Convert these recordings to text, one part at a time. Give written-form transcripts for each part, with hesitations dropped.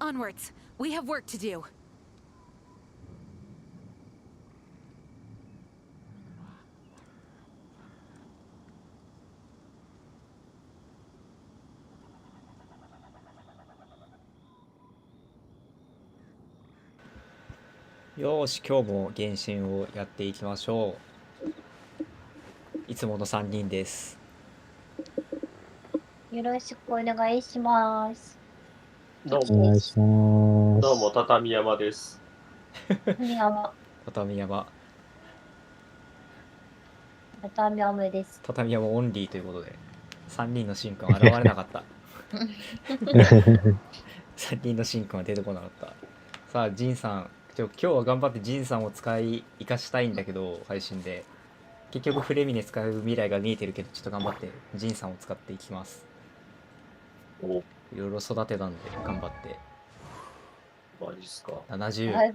Onwards. We have work to do. よーし、今日も原神をやっていきましょう。いつもの3人です。よろしくお願いします。どうお願いします。どうも、畳山です。畳山です。畳山オンリーということで、3人の神君は現れなかった。3人の神君は出てこなかった。さあ、ジンさん。今日は頑張ってジンさんを生かしたいんだけど、配信で。結局フレミネ使う未来が見えてるけど、ちょっと頑張ってジンさんを使っていきます。お、いろいろ育てたんで、頑張って。マジっすか。70。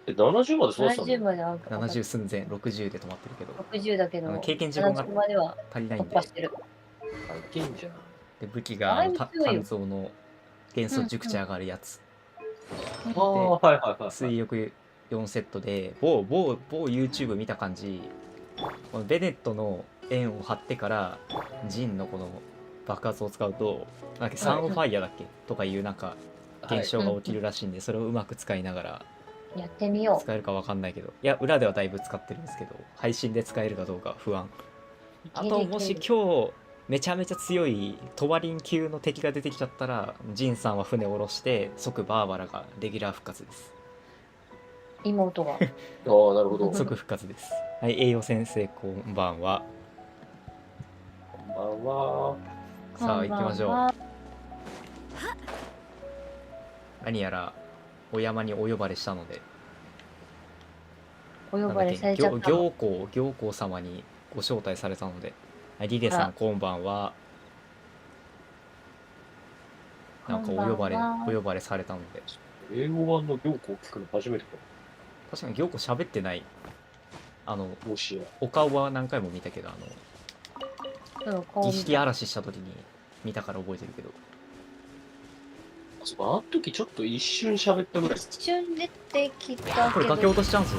70まで育てたの70まである70寸前、60で止まってるけど。60だけど、経験値が70までは足りないんで。いけんじゃん。で、武器が鍛造の元素熟知上がるやつ。ああ、はいはいはい。水浴4セットで某 YouTube 見た感じ、このベネットの円を張ってからジンのこの爆発を使うとなんかサンファイアだっけとかいうなんか現象が起きるらしいんで、それをうまく使いながらやってみよう。使えるかわかんないけど、いや裏ではだいぶ使ってるんですけど、配信で使えるかどうか不安。あともし今日めちゃめちゃ強いトワリン級の敵が出てきちゃったら、ジンさんは船を下ろして即バーバラがレギュラー復活です。妹が。ああ、なるほど。即復活です。はい、栄養先生こんばんは。こんばんは。さあ行きましょう。何やらお山にお呼ばれしたので、お呼ばれされちゃった。行幸様にご招待されたので、リレさんこんばんは。なんかお呼ばれされたので。英語版の行幸を聞くの初めてか。確かに行幸喋ってない。もしや。お顔は何回も見たけど、儀式嵐した時に見たから覚えてるけど。あの時ちょっと一瞬喋ったぐらい。一瞬出てきたけど。これ崖落としチャンス。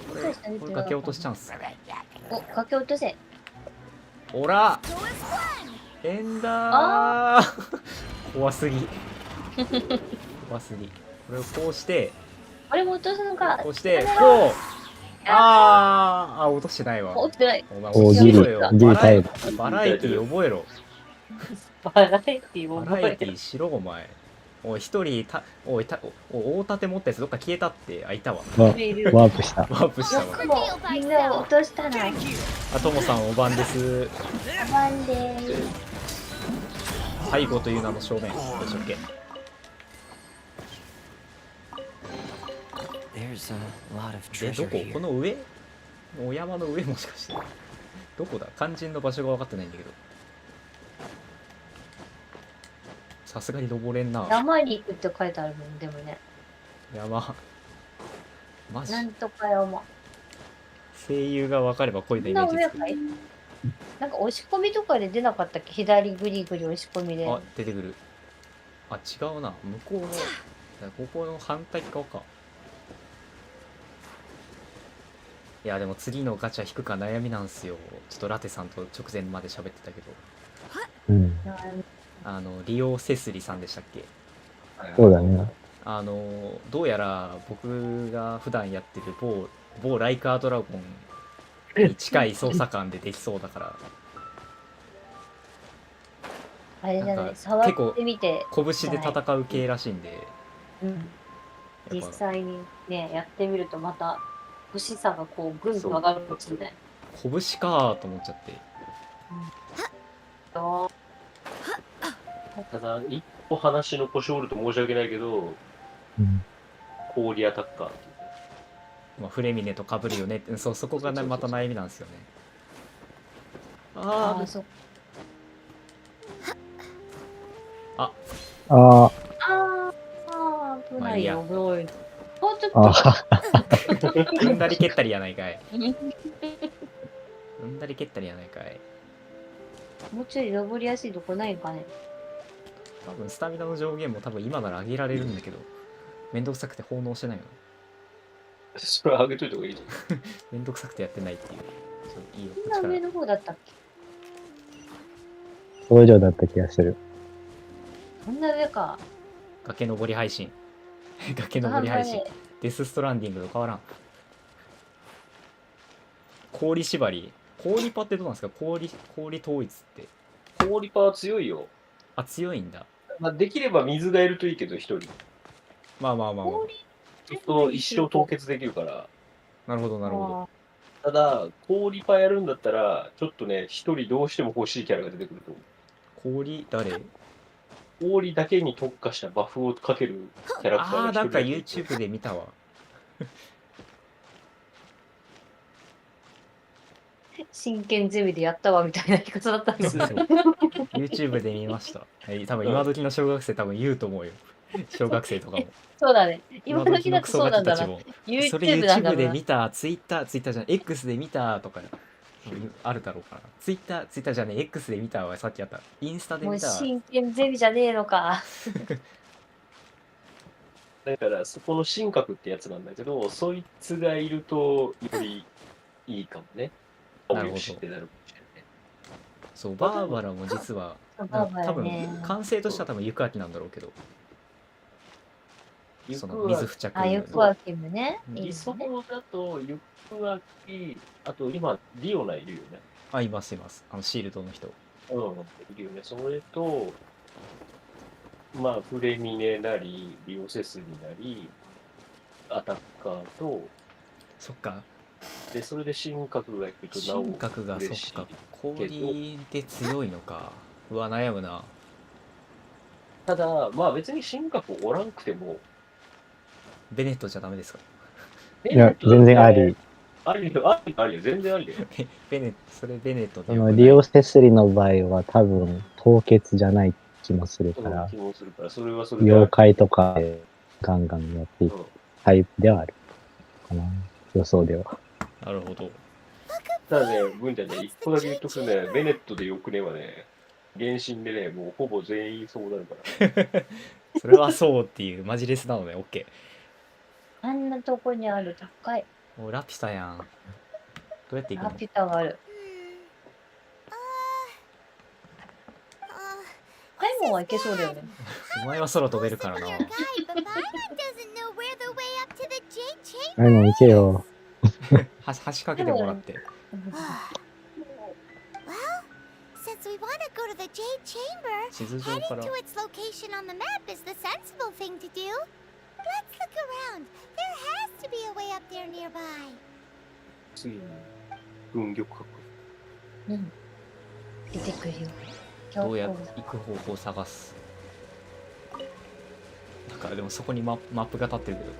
これ崖落としチャンス。お、崖落とせ。おらエンダー怖すぎ。怖すぎ。これをこうして、あれも落とすのか。こうして、こう落としてないわ。落ちてない。お前おギリよ。ギリタイム。バラエティ覚えろ。バラエティバ覚えてるラエティ。しろお前。おい一人大盾持ったやつどっか消えたって。あ、いたわ。ワープした。ワープしたわ。もうみんな落としたな。あ、ともさんお番です。お番でーす。背後という名の正面。よし、オッケー。どこ？この上？お山の上もしかして。どこだ？肝心の場所が分かってないんだけど。さすがに登れんな。山に行くって書いてあるもん、でもね。山。マジ？なんとか山。声優が分かれば声のイメージつく。なんか押し込みとかで出なかったっけ？左グリグリ押し込みで。あ、出てくる。あ、違うな。向こうの、ここの反対側か。いやでも次のガチャ引くか悩みなんすよ。ちょっとラテさんと直前まで喋ってたけど、うん。リオセスリさんでしたっけ？そうだね。どうやら僕が普段やってる某ライカードラゴンに近い捜査官でできそうだから。あれじゃない、結触構ってみて。拳で戦う系らしいんで、うん。実際にね、やってみるとまた欲しさがこうぐんと上がるかもしれない。拳かーと思っちゃって。ただ、一歩話の腰折ると申し訳ないけど、うん。氷アタッカー。まあ、フレミネと被るよねって、そこがまた悩みなんですよね。ああ、そう。あああ。危ないよ、もうちょっあと。踏んだり蹴ったりやないかい。踏んだり蹴ったりやないかい。もうちょい登りやすいとこないかね。多分スタミナの上限も多分今なら上げられるんだけど、めんどくさくて奉納してないの。それ上げといた方がいいじゃん。めんどくさくてやってないっていう。そういいよ、ここんなっちから上の方だったっけ？工場だった気がする。こんな上か。崖登り配信崖登り配信、デスストランディングと変わらん。氷縛り、氷パってどうなんですか？氷統一って。氷パは強いよ。あ、強いんだ。まあ、できれば水がいるといいけど、一人。まあまあまあまあ。氷ちょっと一生凍結できるから。なるほどなるほど。ただ、氷パやるんだったら、ちょっとね、一人どうしても欲しいキャラが出てくると思う。氷誰？氷だけに特化したバフをかけるキャラクターがああ、なんか一人だけいて YouTube で見たわ。真剣ゼミでやったわみたいな言い方だったんですよ。YouTube で見ました。はい、多分今時の小学生多分言うと思うよ。小学生とかも。そうだね。今時だとのクソそうなんだな。ガキたちも。それ YouTube なんだ YouTube でな。見た、Twitter じゃない、X で見たとか、あるだろうから。Twitter じゃねえ、X で見たはさっきやった。インスタでもう見た。真剣ゼミじゃねえのか。だから、そこの神格ってやつなんだけど、そいつがいると、よりいいかもね。なるほどってなるかもしれない。そう、バーバラも実は、バーバ多分ラね。完成としては多分行くなんだろうけど、その雪水付着あ、ゆくわきもね。いい理想ね。だと、ゆくわき、あと今、リオナいるよね。あ、いますいます。シールドの人。うん、いるよね。それと、まあ、フレミネなり、リオセスになり、アタッカーと、そっか。で、それで神格がいくとなお神格がそ嬉しいっか。氷で強いのか。うわ、悩むな。ただ、まあ別に神格おらんくても、ベネットじゃダメですか？いや、全然あり。ありよ、ありよ、ありよ、全然ありよ。ベネット、それベネットでそよくない。のリオセスリの場合は多分凍結じゃない気もするそからの気、もするから、それはそれで。妖怪とかでガンガンやっていくタイプではあるかな。予想では。なるほど。ただね、文ちゃんね、一個だけ言っとくね、ベネットでよくねはね、原神でね、もうほぼ全員そうなるから。それはそうっていうマジレスなのね、オッケあんなとこにある高い。ー。もうラピュタやん。どうやって行くラの？ピュタがある。カイモンはいけそうだよね。お前は空飛べるからな。あれも行けよ。橋かけてもらって。 Since we want to go to the Jade Chamber, 地図上か heading ら to its location on the map is the sensible thing to do. Let's look around. There has to be a way up there nearby. 次に、軍玉閣。うん。出てくるよ。どうやって行く方法を探す。だからでもそこにマップが立ってるけど。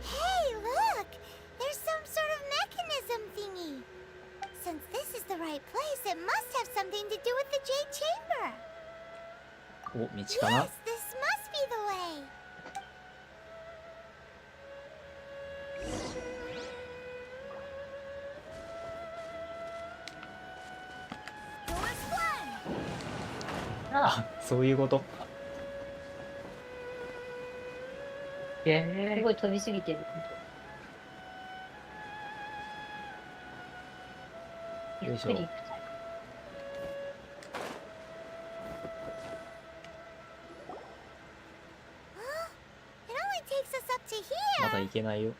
Hey, look! There's some sort of mechanism thingy. Since this is the right place, it must have something to do with the Jade Chamber. お、道かな？ Yes, this must be the way. Doors one. あ、そういうこと。すごい飛びすぎてる。ゆっくり行く。It only takes us up to ま here. だ行けないよ。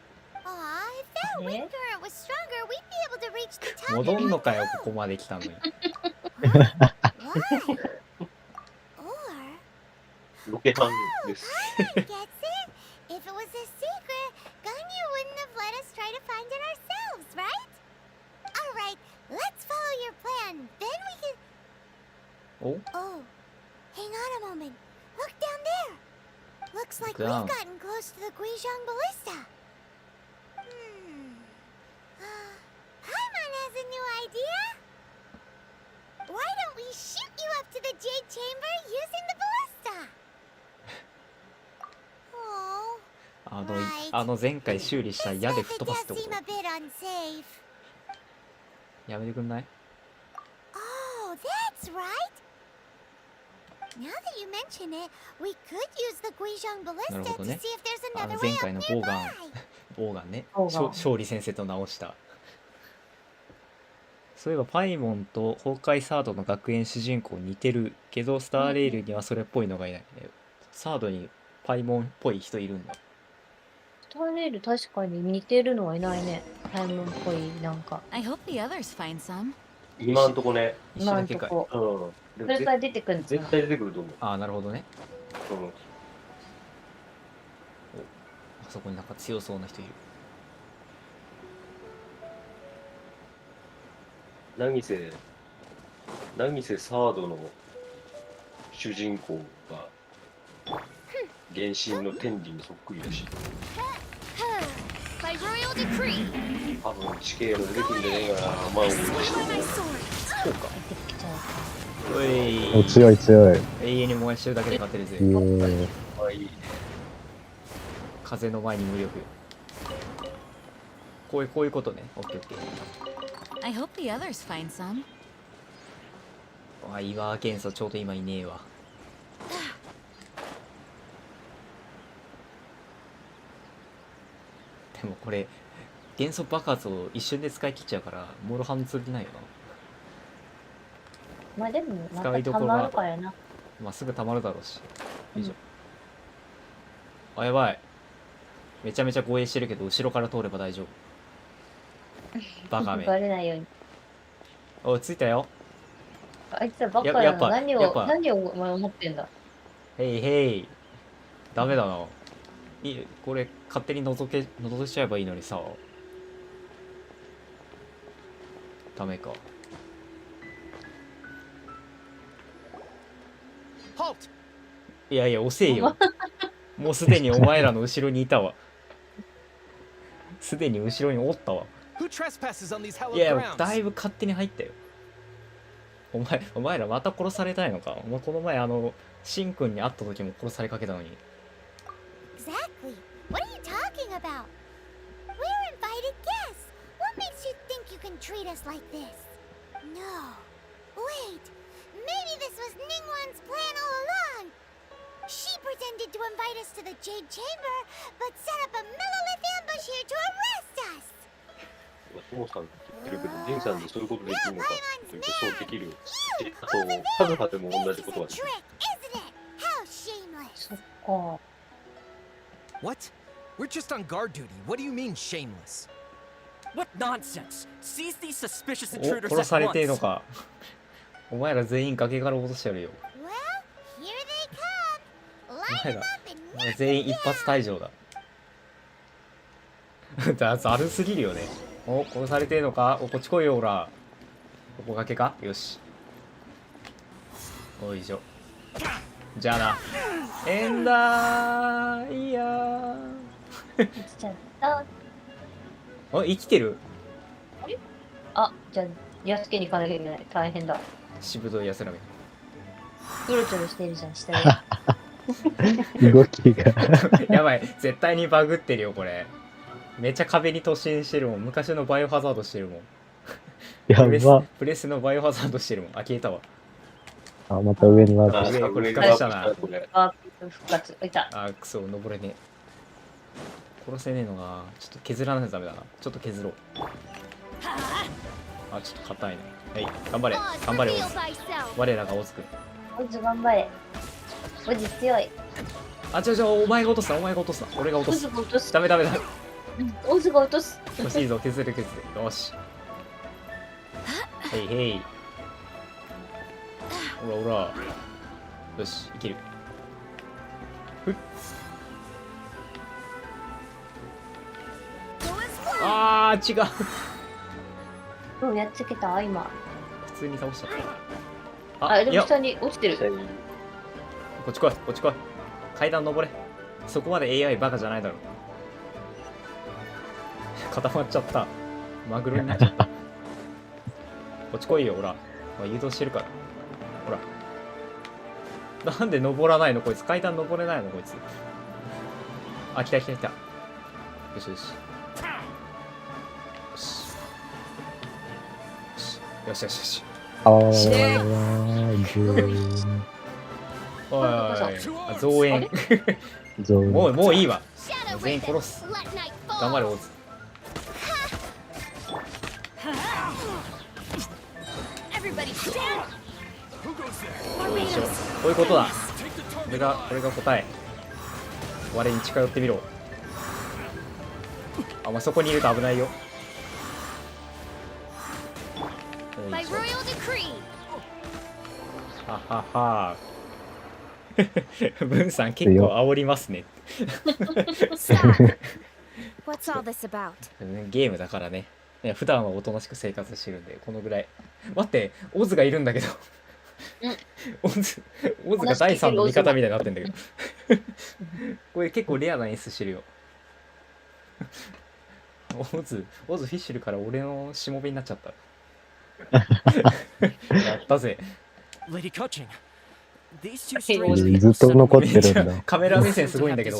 Aw, if that wind current was stronger, we'd be able to reach the top. 戻んのかよ、ここまで来たのに。 Why? Or ロケハンです。 Paimon gets it. If it was a secret, Ganyu wouldn't have let us try to find it ourselves, right? All right, let's follow your plan. Then we can. お、 Oh, hang on a moment. Look down there. Looks like Look down. we've gotten close to the Guizhong Ballista. Paimon has a new idea. Why don't we shoot you up to the Jade Chamber using the ballista? Oh, 前回修理した this 矢で method 吹っ飛ばすって does こ seem a bit unsafe. と？やめてくんない？ Oh, that Now that you mention it, we could use the Guizhong なる ballista ほど to ね see if there's あ another の way 前回 up の nearby. ボウガンねボウガン勝利先生と直した。そういえばパイモンと崩壊サードの学園主人公似てるけどスターレールにはそれっぽいのがいないね。サードにパイモンっぽい人いるんだ。スターレール確かに似てるのはいないね。タイムっぽいなんか。 I hope the others find some. 今んとこね。一緒だけかい。今んとうん。それから出てくるんです絶対出てくると思う。ああなるほどね。うん。あそこになんか強そうな人いる。何せサードの主人公が原神の天理にそっくりだし、 By royal decree, 多分地形の出てくるんじゃねえかな。まあ、 I swear by my sword. そうか。出てきちゃう。おいお、強い強い。永遠に燃やしてるだけで勝てるぜ。まあいいね。風の前に無力。こういうことね。オッケーオッケー。 I hope the others find some. あ岩元素ちょうど今いねえわ。でもこれ元素爆発を一瞬で使い切っちゃうからモロハン釣りないよまあでも、ま使いたたどころがまるからな。な。まあすぐ溜まるだろうし。うん以上。あやばい。めちゃめちゃ護衛してるけど後ろから通れば大丈夫。バカめ。バレないように。おい着いたよ。あいつはバカやっぱやな。何やっぱをお前思ってんだ。へいへい。ダメだな。これ勝手に覗いちゃえばいいのにさ。ダメか。いやいや遅えよ。もうすでにお前らの後ろにいたわ。すでに後ろにおったわ。いやいやだいぶ勝手に入ったよ。お前らまた殺されたいのか。お前この前シンくんに会った時も殺されかけたのに。 Exactly. What are you talking about? We're invited guests. What makes you think you can treat us like this? No. Wait. Maybe this was Ningguang's plan all along. She pretended to invite us to the Jade Chamber, but set up a Millilith ambush here to arrest us. トモさんって言ってるけど、ジンさんにそういうことできるのかというと、そうできる。あと、カズハでも同 This じ is こと a はできる。 trick, isn't it? How shameless. そっか。 What? We're just on guard duty. What do you mean shameless? What nonsense! Seize these suspicious お intruders 殺 at されてえの once! か。お前ら全員崖から落としてやるよ。 Well, here they come. お Line 前 them ら up and お前全員一発退場だ。ざるすぎるよね。お殺されてえのか。おこっち来いよほら。ここ崖か。よし。おいしょ。じゃあな。エンダーいやー。落ちちゃった。お生きてる。あ、じゃあ、安家に行かなきゃいけない。大変だ。しぶといやつらめ。うろちょろしてるじゃん、下で。動きが。やばい絶対にバグってるよこれ。めっちゃ壁に突進してるもん。昔のバイオハザードしてるもん。やば。プレスのバイオハザードしてるもん。あ消えたわ。あ、また上にワープし上これ復活したな。これあ、復活。いた。あクソ登れねえ。殺せねえのがちょっと削らないとダメだな。ちょっと削ろう。あちょっと硬いね。はい頑張れ pause 頑張れ reveal オズ。 thyself. 我らがオズくん。おじ頑張れ。おじ強い。あ違うお前が落とすなお前が落とすな。俺が落おとす。ずが落とす。ダメダメダメ。おずが落とす。欲しいぞ削る削る。よし。へいへい。ほらほら。よしいける。ふっ。あー違う。うん、やっつけた、今。普通に倒しちゃった。あ、でいやも下に落ちてる。下にこっち来いこっち来い。階段登れ。そこまで AI バカじゃないだろ。固まっちゃった。マグロになっちゃった。こっち来いよほら。誘導してるから。ほら。なんで登らないのこいつ。階段登れないのこいつ。あ来た来た来た。よしよし。よしよしよしよし。あー、おいおいおいあ増援ゾーンもういいわ Shadow 全員 Witness, 殺す let night fall. 頑張れオズ Everybody stand! よいしょこういうことだこれが答え我に近寄ってみろあ、まあ、そこにいると危ないよよ By いしょ royal decree. はははブンさん結構煽りますね Stop. What's all this about? ゲームだからねいや普段はおとなしく生活してるんでこのぐらい待ってオズがいるんだけどオズが第3の味方みたいになってんだけどこれ結構レアな演出してるよオズフィッシュルから俺のしもべになっちゃったやったぜ Lady Coaching, these two ずっと残ってめっちゃるんだ。カメラ目線すごいんだけど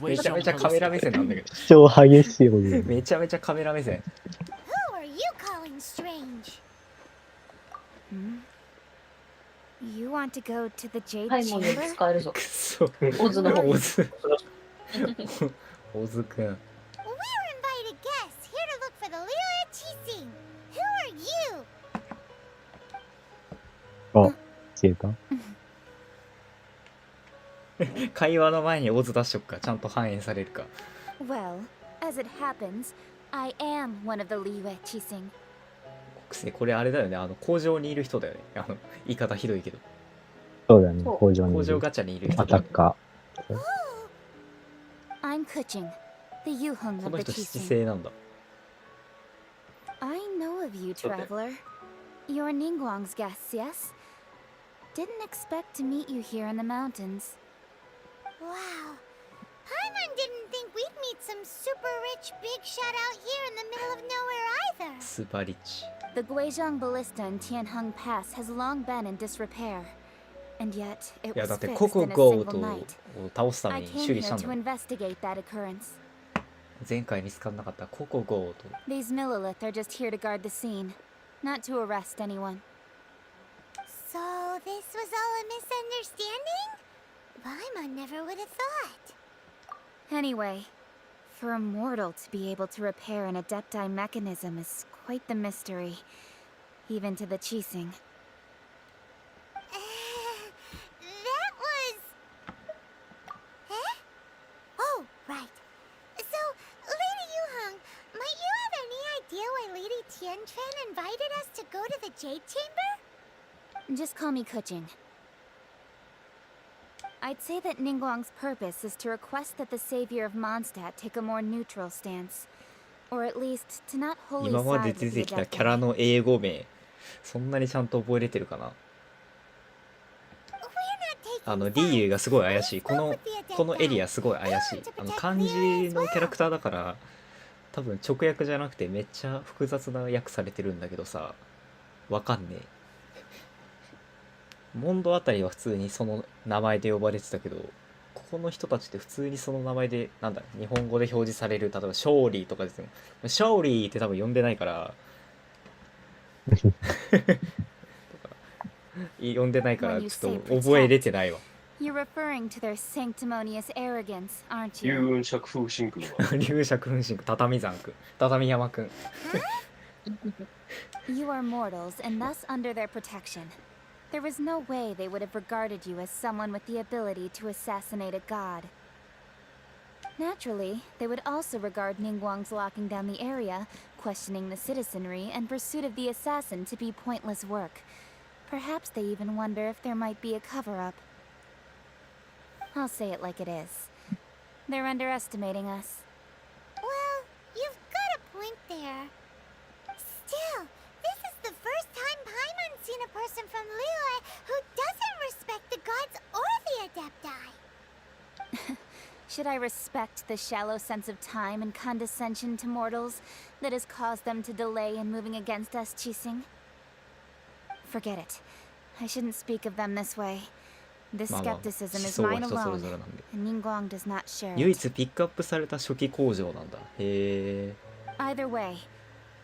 めちゃめちゃカメラ目線なんだけど超激しいことだよめちゃめちゃカメラ目線 Who are you calling strange? You want to go to the Jade ハイモンに Chamber? 使えるぞ。くそオズの方オズオズくん We're invited guests here to look for the Lira Chising. Who are you? あ、消えた会話の前にオズ出しとくかちゃんと反映されるか Well, as it happens, I am one of the Lira Chising. 国生これあれだよね工場にいる人だよね言い方ひどいけどそうだよね、そう工場にいる工場ガチャにいる人アタッカ I'm Kuching, the Yuhung こ of の the 人七 Chising. 星なんだ I know of you, traveler. You're Ningguang's guests, yes? Didn't expect to meet you here in the mountains. Wow. Paimon didn't think we'd meet some super rich big shot out here in the middle of nowhere either. スーパーリッチ The Guizhong Ballista in Tianheng Pass has long been in disrepair. And yet, it いや was だって fixed ココ in a ゴ single ーと night. を倒すため I に came 修理 here したん to だ investigate that occurrence. 前回見つからなかったココゴーと These Millilith are just here to guard the scene, not to arrest anyone. So this was all a misunderstanding? Paimon never would have thought. Anyway, for a mortal to be able to repair an Adepti mechanism is quite the mystery, even to the Chising. That was... Eh? Oh, right. So, Lady Yuhang, might you have any idea why Lady Tianquan invited us to go to the Jade Chamber? Just call me Kuching. I'd say that Ningguang's purpose is to request that the savior of Mondstadt take a more neutral stance. Or at least, to not wholly 今まで side 出 with て the きたキャラ Adepti. の英語名そんなにちゃんと覚えれてるかな We're not taking リーユ sides. がすごい怪しい We こ spoke の with the このエリ Adepti. アすごい怪しい We want to protect 漢 Lira 字 as の well. キャラクターだから多分直訳じゃなくてめっちゃ複雑な訳されてるんだけどさわかんねえモンドあたりは普通にその名前で呼ばれてたけどここの人たちって普通にその名前でなんだ日本語で表示される例えば勝利とかですね勝利って多分呼んでないからとか呼んでないからちょっと覚えれてないわ You're referring to their sanctimonious arrogance, aren't 龍 you? 雲釈風神君は龍尺噴神畳山くん畳山くん You are mortals, and thus under their protection. There was no way they would have regarded you as someone with the ability to assassinate a god. Naturally, they would also regard Ningguang's locking down the area, questioning the citizenry, and pursuit of the assassin to be pointless work. Perhaps they even wonder if there might be a cover-up. I'll say it like it is. They're underestimating us. Well, you've got a point there. Still, this is the first time Paimon's seen a person from Liyue who doesn't respect the gods or the Adepti. Should I respect the shallow sense of time and condescension to mortals that has caused them to delay in moving against us, Chising? Forget it. I shouldn't speak of them this way. This まあまあ skepticism 思 is 想は mine 人それ alone, ぞれなんで and Ningguang does not share 唯 it. 一ピックアップされた初期工場なんだへえ Either way,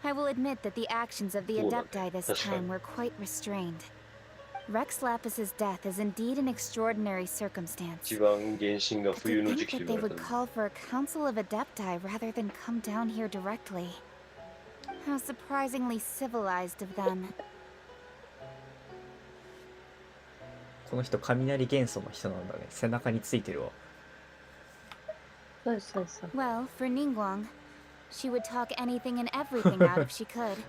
I will admit that the actions of the Oh, Adepti this that's time fine. were quite restrained. Rex Lapis's death is indeed an extraordinary 一 circumstance. 番原神が But 冬 to の時 think 期 that と they 言われ would た call for a council of adepti rather than come down here directly. How surprisingly civilized of them. この人雷元素の人なんだね。背中についてるわ。そうそうそう。 Well, for Ningguang, she would talk anything and everything out if she could.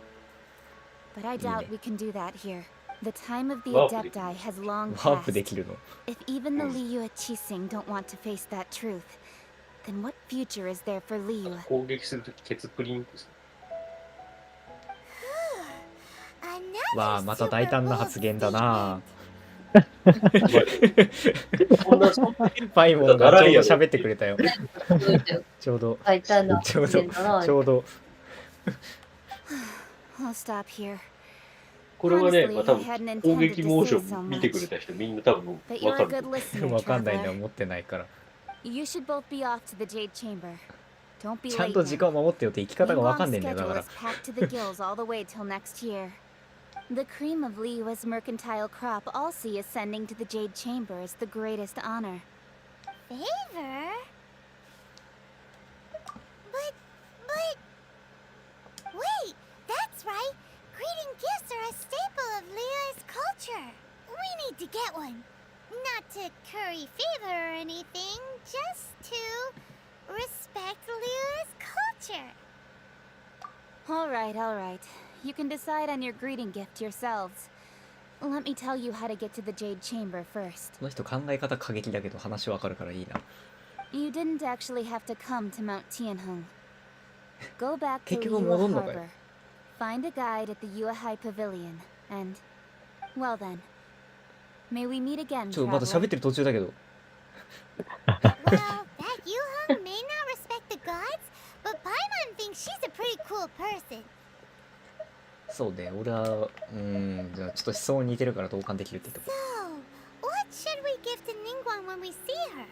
But I doubt we can do that here. The time of the Warp adepti has long ワープで passed. きるの。 If even the Liyue Qixing don't want to face that truth, then what future is there for Liyue? 攻撃するときケツプリンってする。わあ、また大胆な発言だな。そんな、そんなパイモンがちょうど喋ってくれたよ。ちょうど。大胆なちょうど。発言だな。ちょうど。 I'll stop here. これはね、まあ、多 Honestly, I 分 hadn't 攻撃 intended モー to シ say ョ so ン見てくれ much. た人みんな多分 But わ you're か a る。 good listener, わかんないのは traveler. 持ってないから。 You should both be off to the Jade Chamber. Don't be ちゃん late と時 now. 間を守ってよって生き方がわかんねえんだよ、だ Ningguang's か schedule ら is。packed to the gills all the way till next year. The cream of Liyue's mercantile crop all see ascending to the Jade Chamber as the greatest honor. Favor? But... Wait, that's right. Greeting gifts are a staple of Leah's culture. We need to get one. Not to curry favor or anything, just to respect Leah's culture. All right. You can decide on your greeting gift yourselves. Let me tell you how to get to the Jade Chamber first. この人考え方過激だけど話わかるからいいな。 You didn't actually have to come to Mount Tianheng. Go back to 結局 Liyue 戻んのかよ。 Harbor. Find a guide at the Yuehai Pavilion, and... Well then. May we meet again, ちょっとまだ traveler. 喋ってる途中だけど。 Well, that Yuheng may not respect the gods, but Paimon thinks she's a pretty cool person. そうね、俺は、じゃあちょっと思想に似てるから同感できるってとこ。 So, what should we give to Ningguang when we see her?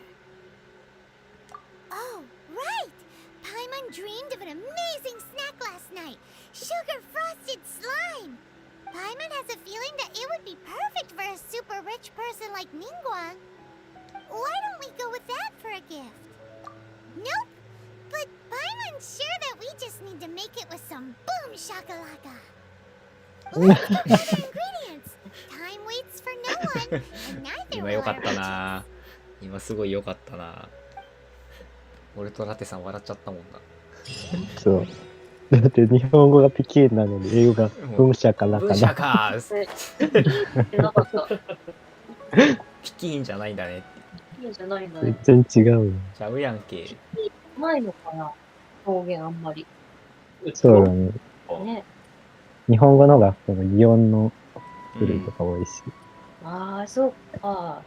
Oh, right! Paimon dreamed of an amazing snack last night. Sugar frosted slime! Paimon has a feeling that it would be perfect for a super rich person like Ningguang. Why don't we go with that for a gift? Nope! But Paimon's sure that we just need to make it with some boom shakalaka. Let's go gather ingredients. Time waits for no one, and neither 今 will よか our った riches. な。今すごいよかったな。俺とラテさん笑っちゃったもんな。そう。だって日本語がピキーンなのに英語が文社かなブーシャかな。カーズ言ってなかった。ピキーンじゃないんだね。いいんじゃないんだね。全然違うよ。ちゃうやんけ。ないのかな表現あんまり。そうだね。ね。日本語の方がその擬音の種類とか多いし。ああ、そっか。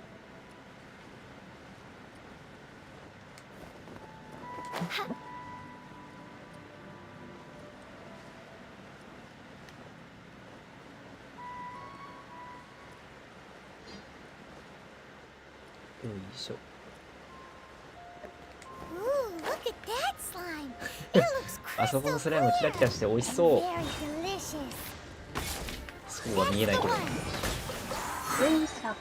よいしょ。 Ooh, look at that slime. It looks あそこ crystal のスライムキラキラして美味し and そう very delicious. そうは見えないけど。文社か。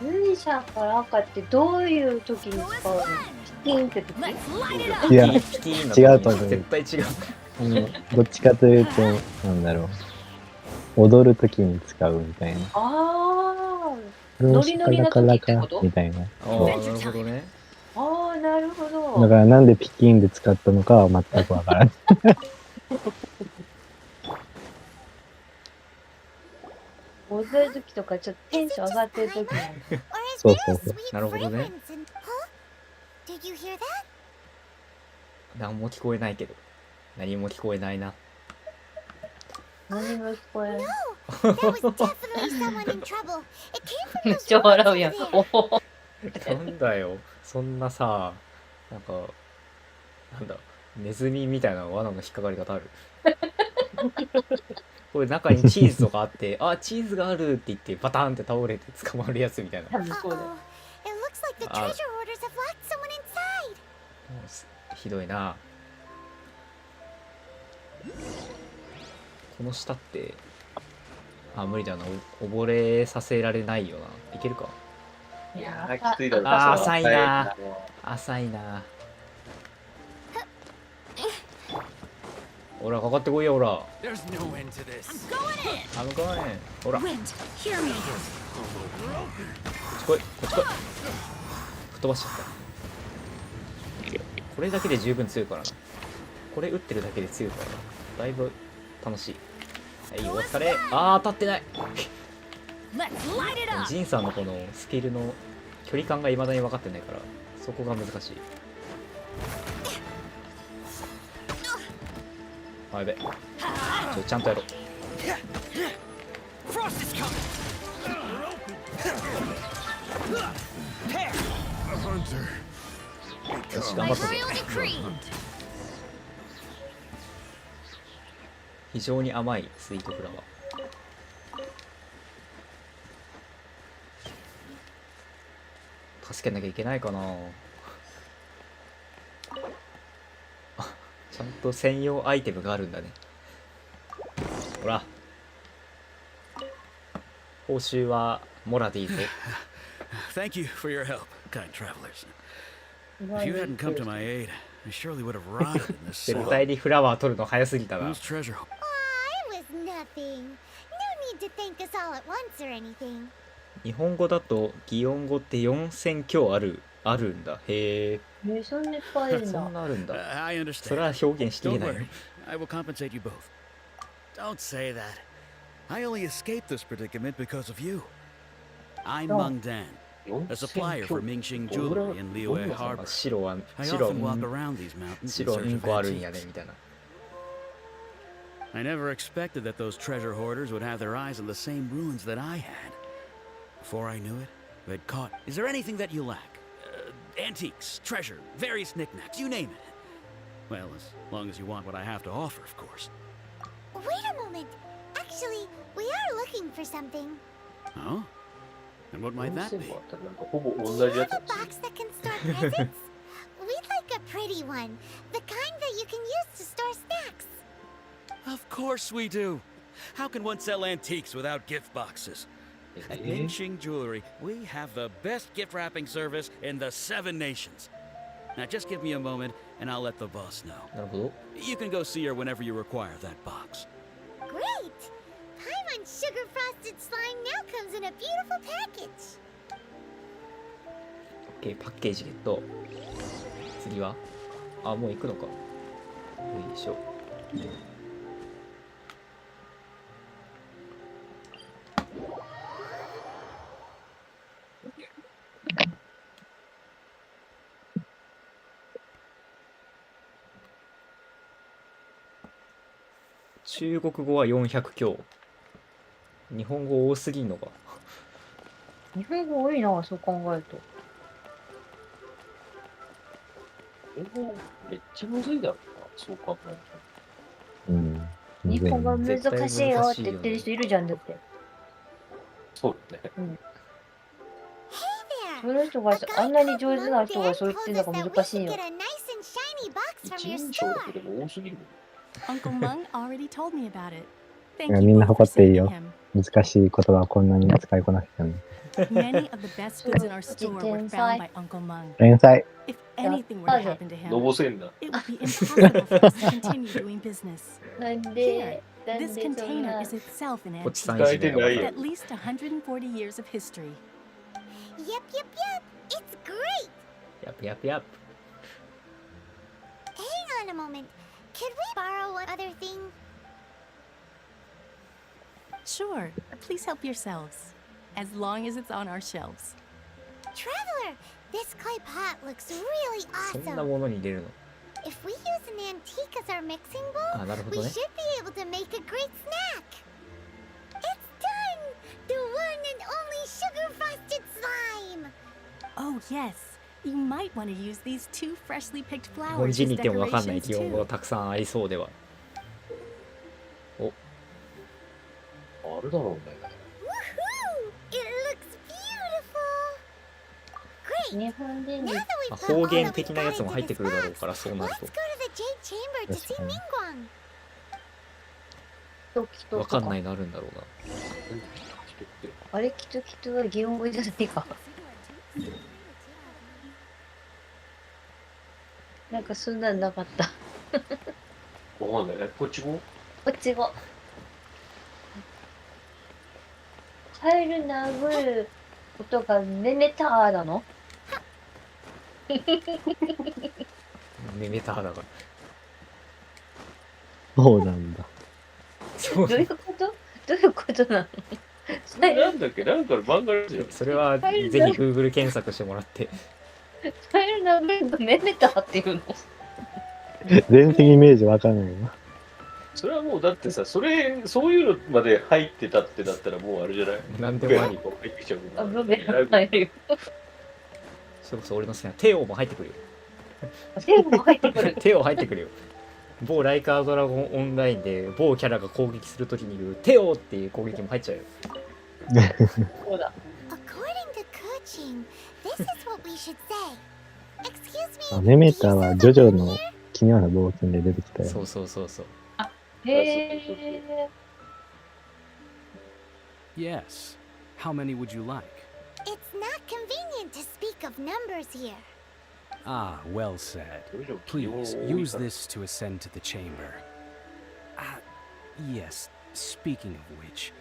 文社から赤ってどういう時に使うの？ピキンって時？ Let's light it up! いや、ピキーンな違うと思う絶対違う。どっちかというと、なんだろう。踊るときに使うみたいな。あノリノリな時ってことみたいな。ああ、そうなるほどね。あ、ああ、なるほだど。からなんでピキンで使ったのかは全くわからない。踊る時とかちょっとテンション上がってる時に。 Or is So, there a so, so. sweet なるほどね。 fragrance in... Huh? Did you hear that? 何も聞こえないけど。何も聞こえないな。何も聞こえない。 That was definitely someone in trouble. It came め from っちゃ those 笑うやん。 rocks お over there. お。なんだよ。そんなさ、なんか、なんだ、ネズミみたいな罠の引っかかり方ある。これ中にチーズとかあってあチーズがあるって言ってバタンって倒れて捕まるやつみたいな。多分そうだよ。 Uh-oh. It looks like the treasure hoarders have locked someone inside. もうひどいな。この下って無理だな、溺れさせられないよな。いけるか。いやー、きついだろ。浅いな。浅いな。ほら、かかってこいよ、ほら。There's no end to this. ほら。こっ Wind, hear me. ち来い、こっち来い。吹っ飛ばしちゃった。これだけで十分強いからな。これ打ってるだけで強いからな。だいぶ楽しい。はい、お疲れ。当たってない。ジンさんのこのスキルの距離感が未だに分かってないから、そこが難しい。やべ。ちゃんとやろう。よし、頑張ったぜ。非常に甘いスイートフラワー。助けなきゃいけないかな。ちゃんと専用アイテムがあるんだね。ほら。報酬はモラでいいぞ。Thank you for your help, kind travelers. If you hadn't come to my aid, I surely would have rotted in this 絶 swamp. 対にフラワー取るの早すぎたな。 Whose treasure? Aw, it was nothing. No need to thank us all at once or anything. 日本語だと擬音語って4000強あるんだ。へえ。そんなにいっぱいいるんだ。そんなあるんだ。 I それ understand. は表現しきれ Don't ない。 worry, I will compensate you both. Don't say that. I only escaped this predicament because of you. I'm Meng Dan, a supplier for Mingxing Jewelry in Liyue Harbor. 白は I 白 often walk around these mountains in 白 search 2 of 個あるんやね antiques. みたいな。 I never expected that those treasure hoarders would have their eyes on the same ruins that I had. Before I knew it, they'd caught. Is there anything that you lack? Antiques, treasure, various knickknacks, you name it. Well, as long as you want what I have to offer, of course. Wait a moment. Actually, we are looking for something. Oh? And what might that 4000 be? もあったらなんかほぼ Do 同 you じや have つ a box that can store presents? We'd like a pretty one. The kind that you can use to store snacks. Of course we do. How can one sell antiques without gift boxes? At Mingxing Jewelry, we have the best gift wrapping service in the 7 nations. Now just give me a moment and I'll let the boss know. なるほど。 You can go see her whenever you require that box. Great! Paimon sugar frosted slime now comes in a beautiful package. OK、パッケージゲット。次はもう行くのか。よいしょ。中国語は400強。日本語多すぎんのか。日本語多いな、そう考えると。めっちゃむずいだろうな、そう考えるうん。日本語難絶対しいよって難しいよね言ってる人いるじゃん、だって。と。そうだね。 Hey そ there! の人が A guy あんなに called 上手な人 Mung が Dan そう言ってん told の us が that we 難しい should よ get。a nice and shiny box from 一 your 人称だ store. けでも多すぎる。 Uncle Mung already told me about it. い Thank や you みんな both for 誇っていい saving よ。 him. 難しい言葉をこんなに使いこなしてるの。 Many of the best goods in our store were found by Uncle Mung. 天才。 If anything were to happen to のぼ him, せんな。 it would be impossible for us to continue doing business. なん Here, で、なん this でそん container な is itself an こっち antique 3時だ Right. よ。 with at least 140 years of history. Yep, yep, yep. It's great. やっぱやっぱやっ Hang on a moment. Could we borrow one other thing? Sure, please help yourselves, as long as it's on our shelves. Traveler, this clay pot looks really そんな awesome. ものに入れるの。 If we use an antique as our mixing bowl, なるほ we どね。 should be able to make a great snack. It's done! The one and only sugar frosted slime! Oh yes, you might want to use these 2 freshly picked 日本 flowers 人 as にいてもわかんない decorations 日本語 too. たくさんありそうでは。あるだろうね。 Woohoo! It looks beautiful! Great! 日本人 Now に that ま we've あ put 方 all 言 that 的 we've なや got つも into 入って this くるだろう box, からそうなる let's と go to the Jade Chamber to see Yes, ma'am. Mingguang. ときとわかんないのあるんだろうな。あれ、きときとは擬音語じゃないか。なんかそんなんなかった。わかんない。こっちもこっちが。カエル殴ることがねねたーなの？メメターだから。そうなんだ。そうどういうことどういうことなの？それなんだっけ、なんかの漫画ですよ。それはぜひ Google 検索してもらって。カエル殴るとねねたーっていうの？全然イメージわかんないな。それはもうだってさ、そういうのまで入ってたってなったらもうあれじゃない？なんでもあり。入ってきちゃうあ、ブベ入るよ。それこそ俺の好きなテオも入ってくるよ。テオも入ってくる。テオ入ってくるよ。某ライカードラゴンオンラインで某キャラが攻撃するときに言うテオっていう攻撃も入っちゃうよ。そうだ。According to coaching, this is what we should say. Excuse me. メメタはジョジョの奇妙な冒険で出てきたよ。そうそうそうそう。へえ。Yes. How many would you like? It's not convenient to speak of numbers here. Ah, well said. Please, use this to ascend to the chamber. Yes, speaking of which,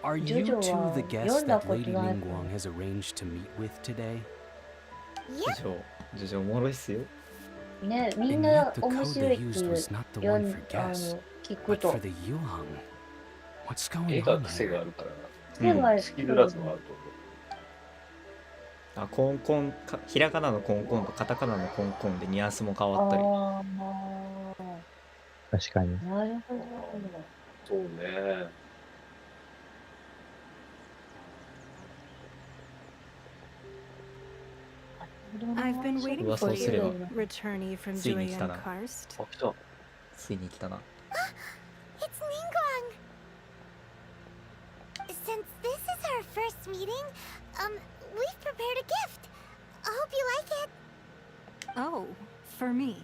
are you two the guests that Lady Ningguang has arranged to meet with today? ジョジョおもろいっすよ。ね、みん And な yet the 面 code 白い they って used いう was not the one for guests, 聞く but と for。the Yuhang. What's 絵 going が on 癖が here? あるからな。癖がある好きづらさはあると思う。あ、コンコンか、ひらがなのコンコンとカタカナのコンコンでニュアンスも変わったり。あ確かに。あ、なるほど。そうね。I've been waiting for そうすれば you, returnee from ついに来た Julian な。 Karst. あ、来た。ついに来たな。 It's Ningguang. Since this is our first meeting, we've prepared a gift. I hope you like it. Oh, for me.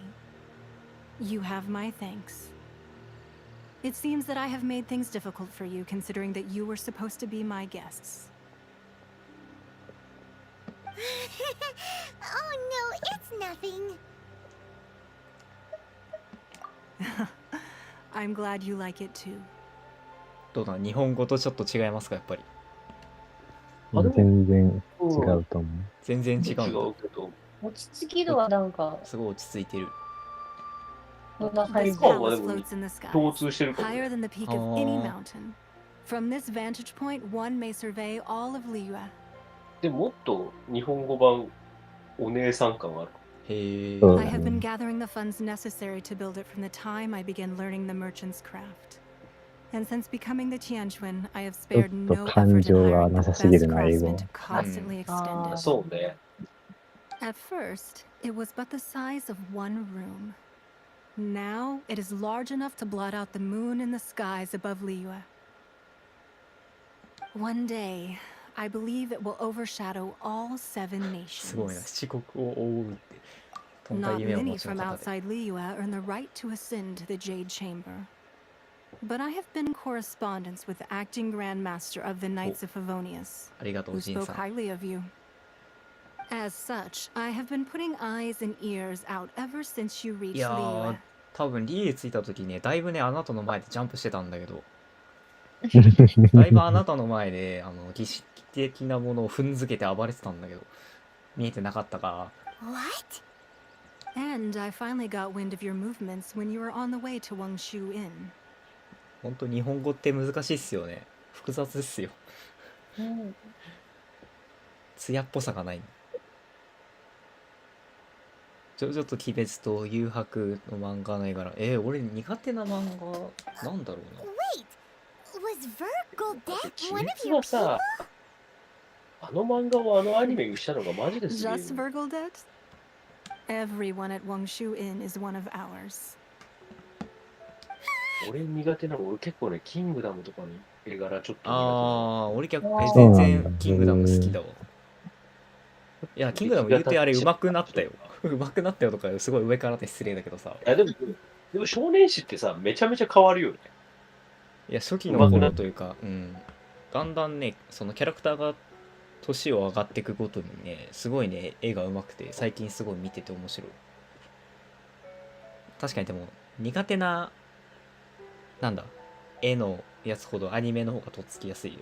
You have my thanks. It seems that I have made things difficult for you, considering that you were supposed to be my guests. Oh no, it's nothing. I'm glad you like it too. どうだ、日本語とちょっと違いますか、やっぱり。あでも全然違うと思う。全然違違うんだ。うけど。落ち着き度はなんか、すごい落ち着いてる。こんな感 This じ。 palace floats in the skies, 共通してるかもね。 higher than the peak of any mountain. From this vantage point, one may survey all of Liyue. でもっと日本語版お姉さん感ある。へえ。そう I だ have been ね。 gathering the funds necessary to build it from the time I began learning the merchant's craft. And since becoming the Tianquan, I have ちょっ spared と no 感 effort in 情が hiring な the さすぎ best るな、英語 craftsmen は。 to constantly extend it. そうね。 At first, it was but the size of one room. Now, it is large enough to blot out the moon in the skies above Liyue. One day, I believe it will overshadow all 7すごいな、 nations. 七国を覆うって。とんだ Not 夢をお many 持ちの from 方で。 outside Liyue earn the right to ascend to the Jade Chamber. But I have been in correspondence with the acting Grandmaster of the Knights of Favonius, ありがとう、 who ジン spoke さん。 highly of you. As such, I have been putting eyes and ears out ever since you い reached や Liyue. ー、多分リエ着いた時ね、だいぶね、あなたの前でジャンプしてたんだけど、だいぶあなたの前で、儀式的なものを踏んづけて暴れてたんだけど、見えてなかったか。 What? And I finally got wind of your movements when you were on the way to Wangshu Inn. ほんと日本語って難しいっすよね。複雑っすよ。うん艶っぽさがない。ジョジョと鬼滅と誘白の漫画の絵柄。俺苦手な漫画、なんだろうな。 Wait, was Virgo だって Death 鬼 one of 滅 your はさ、あの漫画をあのアニメにしたのがマジですげえ Just Virgildet? Everyone at Wangshu Inn is one of ours. 俺苦手なの、俺結構ね、キングダムとかの絵柄ちょっと苦俺逆あー全然キングダム好きだわ。いや、キングダム言うてあれ上手くなったよ。上手くなったよとかすごい上からって失礼だけどさ。手。いやでも少年誌ってさ、めちゃめちゃ変わるよね。いや初期の頃というか、だんだんねそのキャラクターが年を上がっていくごとにねすごいね絵が上手くて最近すごい見てて面白い。確かにでも苦手ななんだ絵のやつほどアニメの方がとっつきやすいよ。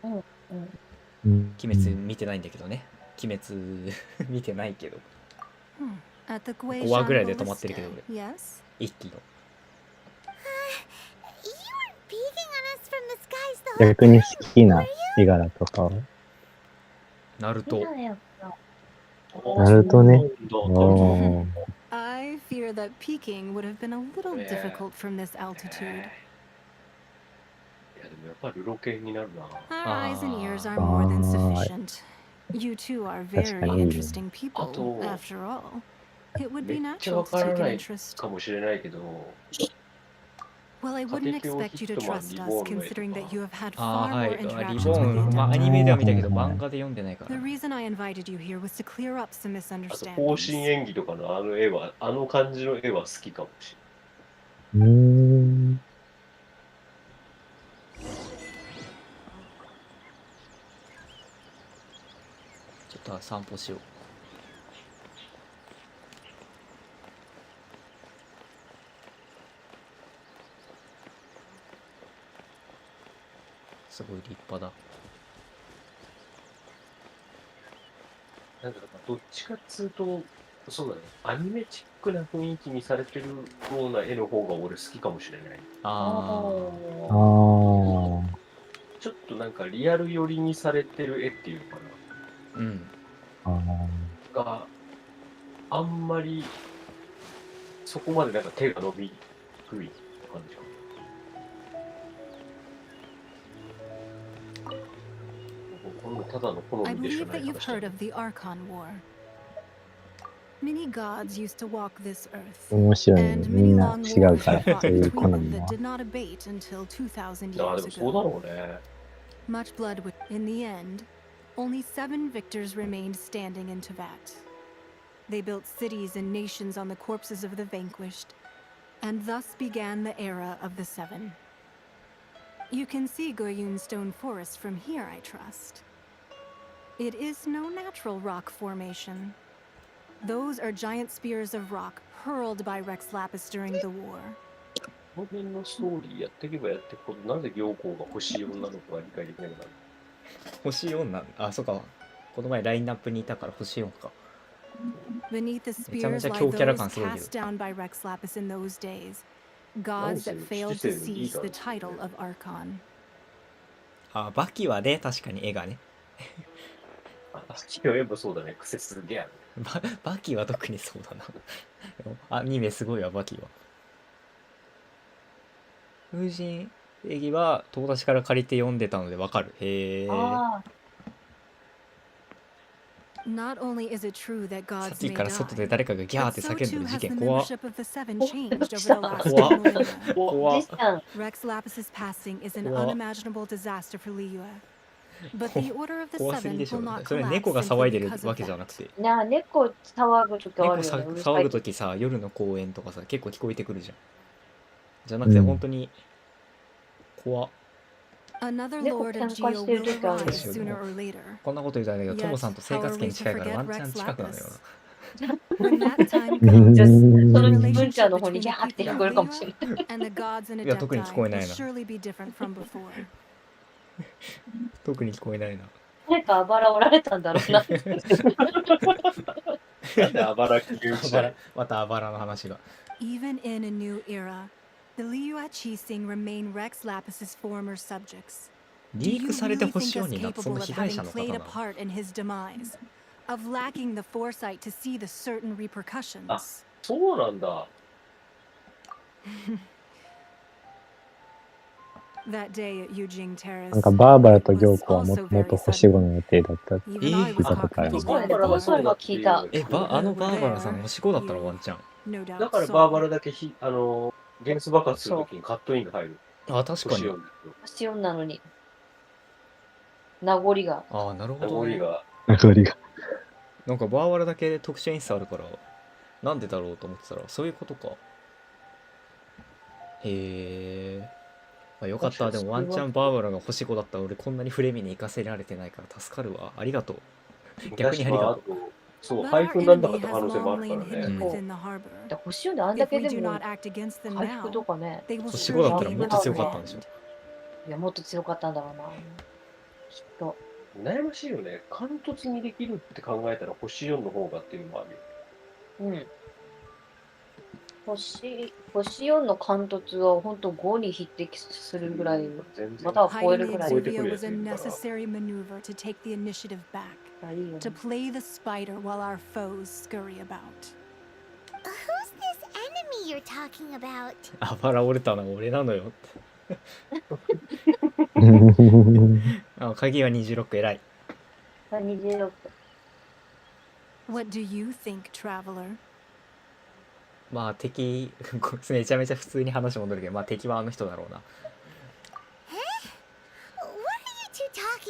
うん鬼滅見てないんだけどね。鬼滅見てないけど At the 5話ぐらいで止まってるけど Guayzhong 俺 Yes. 一気の。 You weren't peeking on us from the skies the whole 逆に好きな絵柄とかはナルト。ナルトね。そうなんだおー I fear that peeking would have been a little Yeah. difficult from this altitude. いやでもやっぱりルロケンになるな。 Our eyes and ears are more than Ah. sufficient. You two are That's very kinda interesting people, Although- after all. It would め be っちゃわ natural to から take an ない interest. かもしれないけど、 Well, I 家 wouldn't 庭教 expect you to ヒットマン trust リ us, ボーンの絵と considering that か you have had あ far あは more い。リ interactions ボ with the ーン、まあア Adepti. ニメでは見たけどはいはい漫画で読んでないから The な。 reason I invited you here was to clear up some あと方針 misunderstandings. 演技とかのあの絵は、あの感じの絵は好きかもしうーん。ちょっと散歩しよう。すごい立派だ。れない。なんかどっちかっつうと、そうだね、アニメチックな雰囲気にされてるような絵の方が俺好きかもしれない。ああー。ちょっとなんかリアル寄りにされてる絵っていうのかあ、うん。あー。な。があんまりそこまでなんか手が伸びにくい感じか。このただの好 I みでしか believe ない that you've 話だ heard of the Archon War. Many gods used to walk this earth, 面白いね。 and み many んな long 違う wars から were fought そういう between 好 them み that は。 did not abate until 2,000 ああ、 years でもそうだ ago. ろうね。 Much blood would. In the end, only 7 victors remained standing in Teyvat. They built cities and nations on the corpses of the vanquished, and thus began the era of the 7. You can see Goyun Stone Forest from here, I trust. It is no natural rock formation. Those are giant spears of rock hurled by Rex Lapis during the war. この辺のストーリーやっていけばやっていくほど、なぜ行幸が欲しい女の子が理解できなくなる。星4なんあ、そうか。この前ラインナップにいたから星4か。 Beneath the めちゃめ spears ちゃ lie 強キャラ those 感すごいけ cast ど。 down by Rex Lapis in those days, gods that failed to seize the title of Archon. あ、バキはね、確かに絵がね。あ、聞けばそうだね、癖すげえある。バキは特にそうだな。アニメすごいわ、バキは。風神絵技は友達から借りて読んでたのでわかる。へえ。あ Not only is it true that さっ gods き may から外で die, 誰かがギャー but って so 叫んで too る事 has the 件怖っ。 membership of the 7 changed over the last 怖っ。 millennia. お、怖っジェシさん、 Rex Lapis's passing is an 怖っ。 unimaginable disaster for Liyue. But the Order of the 怖すぎ Seven でし will ょ。 not それ猫 collapse が simply 騒いでる because わ of けじゃなく that. て。なあ、猫騒ぐときあ猫るよね。うるさ騒ぐい。ときさ、夜の公園とかさ、結構聞こえてくるじゃん。じゃなくて、うん本当に怖っ。 Another 猫 Lord of 喧嘩 Geo してる will 時ある arise よ。 sooner or later. こんなこと言うとあれだけど、トモさんと生活圏近いからワンチャン近くなのよ When that time うー comes, そ ん の the 文 relationship ちゃんの方に between ギャ the ーって people 聞こえ of るかもしれ Liyue ない。 and the gods and いや、特に Adepti 聞こえない will な。 surely be different from before. 特に聞こえないな。誰かあばらおられたんだろうな。なんであばらき言うあばらしない。またあばらの話が。 Even in a new era, the Liyue Chising remain Rex Lapis's former subjects. Do リー you クされて really 星 think 4 us になったそ capable の of 被害 having 者の方 played な a の。 part in his demise? Of lacking the foresight to see the certain repercussions? そうなんだ。 That day at Yujing なんか Terrace, バーバラと it 行 was 幸はも also ともと very 星5 sudden. の予定だったって Even I 聞 was いたこ caught とある。 completely バー out バ of ラは the そう blue. だっていう。え、あのバーバラさん星5だったのワンチャン。 No doubt だからバーバ saw. ラだけ原子爆発するときにカットインが入る。あ、確か星に。 4だ星4なのに。名残が。あ、なるほ名どね。残が。名残が。なんかバーバラだけ特殊演出あるから、なんでだろうと思ってたら、そういうことか。へえ。あ、よかった。でもワンチャンバーバラが星5だったら俺こんなにフレミに行かせられてないから助かるわ。ありがとう。逆にありがとう。そう、 But 配 our 布になんなかっ enemy た has 可能性もあ long るから lain ね。 hidden うん within the harbor. で星4であんだ If け we で do も not act against them 回復と now, かね、 they will 星5だったら surely もっと強かったんでしょ。いや、もっと強かったんだろうな。きっと。悩ましいよね。貫突にできるって考えたら星4の方がっていうのもあるよ。うん。星4の貫突は本当5に匹敵するぐらい、全然または超え hiding る the ぐらい。 Exuvia was a necessary maneuver to take the initiative back, いいよね to play the spider while our foes scurry about. Who's this enemy you're talking about? あばら折れたのは俺なのよって。あ、鍵は26偉い。 26。What do you think, traveler? まあ敵めちゃめちゃ普通に話戻るけど、まあ敵はあの人だろうな。 What are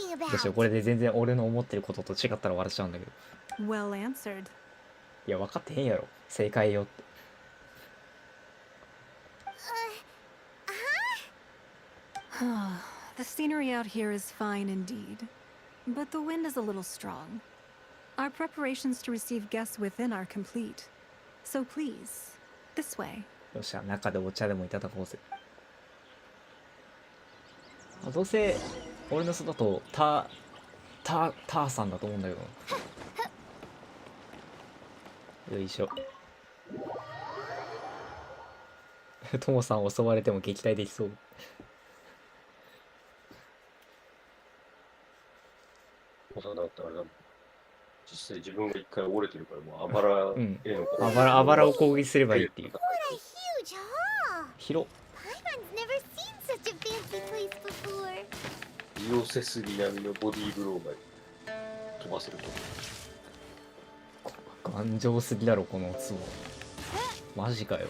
you two talking どうしよう、 about? これで全然俺の思ってることと違ったら笑っちゃうんだけど。 Well answered. いや分かってへんやろ正解よって。 The scenery out here is fine indeed, but the wind is a little strong. Our preparations to receive guests within are complete. So please, this way. よっしゃ、中でお茶でもいただこうぜ。あ、どうせ俺の巣だとターさんだと思うんだけど。よいしょ。ともさん襲われても撃退できそう。だってあれだもん。実際自分が一回折れてるからもうあばらへのあばらを攻撃すればいいっていう。 What a huge hall! 広。 Paimon's never seen such a fancy place before. 利用せすぎ並みのボディーブローが飛ばせると。頑丈すぎだろこのツボ。マジかよ。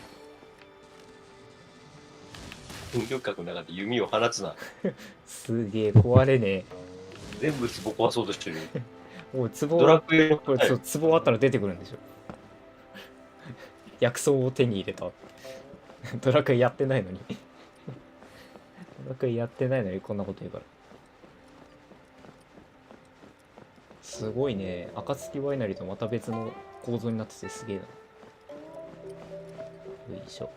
本力角の中で弓を放つな。すげえ壊れねえ。全部ツボ壊そうとしてる。おい、ツボドラクエのこれそうツボあったら出てくるんでしょ。薬草を手に入れた。ドラクエやってないのに。ドラクエやってないのにこんなこと言うから。すごいね。暁ワイナリーとまた別の構造になっててすげえな。よいしょ。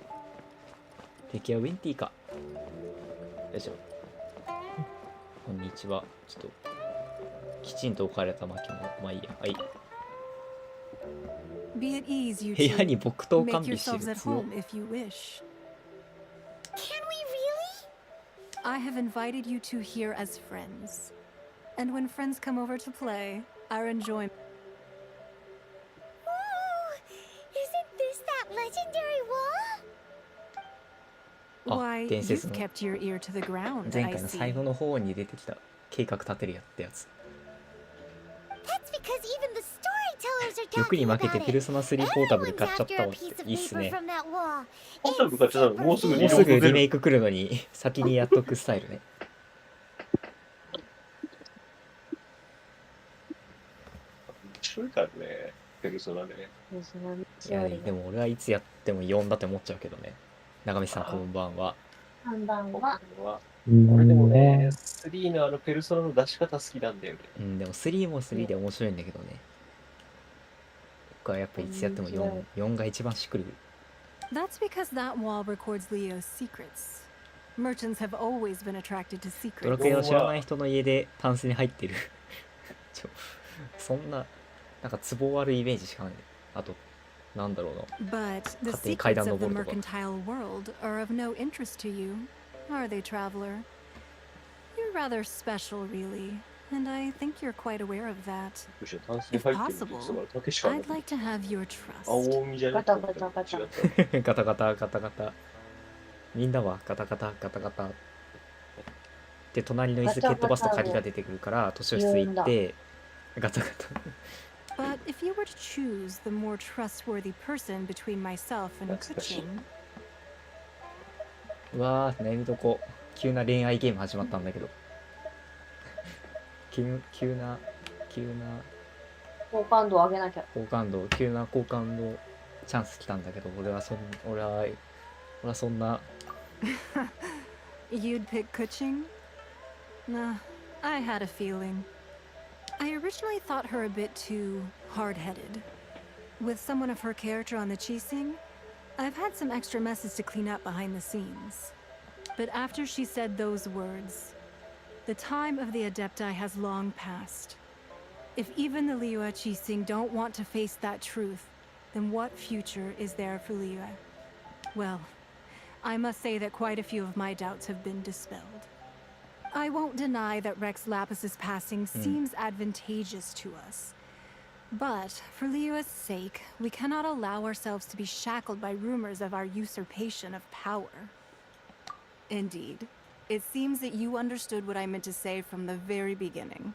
敵はウィンティか。よいしょ。こんにちは。ちょっときちんと置かれた薪もまあいいや。はい。 Be at ease, you 部屋 two. に木刀 Make 完備して yourselves る at 強。 home if you wish. Can we really? I have invited you two here as friends. And when friends come over to play, our enjoyment. Ooh, isn't this that legendary wall? あ、 Why, 伝説 you've の kept your ear to the ground, 前 I 回の see. 最後の方に出てきた計画立てるやってやつ。 That's because even the storytellers are 欲に talking 負けて about ペル it. ソナ3ポータブル Everyone's 買っちゃっ after た a わって。 piece of いいっす paper ね。 from that wall. ポータブル買っちゃったのもうすぐもうすぐリメイイク来るのに先にやっとくスタイルね。面白いからね、ペルソナね。いやでも俺はいつやっても4だって思っちゃうけどね。長見さんこんばんは。こんばんは。俺でもね、3のあのペルソナの出し方好きなんだよね。うん、でも3も3で面白いんだけどね。僕はやっぱいつやっても4が一番しっくりくる。 That's because that wall records Leo's secrets. Merchants have always been attracted to ドラ secrets. クエを知らない人の家でタンスに入ってる。そんな、なんか壺割るイメージしかない。あと、なんだろうな。 But the 勝手に階 secrets 段 of the 登るとか。 mercantile world are of no interest to you, are they, traveler? You're rather special, really, and I think you're quite aware of that. むしろタンスに入ってるって言ってたから竹しかない I'd。like to have your trust. 青海じゃなくてガタガタガタ違った。ガタガタガタガタ。みんなはガタガタガタガタ。で、隣の椅子蹴っ飛ばすと鍵が出てくるから、図書室行って、ガタガタ。 But if you were to choose the more trustworthy person between myself and Kuchin, うわー、悩みどこ。急な恋愛ゲーム始まったんだけど。急な好感度を上げなきゃ。好感度、急な好感度チャンス来たんだけど、俺はそんな、You'd pick Kuching? Nah, I had a feeling. I originally thought her a bit too hard-headed. With someone of her character on the Chising, I've had some extra messes to clean up behind the scenes. But after she said those words, the time of the Adepti has long passed. If even the Liyue Chising don't want to face that truth, then what future is there for Liyue? Well, I must say that quite a few of my doubts have been dispelled. I won't deny that Rex Lapis's passing seems advantageous to us. But for Liyue's sake, we cannot allow ourselves to be shackled by rumors of our usurpation of power. Indeed. It seems that you understood what I meant to say from the very beginning.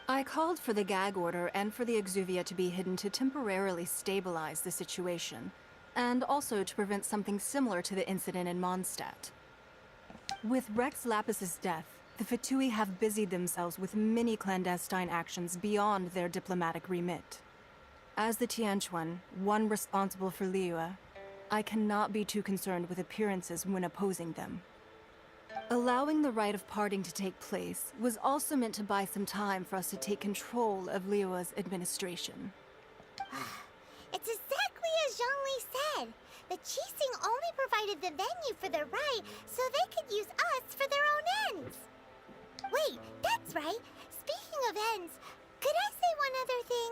I called for the gag order and for the Exuvia to be hidden to temporarily stabilize the situation, and also to prevent something similar to the incident in Mondstadt. With Rex Lapis's death, the Fatui have busied themselves with many clandestine actions beyond their diplomatic remit. As the Tianquan, one responsible for Liyue, I cannot be too concerned with appearances when opposing them. Allowing the rite of parting to take place was also meant to buy some time for us to take control of Liyue's administration. It's exactly as Zhongli said. The Chising only provided the venue for their rite so they could use us for their own ends. Wait, that's right. Speaking of ends, could I say one other thing?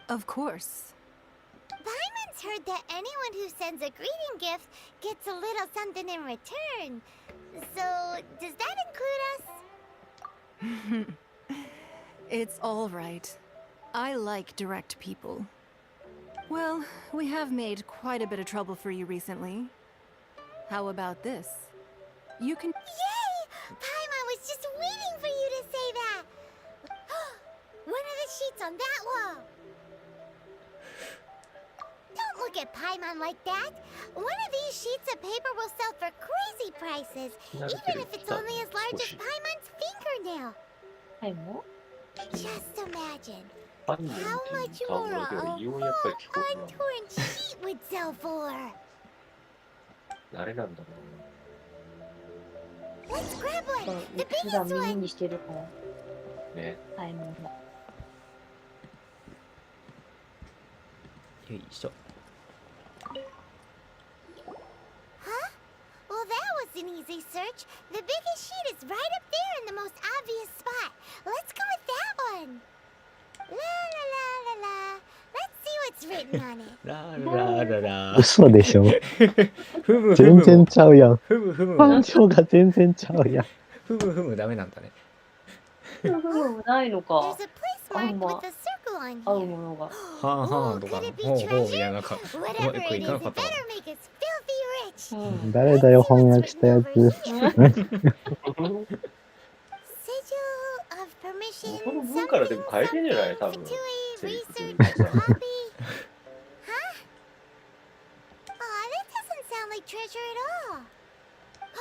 Of course. Paimon's heard that anyone who sends a greeting gift gets a little something in return. So, does that include us? It's all right. I like direct people. Well, we have made quite a bit of trouble for you recently. How about this? You can... Yay! Paimon was just waiting for you to say that! One of the sheets on that wall! Don't look at Paimon like that! One of these sheets of paper will sell for crazy prices, even if it's only as large as Paimon's fingernail! はい、も Just imagine ファンに how 人 much 買う more ので a はようやっぱり聞こ whole untorn sheet would sell for! うな。誰なんだろ Let's grab う one! The 普段 biggest 耳 one! にしてるから、うね。はい、もうよいしょ。 Huh? Well, that was an easy search. The biggest sheet is right up there in the most obvious spot. Let's go with that one. La la la la la. Let's see what's written on it. ラーララララ。嘘でしょ。ふむふ全然む。ちゃうやん。ふむふむ。感情が全然ちゃうやん。ふむふむダメなんだね。ないのか There's a place marked with a circle on 合う here. ものが。はあはあとか、 Could it be ほうほうみたい treasure? な、なんか、うま Whatever く it い is, かな it かったか better make us filthy rich. うん。誰だよ、翻訳したやつ。 Sigil of permission. この文からでも変えてんじゃない多分。 Fatui セリフという research かさ copy. Huh? Aw, that doesn't sound like treasure at all.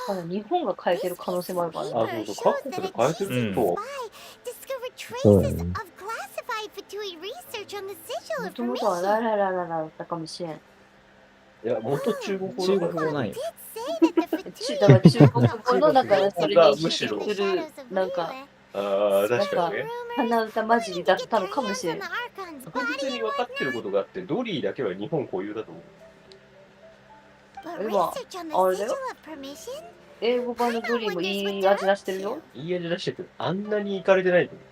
まだ日本が変えてる可能性もあるからね。あ、そうそう、各国で変えてると。 Discovered そうだ traces ね。 of classified Fatui research on the sigil も of ともとは permission. ラララララだったかもしれん。いや、元中国語中だから国語ない。 Did say that the だから Fatui 中国語のだからそれがにむしろするなんかああ、確かにね。鼻歌混じりだったのかもしれん。確実に分かってることがあって、ドリーだけは日本固有だと思う。 But でも research on the あれだ sigil よ。 of permission? 英語版のドリーもいい味出してるよ。いい味出してるけど、あんなに行かれてないと思う。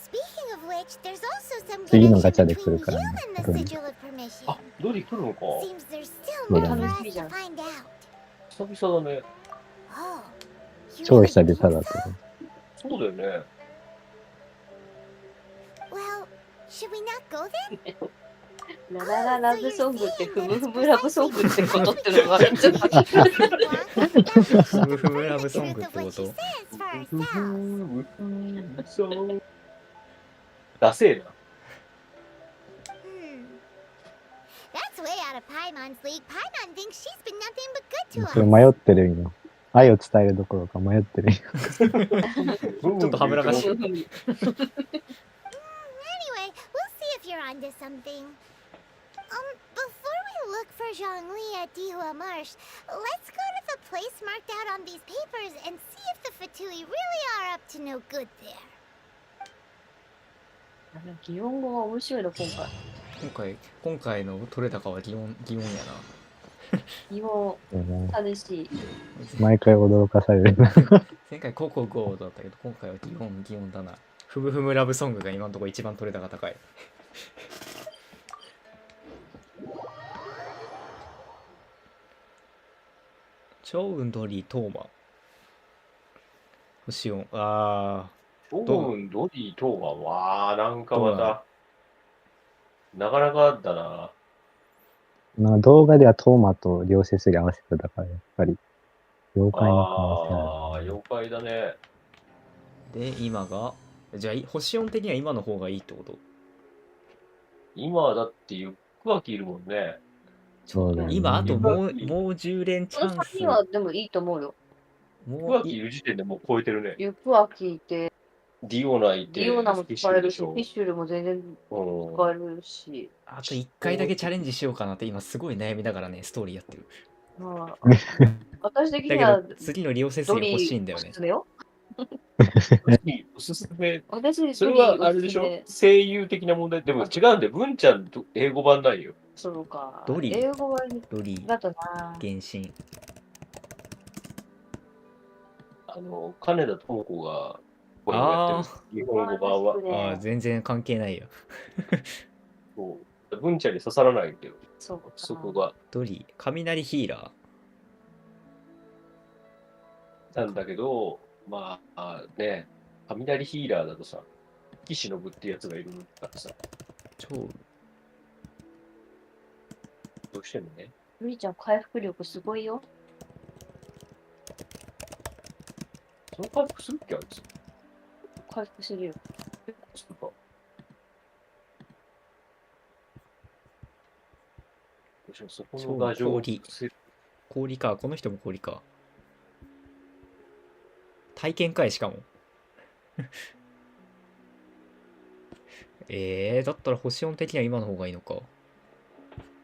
Speaking of which, there's also some 次の connection ガチャで来 between る you からね。 and the sigil of permission. あ、ドリー来るのか。 Seems there's still そう more だ for ね。 us to find out. 久々だね。 Oh, you 超 really 久 think 々だと so? 思う。そうだよね。 Well, should we not go then? ララララブソングってフムフムラブソングってことってのがちょっと ふむふむラブソングってこと？そう。ダセーな。 That's way out of Paimon's league. Paimon thinks she's been nothing but good to それ us. 迷ってるんよ。愛を伝えるどころか迷ってるんよ。ちょっとはぶらかしい。 Anyway, we'll see if you're onto something. Before we look for Zhongli at Dihua Marsh, let's go to the place marked out on these papers and see if the Fatui really are up to no good there. 擬音語が面白いの、今回の取れ高は擬音やな。擬音、楽しい。毎回驚かされるな。前回ココゴーだったけど、今回は擬音だな。ふむふむラブソングが今のところ一番取れ高高い。超運ドリートーマ。星音。超運ドリートーマは、なんかまた、なかなかだな。動画ではトーマと両背筋合わせてたから、やっぱり、妖怪の可能性ある。妖怪だね。で、今が、じゃあ、星音的には今の方がいいってこと？今だってゆっくわきいるもんね。そうだね。今、あともう10連チャンス。この先はでもいいと思うよ。ゆっくわきいる時点でもう超えてるね。ゆっくわきいて、ディオナいて、ディオナも使えるし、フィッュシュルも全然使えるし。あと1回だけチャレンジしようかなって今すごい悩みながらね、ストーリーやってる。まあ、私的にだはけど、次のリオセスに欲しいんだよね。おすすめ。私、それはあれでしょ、声優的な問題。でも違うんで、文ちゃんと英語版ないよ。そうか。ドリー英語版ドリーだとな。原神。金田智子がこれをやってる。日本語版は。全然関係ないよ。そう。文ちゃんに刺さらないけど、そこが。ドリー、雷ヒーラー。なんだけど、まあね、雷ヒーラーだとさ、岸信ってやつがいるからさ。どうしてもね。ルイちゃん、回復力すごいよ。その回復するっけあいつ。回復するよ。するか。そこの画像氷か、この人も氷か。体験会しかも。だったら星音的には今の方がいいのか。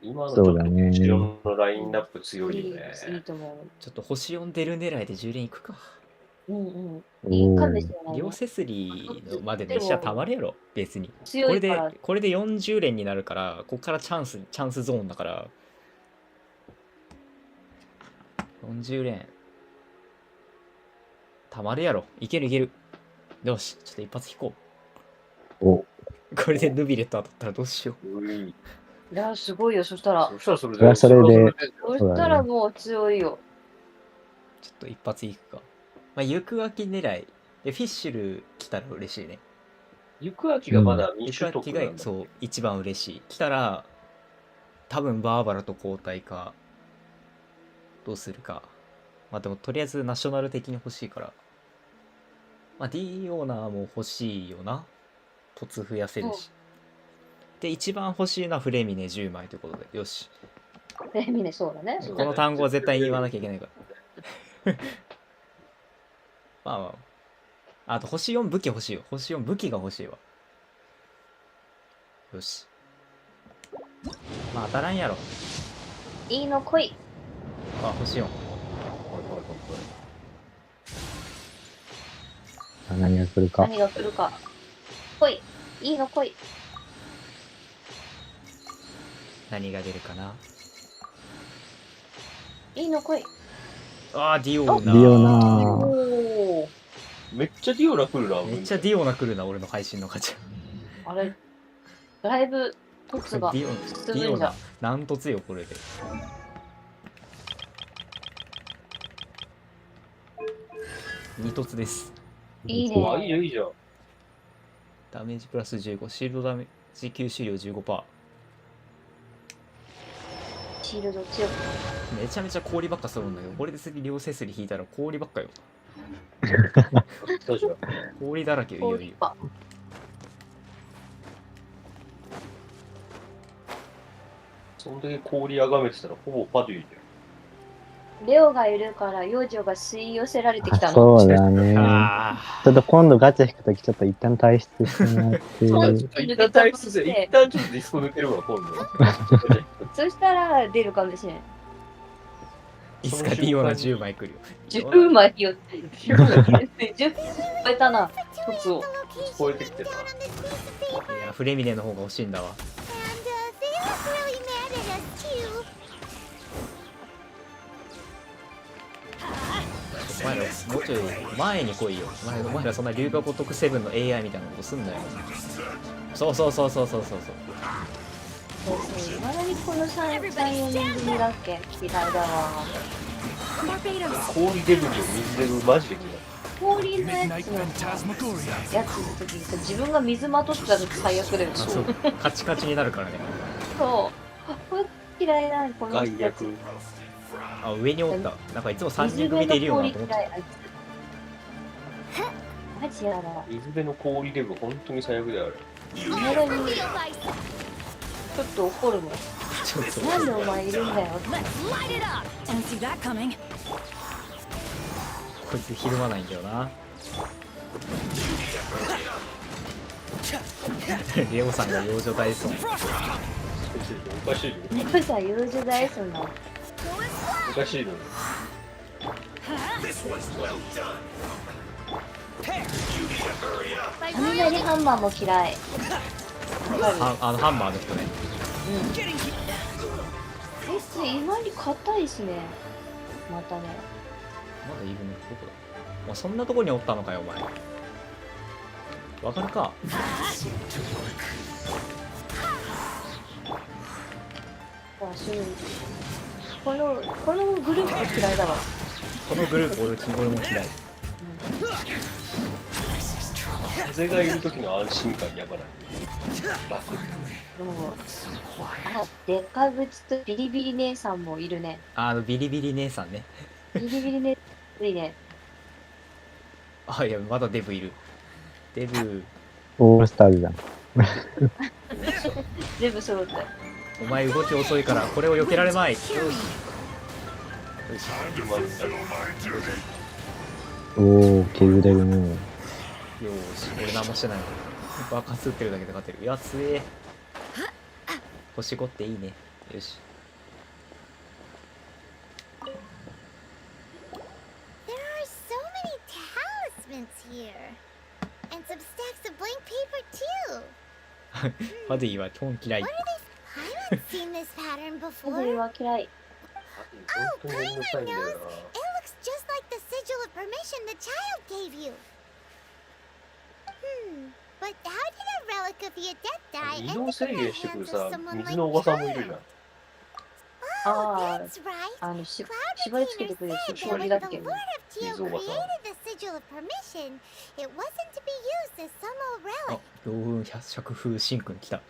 今のちょっと星音のラインナップ強いよね。いいと思う。ちょっと星音出る狙いで10連いくか。いいかもしれない、ね。両セスリのまでの石はたまるやろ、別に。強いから。これで40連になるから、ここからチャンスゾーンだから。40連。たまるやろ。いけるいける。よし、ちょっと一発引こう。これでヌビレット当たったらどうしよう。いや、すごいよ、そしたら。それで。そしたらもう強いよ。ちょっと一発いくか。まあ、行くわき狙い。で、フィッシュル来たら嬉しいね。行くわきがまだ民主特なんだ、そう、一番嬉しい。来たら、多分バーバラと交代か、どうするか。まあでも、とりあえずナショナル的に欲しいから。まあ、ディオーナーも欲しいよな。凸増やせるし。で、一番欲しいのはフレミネ10枚ということで、よし。フレミネ、そうだね。この単語は絶対言わなきゃいけないから。まあ、あと星4武器欲しいよ。星4武器が欲しいわ。よし。まあ当たらんやろ。いいの来い。星4。何が来るか。何が来るか。来い。いいの来い。何が出るかな。いいの来い。ディオーナー。めっちゃディオーナ来るな。めっちゃディオーナ来るな、俺の配信の価値。あれ、だいぶ凸が進むんじゃん。なんとつよ、これで。2凸です。いいね。いいじゃん。ダメージプラス15、シールドダメージ吸収量 15%。シールド強く。めちゃめちゃ氷ばっか揃うんだけど、これで次両セスリ引いたら氷ばっかよ。氷だらけよ、いよいよ。そんだけ氷あがめてたらほぼパデュイじゃん。レオがいるから幼女が吸い寄せられてきたの。そうだね。あちょっと今度ガチャ引くときちょっと一旦退出してもらって。一旦退出して、一旦ちょっとディスコ抜けるわ、今度。そしたら出るかもしれん。いつかディオの10枚来るよ。 10枚よ。10超えたな、一つを。超えてきてた。いやフレミネの方が欲しいんだわ。 And they look really mad at us too. お前らもうちょい前に来いよ。お前らそんな龍が如くセブンの AI みたいなことすんなよ。そうそうそうそうそうそうそういまだにこの3、4年組だっけ嫌いだわ。氷デブリを水デブマジで嫌い。氷のやつの時にさ、自分が水まとってた時最悪だよ。そう。カチカチになるからね。そうあ、これ嫌いだこの外役。あ、上におった。なんかいつも3人組でいるよなと思って。マジやだ。水辺の氷デブ、本当に最悪だよ、あれ。いまだにちょっと怒るもん。ちょっとなんでお前いるんだよ。こいつひるまないんだよな。レオさんが幼女大尊。おかしいよ。ネコさん幼女大そんな。おかしいのよ。雷ハンマーも嫌い。あのハンマーの人ね。こいつ意外に硬いしね。またね。まだいるね。どこだ。まあ、そんなとこにおったのかよお前。わかるか。このグループ嫌いだわ。このグループ俺も嫌い。風がいる時の安心感やばない。でもでっかぶちとビリビリ姉さんもいるね。ビリビリ姉さんね。ビリビリ姉いいね。あ、いやまだデブいる。デブ。オールスターズじゃん。全部揃った。お前動き遅いからこれを避けられまい。よし。おお、削れるね。よーし、俺何もしてない。爆発撃ってるだけで勝てる。いや、強え。星5っていいね。よし。There are so many talismans here. And some stacks of blank paper too. ハディは基本嫌い。 What are these? I haven't seen this pattern それ before. は嫌い。本当にめんどくさいんだよな。 It looks just like the sigil of permission the child gave you. But how did a relic of your death die 移 end 動 up 制 in 限 the してくる hands さ of、someone 水 like のおばさんもいるじゃん。 child? あ Oh, あ、 that's right. 縛り付けてくれる Cloud 縛 Retainer り said だ that っ when け the Lord of Teal He's over created the sigil of permission, it wasn't to be used as some old あ relic.、両運百風神君来た。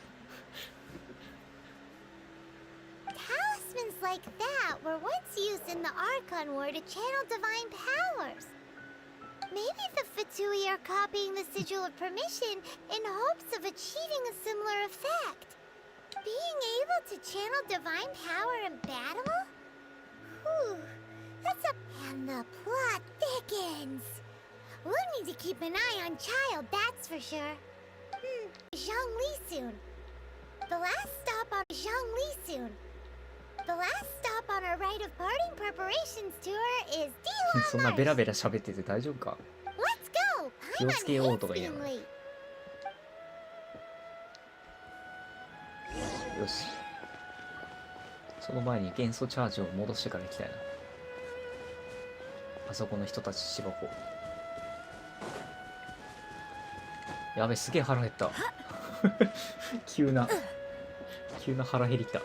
Talismans like that were once used in the Archon War to channel divine powers. Maybe the Fatui are copying the sigil of permission in hopes of achieving a similar effect. Being able to channel divine power in battle? Whew, that's a... And the plot thickens. We'll need to keep an eye on Child, that's for sure. Zhongli soon. The last stop on Zhongli soon. The last stop on our rite of parting preparations tour is そんなベ Diwa ラベラ喋ってて大丈夫か。 Let's go! 気を I'm つけようとか言いな unhastingly. がら。よし。その前に元素チャージを戻してから行きたいな。あそこの人たち芝子。やべ、すげえ腹減った。急な腹減りきた。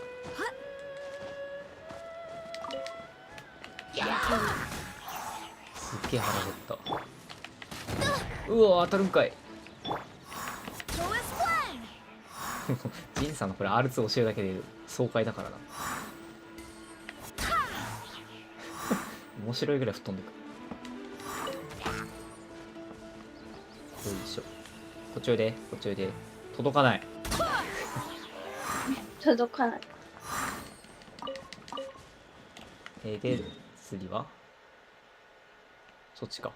すっげえ腹減った。うわ当たるんかい。ジンさんのこれ R2 教えるだけで爽快だからな。面白いぐらい吹っ飛んでくる。よいしょ。こっちおいで、こっちおいで。届かない。届かない。で、次はそっちか。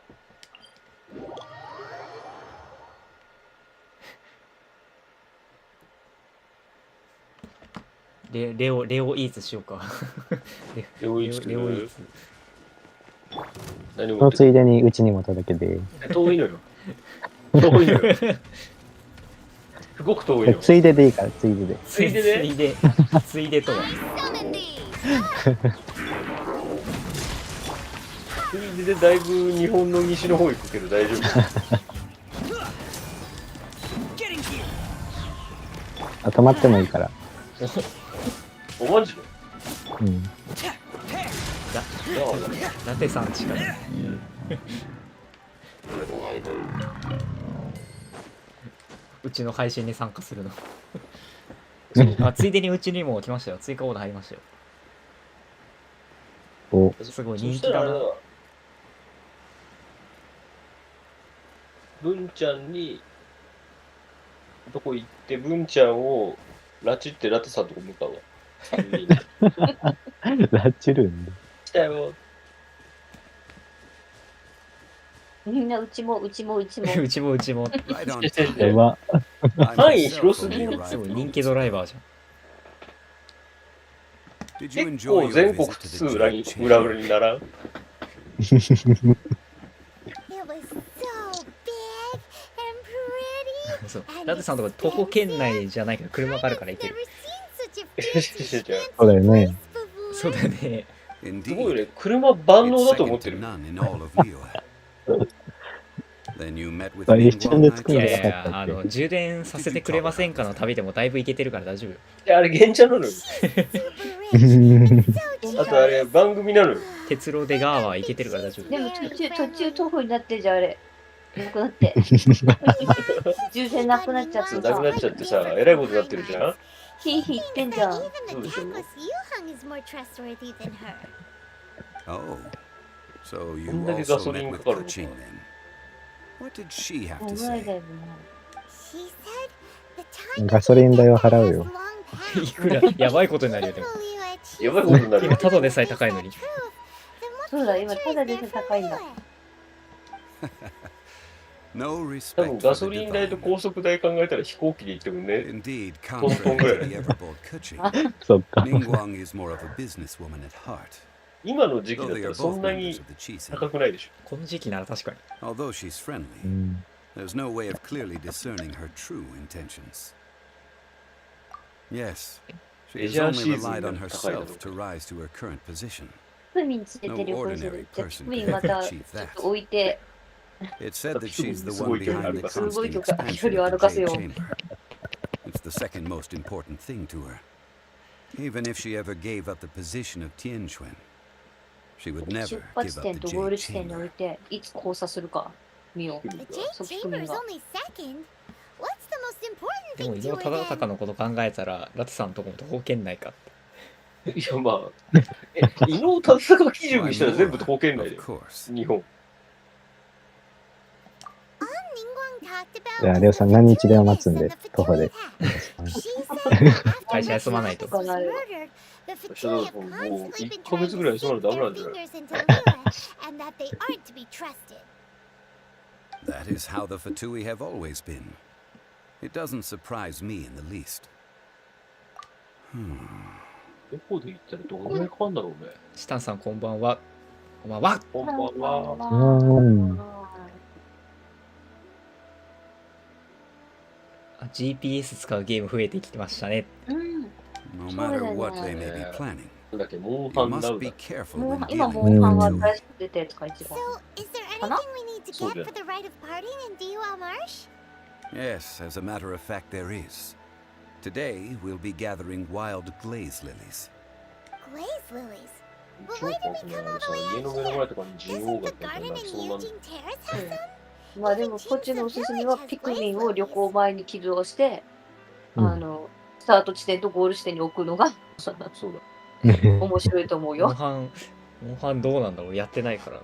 レオイーツしようか。レオイーツレオイーツ。そのつ何持ってるいでにうちにも届けて。遠いのよ。遠いのよ。すごく遠いの。ついででいいから、ついでで。ついででついでとは。ついででだいぶ日本の西の方行くけど大丈あ、止まってもいいから。夫。おまんじゅううん。ラテさん近い。うちの配信に参加するの。あ、ついでにうちにも来ましたよ。追加オーダー入りましたよ。お、すごいそ人気だなしたらあれだ。わ。文ちゃんにどこ行って文ちゃんを拉致ってラテさんとこ向かうわ。ラチルンで。来たよ。みんなうちも。うちも。Right on や time. ば。 I'm 範囲 myself 広すぎ only る。すごい arrived 人気ドライバーじゃん。 Did you 結構 enjoy 全 your 国 visit 津 to 々 the 裏 Jade に裏 Chamber? 裏に習う。It was so big and pretty. そう。ラテさんとか徒歩圏内じゃないけど車があるから行け Never る。 seen such a fancy そうだよね。 place そう before. だよね。すごい Indeed. ね。車万能 It's だと思っ second て to る。 none in all of Liyue. Then you met with あ、 Ningguang 一瞬で last 作るんじゃいやいやなかったっけ。充電させてくれませんかの旅でもだいぶいけてるから大丈夫よ。いやあれ現茶なのよ。 Super rich. So あとあれ番組なのよ。鉄路でガーはいけてるから大丈夫。でも途中徒歩になってんじゃん、あれ。なくなって。充電なくなっちゃってさなく。なっちゃってさ、えらいことになってるじゃん。ヒーヒー言ってんじゃん。 Even the tactless Yuhang is more trustworthy than her. Oh. So you こんだけ also ガソリ met ン with かかるのか。 Kuching then. What did she have お to 前だ say? よね。 She said the time ガソリン代を払うよ。 has long い passed. くらやばいことになるよでも。 Hopefully, やばいことになるよ。今ただでさえ高いのに。そうだ、今ただでさえ高いんだ。 No 多分 respect ガ for ソ the リン代と divine. 高速代考えたら飛行機で行ってもね。 Indeed, Tonton contrary to the Gray. ever-bold Kuching, そっか。 Ningguang is more of a businesswoman at heart. 今の時期 Though だっ they た are らそ both んな members に of the Chisen. 高くないでしょ。この時期なら確かに。 Although she's う friendly, ん。 there's no way of clearly discerning her true intentions. Yes, she has Leisure only season relied on が高いだろう herself to rise to her current position. 海につれ No て旅行す ordinary る。じゃあ person 海 could また have ちょ achieved っ that. と置いて、 It's said that she's theす one ごい距離あ behind る the から。すごい constant 距離 expansion 歩 of か the せよ Jade Chamber. It's the second most important thing to her. Even if she ever gave up the position of Tianquan, she would 出 never 発 give 点 up と the ゴー Jade ル地点に置い Chamber. て、いつ交差するか見よう。 The Jade そっち Chamber 組 is が。 only second. What's the most important でも thing 伊 to 能 her 忠敬 then? のこと考えたらラテさんとこも徒歩圏内かって。いやまあ、伊能忠敬基準 Why にしたら全部 more? 徒歩圏内 Of だよ。 course. 日本。 Ningguang talked about じゃあ、 was りょう the さん何日でも待つん Fatui で and the、徒歩で。 Fatui hat. She said that after 会社休まないと。 Mrs. was murdered, the Fatui have もう constantly 1 been ヶ trying 月 to ぐらいそうな sink のダメな their んじゃない fingers into Liyue, and that they aren't to be trusted. That is how the Fatui have always been. It doesn't surprise me in the least. どこで行ったらどのぐらいかかんだろうね。シタンさんこんばんは。こんばんは。こんばんは。うん。あ GPS 使うゲーム増えてきてましたね。うん。 No Sure matter then, what they may be yeah. planning, なんだっけ、モン you ハンダ must ウ be だ。 careful もう when 今 dealing モンハンが with 新しく出たやつが一番。 So, is there Huh? anything we need to So get then. for the rite of parting in Diwa Marsh? Yes, as a matter of fact, there is. Today, we'll be gathering wild glaze lilies. Glaze lilies. 超 But why 怖 did く we ない come all さ the way 家の out 目の here? 前とかに人王 Doesn't が the なんか garden 泣 in きそうなんだ。 Eugene Terrace have some? まあでもこっちのおすすめはピクミンを旅行前に起動して、うんスタート地点とゴール地点に置くのがそうだ。面白いと思うモンよ。ハン、モンハンどうなんだろうやってないから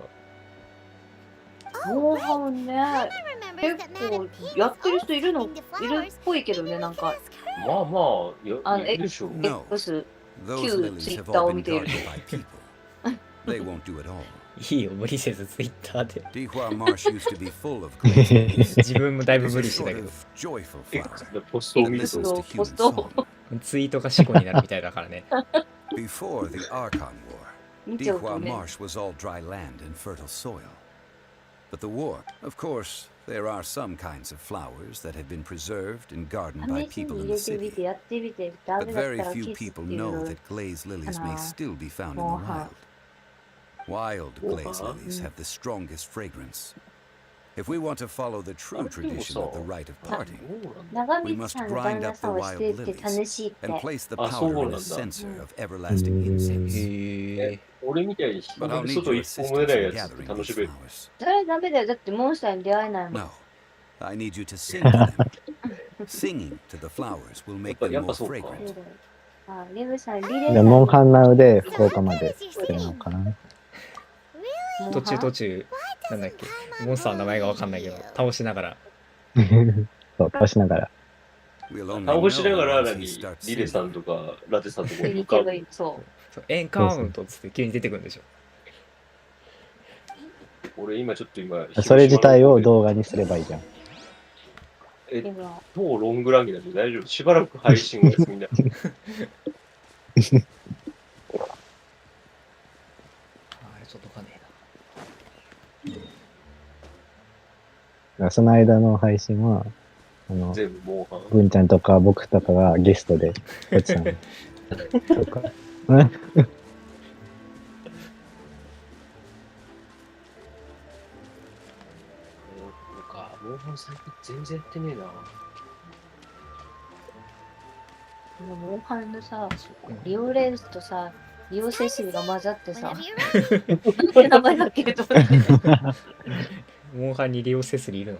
な。モンハンね、 Remembers 結 that Madam 構 Pig や was ってる人いるの always sending the いるっ flowers. ぽいけどね、 Maybe なん we か can ask her? まあまあ、いるでしょう。 No. X Those Q lilies have all been Twitterを見ている。 guarded by people. They won't do it all. いいよ無理せずツイッターで Dihua Marsh used to be full of glaze lilies. 自分もだいぶ It's 無 a 理してた sort けど of joyful え flower ポストを that 見る listens と to human Posto. song. ツイートが思考になるみたいだからね Before the Archon War, 見ちゃうと Dihua ね。 Marsh was all dry land and fertile soil. But the war, of course, there are some kinds of flowers that have been preserved and gardened by 試し people に in 入 the れてみ city. てやってみてダ But メだっ very たら few キスって people い know う that glaze lilies may Ano, still be found in the moha. wild. Wild glaze lilies have the strongest fragrance. If we want to follow the true tradition of the rite of parting, 長 we 道 must さんの grind 旦那 up さ the んをして wild って楽 lilies しいって and place the Ah, powder in a soなんだ。 censer of everlasting incense. へえ俺みたいに日 But の I'll 出 need 外 your 一歩も出 assistance ない in やつって gathering 楽 these しめる。 flowers. それダメだよ。だってモンスターに出会えないもん。 No, I need you to sing to them. Singing to the flowers will make them more やっぱそうか。 fragrant. そうだよ。あ、リムさん、リレーさん。じゃあモンハンナウで福岡までするのかな。モンハン途中途中なんだっけモンスターの名前がわかんないけど倒しながらそう、倒しながら。 We'll only 倒しなが know ら once 何 he starts リレさん singing. とかラテさんとか上に向かう行けばいい。そう。そうエンカウントっつって急に出てくるんでしょ俺今ちょっと今それ自体を動画にすればいいじゃん。えでも、もうロングランになって大丈夫。しばらく配信お休みになる。あれちょっとかねその間の配信は、全部モンハン。文ちゃんとか僕とかがゲストで、こっちさんとか。モンハン最近全然やってねえな。モンハンのさ、リオレンスとさ、リオセシルが混ざってさ Whenever、you're ready. 名前だけど、モンハンにリオセスリいるの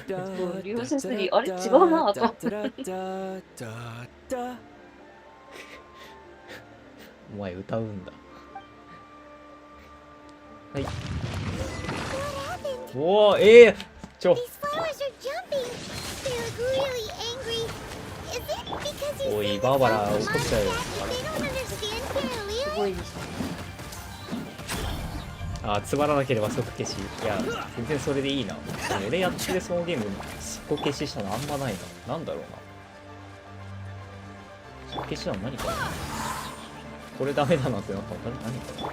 そうリオセスリ、あれ違うなと思って。お前歌うんだはい What happened? おおThese flowers are jumping. They look really angry. Is it because you おい said バーバラ something 怒っちゃうよ like that? They don't understand す clearly. ごいですね。あつまらなければ即消しいや全然それでいいな俺やってるそのゲーム即消ししたのあんまないななんだろうな即消しなの何かなこれダメだなってなったの何かな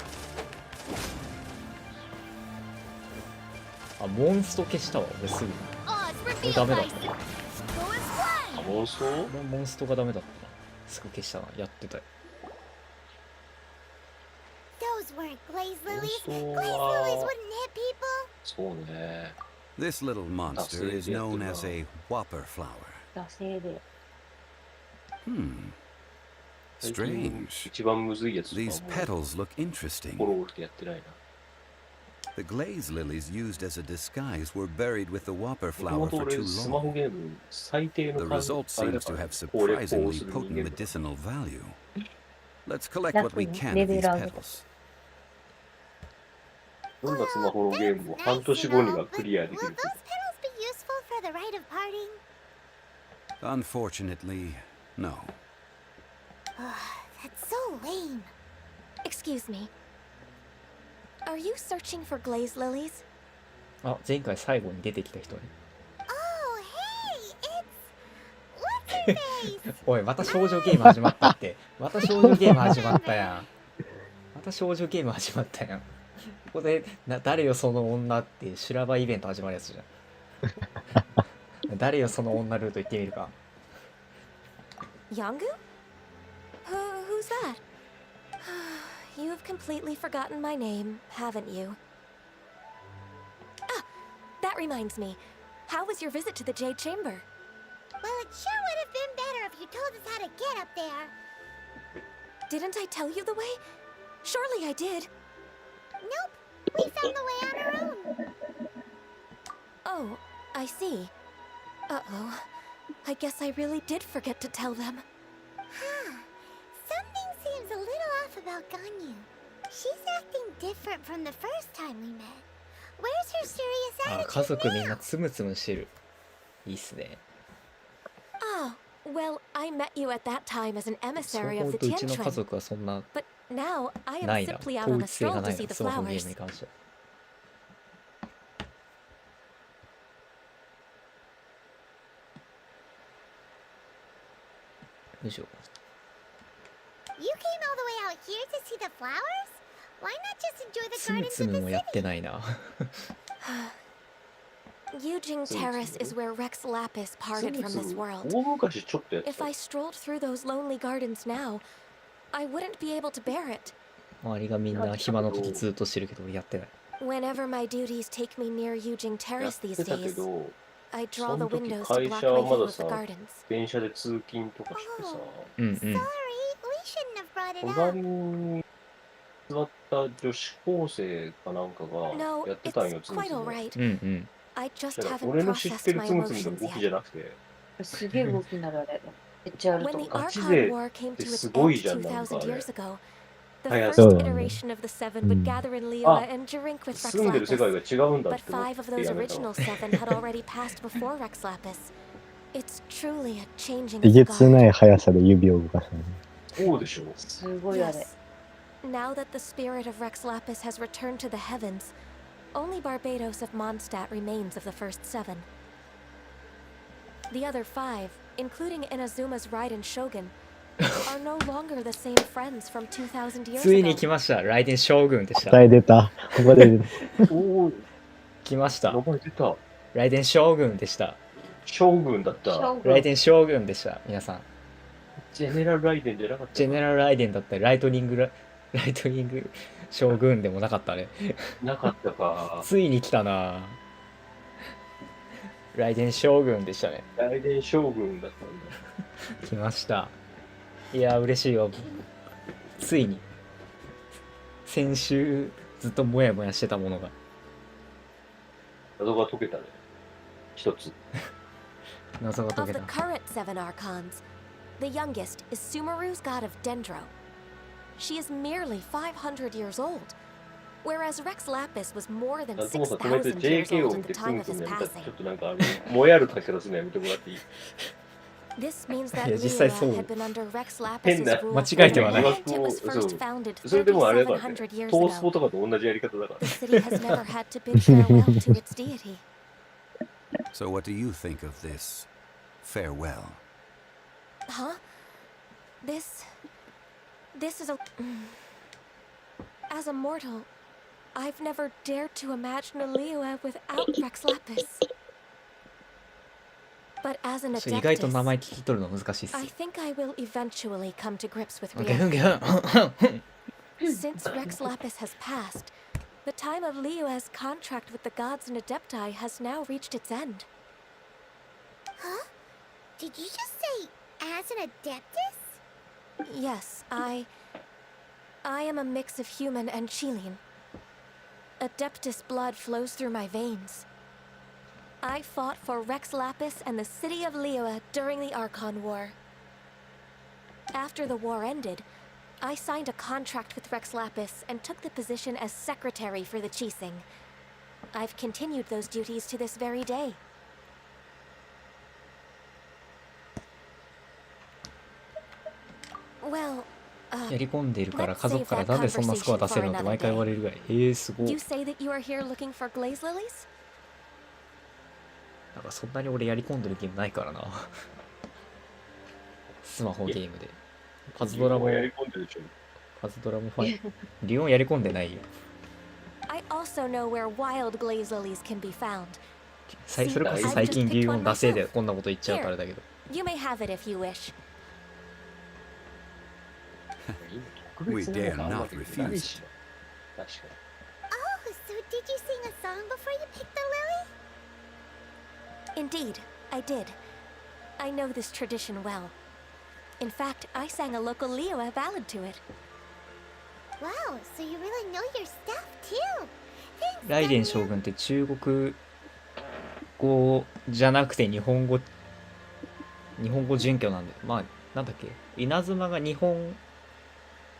あモンスト消したわ俺すぐ Oh, it's これ revealed ダメだ by った Go is flying. モンストこれモンストがダメだったなすぐ消したなやってたよ Those weren't glaze lilies. So, Glaze lilies wouldn't hit people. そうね。 This little monster is known as a whopper flower. 惰性で。 Strange. 一番むずいやつとか These も petals look interesting. フォローしてやってないな。 The glaze lilies used as a disguise were buried with the whopper もと flower もと for 俺 too スマホ long. ゲーム最低の The 感 result あれだ seems か to ら have 攻略法 surprisingly をする人 potent 間だから medicinal value. Let's collect what we can of these petals. どんなスマホのゲームも半年後にはクリアでき Will る those petals be useful for the rite of parting? Unfortunately, no. That's so lame. Excuse me. Are you searching for glaze lilies? あ前回最後に出てきた人ね Oh, hey, it's what's her face? おいまた少女ゲーム始まったってまた少女ゲーム始まったやんまた少女ゲーム始まったやんここで誰よその女って修羅場イベント始まるやつじゃん誰よその女ルート行ってみるか Yangu? Who's that? You've completely forgotten my name, haven't you? Ah, that reminds me. How was your visit to the Jade Chamber? Well, it sure would have been better if you told us how to get up there. Didn't I tell you the way? Surely I did. Nope, we found the way on our own. Oh, I see. Uh-oh. I guess I really did forget to tell them. Huh. Something seems a little off about Ganyu. She's acting different from the first time we met. Where's her serious あ attitude 家族みんな now? つむつむしてるいいっすね Ah, well, I met you at that time as an そう emissary 思 of う the とうちの家 Tianquan. 族はそんな But Now I な am いな。 simply out 統 on a 一性が stroll な to い see な、 the スマホゲー flowers. ムに関しては。よいしょ。 You came all the way out here to see the flowers? Why not just enjoy the つむ gardens つ of む the もや city? ってないな。 Yujing Terrace is where Rex Lapis つ parted む from つ this む world. 大昔ちょっとやって If た I strolled through those lonely gardens now, I wouldn't be able to bear it. 周りがみんな暇の時ずっとしてるけど俺やってない。 Whenever my duties take me near Yujing やっ Terrace て these たけ days, ど I そ draw の the 時 windows to 会 block 社は my ま view だ of the さ gardens. 電車で通勤とかしてさうんうん。 Sorry, we shouldn't have brought it 隣 up. に座った女子高生かなんかが No, やって it's たんよつむ quite つむ alright. うんうん。 I そ just したら haven't 俺の知って processed る my つむつむの emotions 動き yet. じゃなくてすげえ動きになるあれ。めっちゃある When と the 思う。ガチ Archon 勢 War came っ to て its すごい end じゃんなんか 2,000 あれ years ago, the はや first そうだね。 iteration of the Seven う would ん。 gather in Liyue あ and drink with Rex 住んでる世界 Lapis. が違うんだっ But て思っ five of て those やめたわ original seven had already passed before Rex Lapis. It's truly a changing え of げ the つな guard. い速さで指を動かすのね。そうでしょすごいあれ。 Yes. Now that the spirit of Rex Lapis has returned to the heavens, only Barbados of Mondstadt remains of the first seven. The other five, including Inazuma's Raiden Shogun, are no longer the same friends from 2,000 years ついに ago. 来ました。ライデン将軍でした。答え出た。ここで出た。おお来ました名。前出たライデン将軍でした。将軍だった将軍。ライデン将軍でした。皆さん。ジェネラルライデンじゃなかったジェネラルライデンだったり、ライトニング将軍でもなかったね。なかったかついに来たな。ライデン将軍でしたね。ライデン将軍だったんだ来ました。いや、嬉しいよ。ついに。先週ずっともやもやしてたものが。謎が解けたね一つ謎が解 Of け the た。 current seven archons, the youngest is Sumeru's god of Dendro. She is merely 500 years old, whereas Rex Lapis was more than ともさんコメントで 6,000 years JK を old 見 at て the ツ time ン of ツン his やめた passing. ちょっとなんかもやる書き方するのやめてもらっていい This means that いや、実際 Liyue そう。 had been under Rex 変 Lapis' な rule 間違えて from は the ない moment it was そう first founded それでもあれだからね 3,700 years トースポ ago. とかと同じやり方だから The city has never had to bid farewell to its deity. So what do you think of this farewell? Huh? This is a... As a mortal, I've never dared to imagine a Liyue without Rex Lapis. But as an 意外と名 adeptus, 前聞き取るの難しいっす。 I think I will eventually come to grips with ゲフン reality. ゲフン。 Since Rex Lapis has passed, the time of Liyue's contract with the gods and adepti has now reached its end. Huh? Did you just say as an adeptus? Yes, I am a mix of human and Chilean. Adeptus blood flows through my veins. I fought for Rex Lapis and the city of Liyue during the Archon War. After the war ended, I signed a contract with Rex Lapis and took the position as secretary for the Chising. I've continued those duties to this very day. Well, やり込んでいるから家族からなんでそんなスコア出せるのって毎回言われるぐらい。すごい。 you say that you are here looking for glaze lilies? なんかそんなに俺やり込んでるゲームないからな。スマホゲームで。パズドラもやり込んでるでしょパズドラもファイ。リオンやり込んでないよ。 I also know where wild glaze lilies can be found. それこそ最近リオン出せでこんなこと言っちゃうとあれだけど。 You may have it if you wish. We dare not refuse it. 確か Oh, so did you sing a song before you picked the lily? Indeed, I did. I know this tradition well. In fact, I sang a local Liyue ballad to it. Wow, so you really know your stuff too. Thanks, ライデン Daniel. 将軍って中国語じゃなくて日本語準拠なんで、まあなんだっけ、稲妻が日本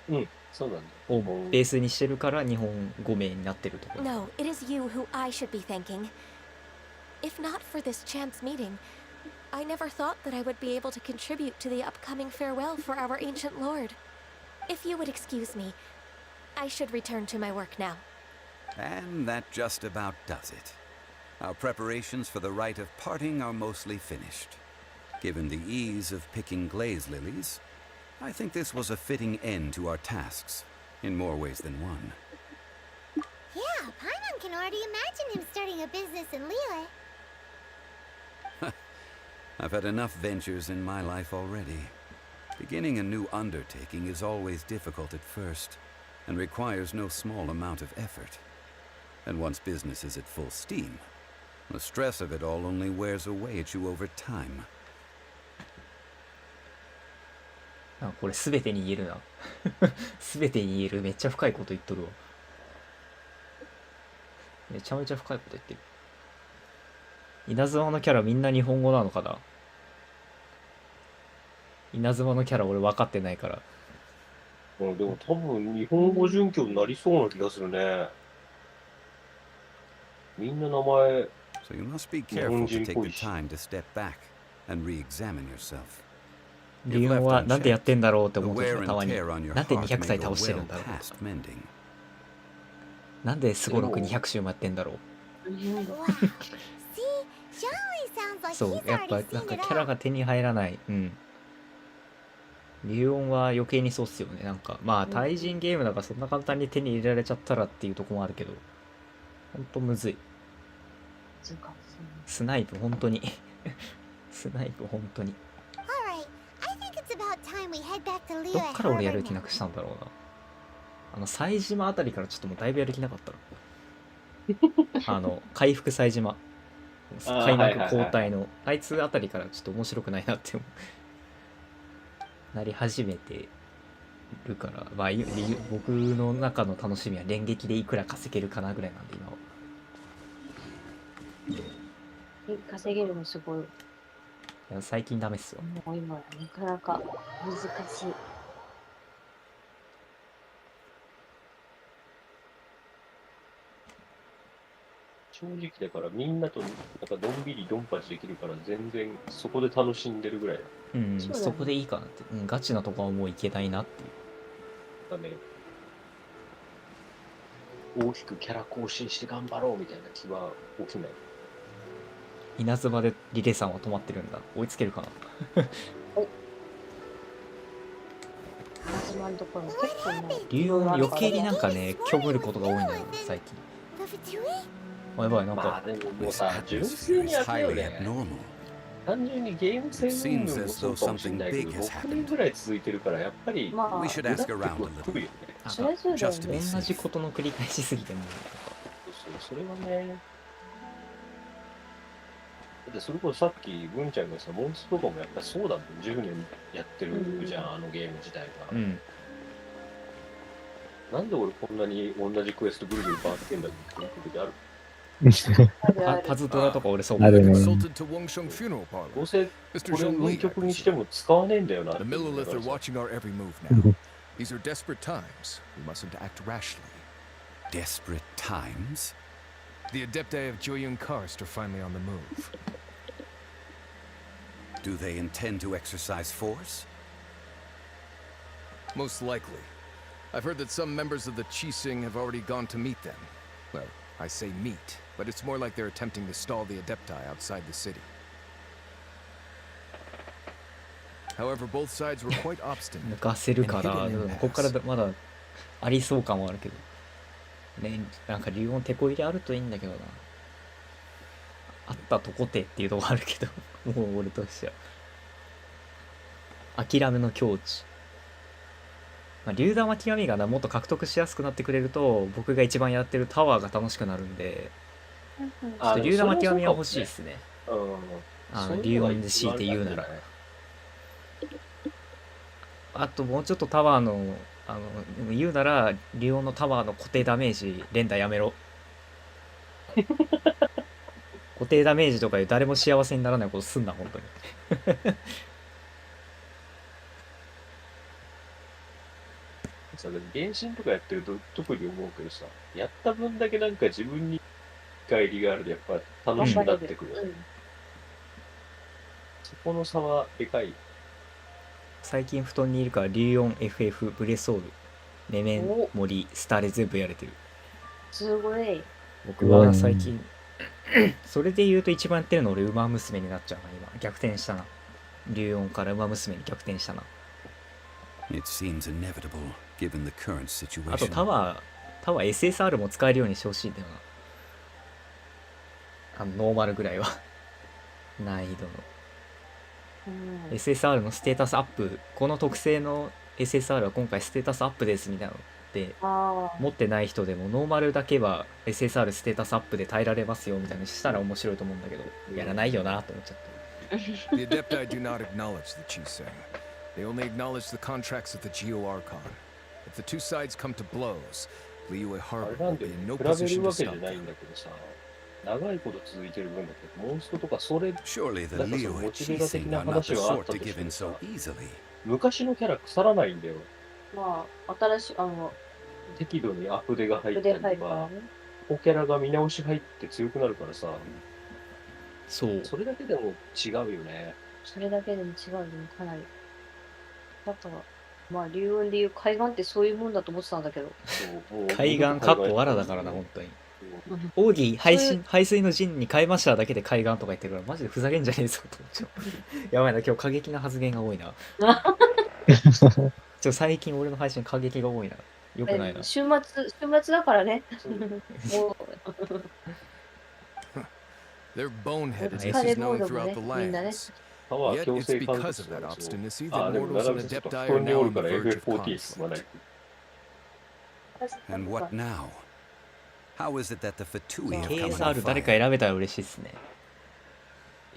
うんそうなんだをベースにしてるから日本語名になってるところ。 No, it is you who I should be thanking. If not for this chance meeting, I never thought that I would be able to contribute to the upcoming farewell for our ancient lord. If you would excuse me, I should return to my work now. And that just about does it. Our preparations for the rite of parting are mostly finished. Given the ease of picking glaze lilies, I think this was a fitting end to our tasks, in more ways than one. Yeah, Paimon can already imagine him starting a business in Liyue. I've had enough ventures in my life already. Beginning a new undertaking is always difficult at first, and requires no small amount of effort. And once business is at full steam, the stress of it all only wears away at you over time. あ、これ全てに言えるな。全てに言える。めっちゃ深いこと言っとるわ。めちゃめちゃ深いこと言ってる。稲妻のキャラみんな日本語なのかな。稲妻のキャラ俺分かってないから。でも多分日本語準拠になりそうな気がするね。みんな名前 So you must be careful to take the time to step back and re-examine yourself. リオンはなんでやってんだろうって The 思うとき wear は and たまに。 tear on your なんで heart 200 may 歳 go 倒してる well んだろう。 past mending. なんですごろく200周もやってんだろう。 Wow. See, Xiaolin sounds like そ he's う、やっぱ already なん seen か it キャラ all. が手に入らない。うん。リオンは余計にそうっすよね。なんか、まあ、対人ゲームだからそんな簡単に手に入れられちゃったらっていうところもあるけど、ほんとむずい。スナイプ、ほんとに。スナイプ、ほんとに。Alright, I think it's about time we head back to ど Liyue っから俺や Harbor る気な now. くしたんだろうな。冴島あたりからちょっともうだいぶやる気なかったの。回復冴島。開幕交代の。あいつあたりからちょっと面白くないなってなり始めてるから、まあ、僕の中の楽しみは連撃でいくら稼げるかなぐらいなんで今は。稼げるのすごい。いや最近ダメっすよ。もう今なかなか難しい。正直だからみんなとなんかのんびりドンパチできるから全然そこで楽しんでるぐらいうん、そうだねそこでいいかなって、うん、ガチなとこはもういけないなっていう。だね。大きくキャラ更新して頑張ろうみたいな気は起きない。稲妻でリレさんは止まってるんだ。追いつけるかな。始まるところも結構ね。理由は余計になんかね、虚無ることが多いんだよな、最近。 Ratatouille? あ、やばい、なんまかあ、でももうさ、 This 純 atmosphere 粋に is やったよ highly ね。 abnormal. 単純にゲーム性云々もそうかもしれないけど、6年ぐらい続いてるから、やっぱり、まあ We should ask around a 来る little. よね。なんそれぞれか just to be 同じことの繰り返しすぎてもうそうそれはね。だってそれこそさっき、文ちゃんがさ、モンストとかもやっぱりそうだもん。10年やってるじゃん、あのゲーム自体が。うん。なんで俺こんなに同じクエストぐるぐる回ってんだって思う時ある。パズドラとか俺そうあるね。 Consulted to Wangsheng Funeral ど Parlor. うせ Mr. これ Zheng 運 Li, I 曲にして presume. も使わねえんだよなって The 言う Millilith から are さ watching our every move now. These are desperate times. We mustn't act rashly. Desperate times? The Adepti of Joyun Karst are finally on the move. Do they intend to exercise force? Most likely. I've heard that some members of the Qixing have already gone to meet them. Well, I say meet, but it's more like they're attempting to stall the Adepti outside the city. However, both sides were quite 抜 obstinate. かせるから、 And hidden in ここから mass. まだありそう感もあるけど。ね、なんか理由のテこ入れあるといいんだけどな。あったとこてっていうとこあるけど、もう俺としては。諦めの境地。まあ、竜玉極みがな、もっと獲得しやすくなってくれると、僕が一番やってるタワーが楽しくなるんで、ちょっと竜玉極みは欲しいですね。竜王で強いて言うなら。あともうちょっとタワーの、言うなら、竜王のタワーの固定ダメージ、連打やめろ。固定ダメージとかで誰も幸せにならないことすんな、本当に。さ、原神とかやってると特に思うけどさ、やった分だけなんか自分に帰りがあるとやっぱ楽しくなってくるよね。そこの差はでかい。最近布団にいるからリュウオン FF ブレソウルメメンモリスターレ全部やれてる。すごい。僕は最近それで言うと一番やってるの俺ウマ娘になっちゃうな。今逆転したな。リュウオンからウマ娘に逆転したな。 It seems inevitable, given the current あと situation. タワー SSR も使えるようにしてほしいんだよな。ノーマルぐらいは難易度のSSR のステータスアップ、この特性の SSR は今回ステータスアップですみたいなのって持ってない人でもノーマルだけは SSR ステータスアップで耐えられますよみたいにしたら面白いと思うんだけど、やらないよなと思っちゃって。 The Adepti do not acknowledge the Chiseng. They only acknowledge the contracts of the Geo Archon. If the two sides come to blows, Liyue あ Harbor れな will んで be 比 in no べる position わ to けじゃ stop ないん them. だけどさ、長いこと続いてる分だけど、モンストとかそれ、 Surely the なんかその Liyue モチベータ的 Chiseng な are not 話 the はあっ sort た to として give in もさ、 so easily. 昔のキャラ腐らないんだよ。まあ、新しい、適度にアップデが入った筆りとか、入るからね。おキャラが見直し入って強くなるからさ、そうそれだけでも違うよね。それだけでも違うよね、かなり。だから、まあ、竜雲でいう海岸ってそういうもんだと思ってたんだけど。そうもう海岸かっこわらだからな本当に。奥義排水の陣に変えましただけで海岸とか言ってるからマジでふざけんじゃねえぞと思っちゃう。やばいな、今日過激な発言が多いな。最近俺の配信過激が多いな。よくないな。週末だからね。もう Their boneheadedness 疲れ is モー known ドも throughout ね the、みんなね。 lands. タワー Yet 強 it's 制監 because 督 of だ that そう。 obstinacy あ that でも mortals 長 and 渕ちょっと Adepti 布 are 団に now お on る the から verge of FF40 言わない conflict. And what now? How is it that the Fatui have come KSR under 誰か fire? 選べたら嬉しいっすね。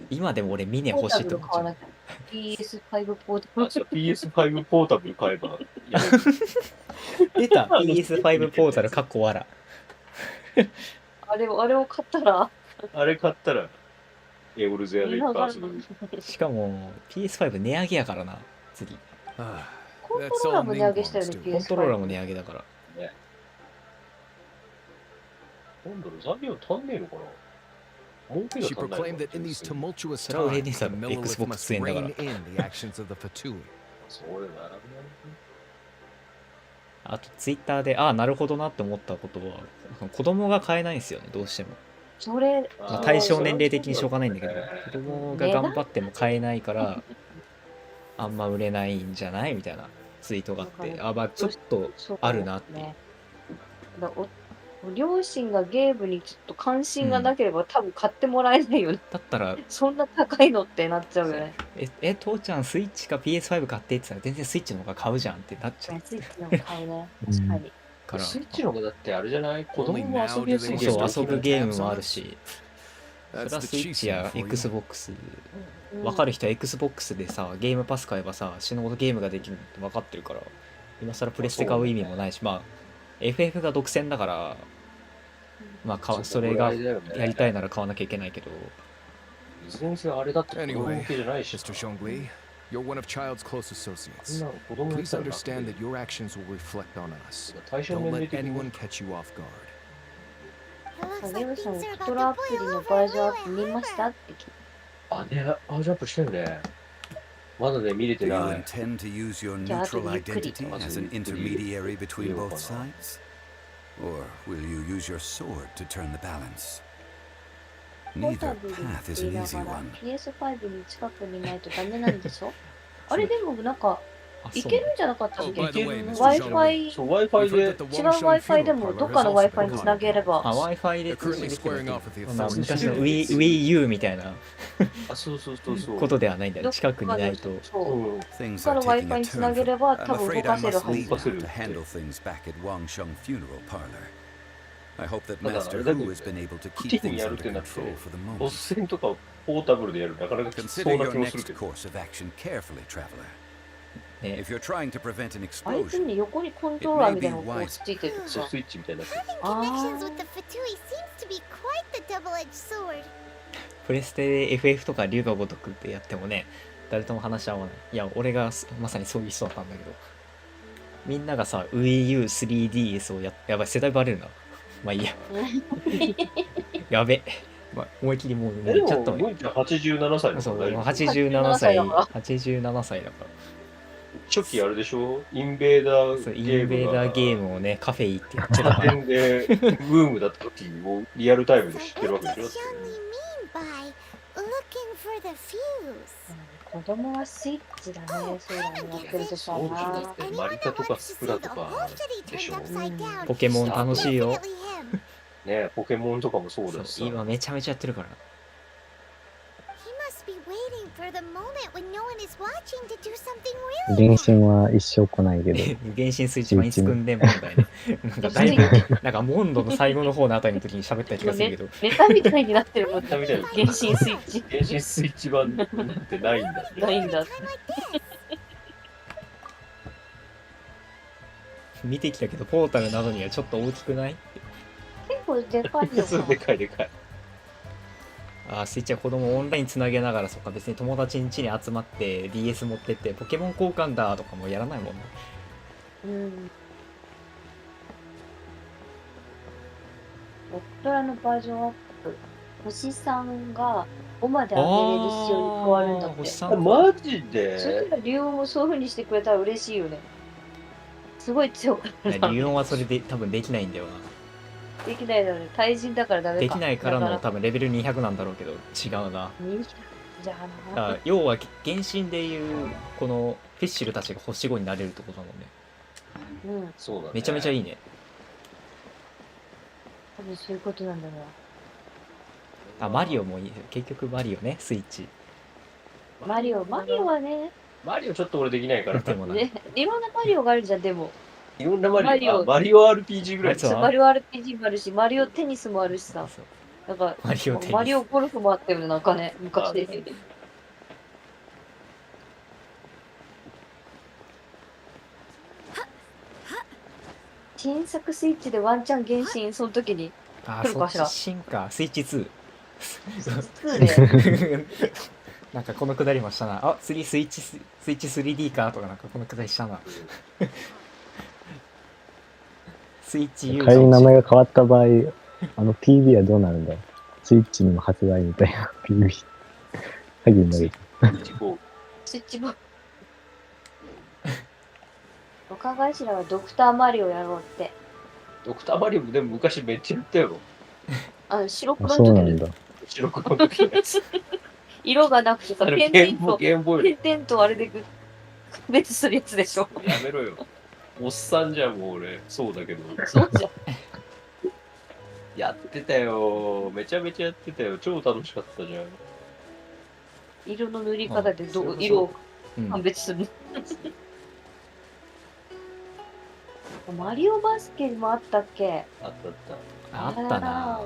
今でも俺ミネ欲しいと思っちゃう。PS5 ポータブル。PS5 ポータブル買えばやれる。出た PS5 ポータルかっこわら。あれを買ったら、あれ買ったら、エオルゼアでいっぱい遊べる。しかも PS5 値上げやからな次。コントローラーも値上げしたよね、コントローラーも PS5。値上げだから。今度の残業足んねえのかな。儲けが She 足んない proclaimed のか that in these tumultuous それは売れねえ times, だ the ろ Millelith Xbox must 10だから rein in the actions of the Fatui. そうだよな。あとツイッターでなるほどなって思ったことは子供が買えないんですよねどうしても。それ、まあ、対象年齢的にしょうがないんだけど子供が頑張っても買えないからあんま売れないんじゃないみたいなツイートがあってまあちょっとあるなっていう。だ両親がゲームにちょっと関心がなければ、多分買ってもらえないよね。だったらそんな高いのってなっちゃうよね。父ちゃんスイッチか PS5 買ってって言ったら全然スイッチの方が買うじゃんってなっちゃうスイッチの方が買うね。確かに。からスイッチの方がだってあれじゃない子供も遊びやすいそう遊ぶゲームもあるしそれはスイッチや XBOX 分かる人は XBOX でさゲームパス買えばさ死ぬほどゲームができるって分かってるから今更プレステ買う意味もないしまあ FF が独占だからまあそれがやりたいなら買わなきゃいけないけどいずれにせよあれだって子供 Anyway, 向けじゃないし Mr. Zhongli, you're one of Child's close associates. そんなの子供やっ Please たら understand that your actions will reflect on us. 対象 Don't 年齢 let 的に anyone catch you off guard. It looks ゲー like ムさん、 things キ are ト about ラア to プ boil リの over バージョンアップ everywhere. 見ましたって聞いあジャンプしてるねまだね見れて Do you ない intend to use your Yeah, neutral you could. identity as an intermediary between both sides? Or will you use your sword to turn the balance? ポータ Neither ブルって path is 言い an な easy がら one. PS5 に近くにないとダメなんでしょあれでもなんかいそうけるんじゃなかったっ Oh, け by the way, Mr. Wi-Fi Zhongli, そう we've Wi-Fi heard で that the 違う Wangshan Wi-Fi で funeral も parlor どっ has かの also Wi-Fi been につなげれ caught. ば Wi-Fi で They're currently squaring off with the まあ authorities. 昔の WiiU みたいなあそうそうそうそうことではないんだよね近くにないとそううん Things Got are a taking Wi-Fi a につな turn. げれば I'm 多分 afraid 動 I かせる must はず leave now to handle things back at Wangsheng Funeral Parlor. I hope that ただ Master あれだけ Hu ど has been able to 口 keep に things やる under ってなって control for the ボ moment. ス戦とかをポータブルでやるなかなかきつそ Consider うな your 気もする next けど course of action carefully, traveler. ね If you're trying to prevent an 相手 explosion, に横にコントローラーみたいなのがこうついてるとさそうスイッチみたいになってる Connections with the Fatui seems to be quite the double-edged sword. プレステで FF とか龍が如くってやってもね誰とも話し合わない。いや俺がまさにそういう人だったんだけどみんながさ WiiU3DS をやばい世代バレるなまあいいややべまあ、思いっきりもうでも言っちゃったのよ。ゴイちゃん87歳だそう、から大丈夫87歳だから。初期あれでしょ、インベーダそうーインベーダーゲームをねカフェ行ってやってた家から電でブームだった時をリアルタイムで知ってるわけでしょ。だって What does Youngly mean by looking for the fuse? 子供はスイッチだね。そうだね。やってるとしたらそうでしょ。だなっ。てマリカとかスプラとかでしょ。ポケモン楽しいよ。ね、ポケモンとかもそうだしさ。今めちゃめちゃやってるから。 He must be waiting for the moment when no one is watching to do something really 原神は一生来ないけど。原神スイッチマインス君で問題ね。なんかだいぶなんかモンドの最後の方のあたりの時に喋った気がするけど。ネタみたいになってるもん。ネタみたいな原神スイッチ。原神スイッチ版なんてないんだ。ないんだ。見てきたけどポータルなどにはちょっと大きくない？結構でかいよそうでかいでかい。あースイッチは子供をオンラインつなげながら、そっか別に友達ん家に集まって DS 持ってってポケモン交換だとかもやらないもんね。うん。大人のバージョンアップ、星さんが5まで上げれる仕様に変わるんだって。星さんマジそれでから竜王もそういう風にしてくれたら嬉しいよね。すごい強かったな。リオンはそれで多分できないんだよな。できないだろうね。対人だからダメか。できないからのだ多分レベル200なんだろうけど違うな。200じゃあな。要は原神でいうこのフィッシュルたちが星5になれるってことだもんね。うん。そうだね。めちゃめちゃいいね。多分そういうことなんだろう。あ、マリオもいい。結局マリオね、スイッチ。マリオはね、マリオちょっと俺できないから。でもな、ね、いろんなマリオがあるじゃん、でも。いろんなマリオ。マリオマリオ RPG ぐらいそうマリオ RPG もあるし、マリオテニスもあるしさ。そうなんか、マリオテニスマリオゴルフもあったよね、なんかね、昔で。新作スイッチでワンチャン原神、その時にあ来るかしらそっち進化スイッチ2。 2で。なんかこのくだりもしたな。あ、次スイッチ 3D かとかなんかこのくだりしたな。スイッチユーザ仮に名ー前が変わった場合、PB はどうなるんだろう。スイッチにも発売みたいな PB。鍵になる。スイッチも。若頭はドクターマリオやろうって。ドクターマリオもでも昔めっちゃやったよ。白黒あ、の時のそうなんだ。白黒の時のやつ。色がなくてさ、ゲ点々と、ームボーイ。点々とあれで区別するやつでしょ。やめろよ。おっさんじゃん、もう俺。そうだけど。そうじゃん。やってたよ。めちゃめちゃやってたよ。超楽しかったじゃん。色の塗り方でそう色をうん判別する。マリオバスケにもあったっけ？あったあっあったな。た。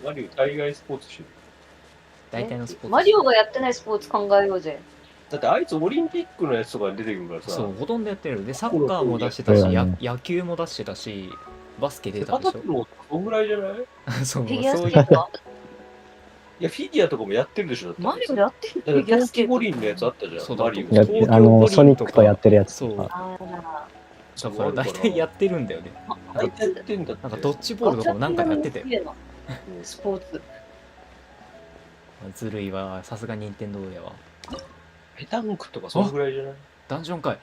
マリオ大概スポーツしてる。大体のスポーツ。マリオがやってないスポーツ考えようぜ。だってあいつオリンピックのやつとかに出てくるからさ。そう、ほとんどやってる。で、サッカーも出してたし、そうだね野球も出してたし、バスケ出たバでしタのそんぐらいじゃない？ょ。そう、フィギュアそういう。スケートは？いや、フィギュアとかもやってるでしょ。だってマリオやってるだって冬季五輪のやつあったじゃん。そうだマリオ。や東京五輪とかソニックとやってるやつそう。だとか。から大体やってるんだよね。大体やってんだって。なんかドッジボールとかもなんかやってて。スポーツ。ずるいわ。さすが任天堂やわ。ペタンクとかそんぐらいじゃない？ダンジョンかい。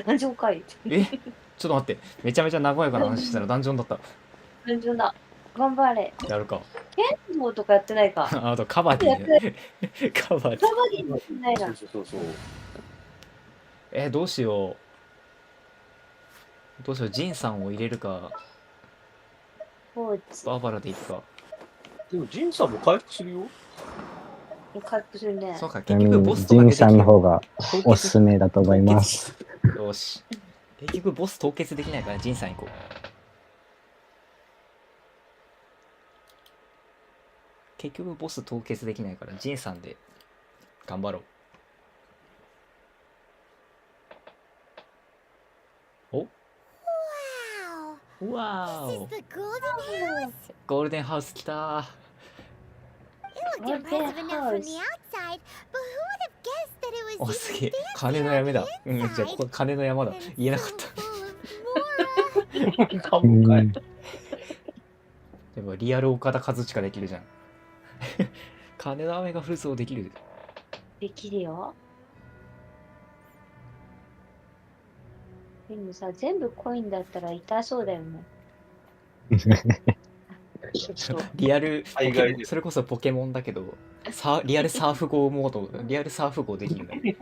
ダンジョンかい。えちょっと待って。めちゃめちゃ和やかな話したらダンジョンだった。ダンジョンだ。頑張れ。やるか。剣道とかやってないか。あとカバディね。カバディ。カバディもやってないな。そう。どうしよう。どうしよう。ジンさんを入れるか、ポーバーバラでいくか。でもジンさんも回復するよ。チ。回復するね。そうか、ちなみに結局ボスとか出てきてジンさんの方がおすすめだと思います。よし。結局ボス凍結できないからジンさん行こう。結局ボス凍結できないからジンさんで頑張ろう。お Wow! わ This ー is the golden house! ゴールデンハウス来た It looked impressive enough from the outside, but who would have guessed that it お was すげえ even 金の山だ。うん、じゃあ inside? これ金の山だ。 And 言えなかっ so た。 full of Mora. カモかい。でもリアル岡田和親できるじゃん。金の雨が降るぞできる。できるよ。でもさ、全部コインだったら痛そうだよね。そう。リアル海外でそれこそポケモンだけど、リアルサーフ号モード、リアルサーフ号できるね。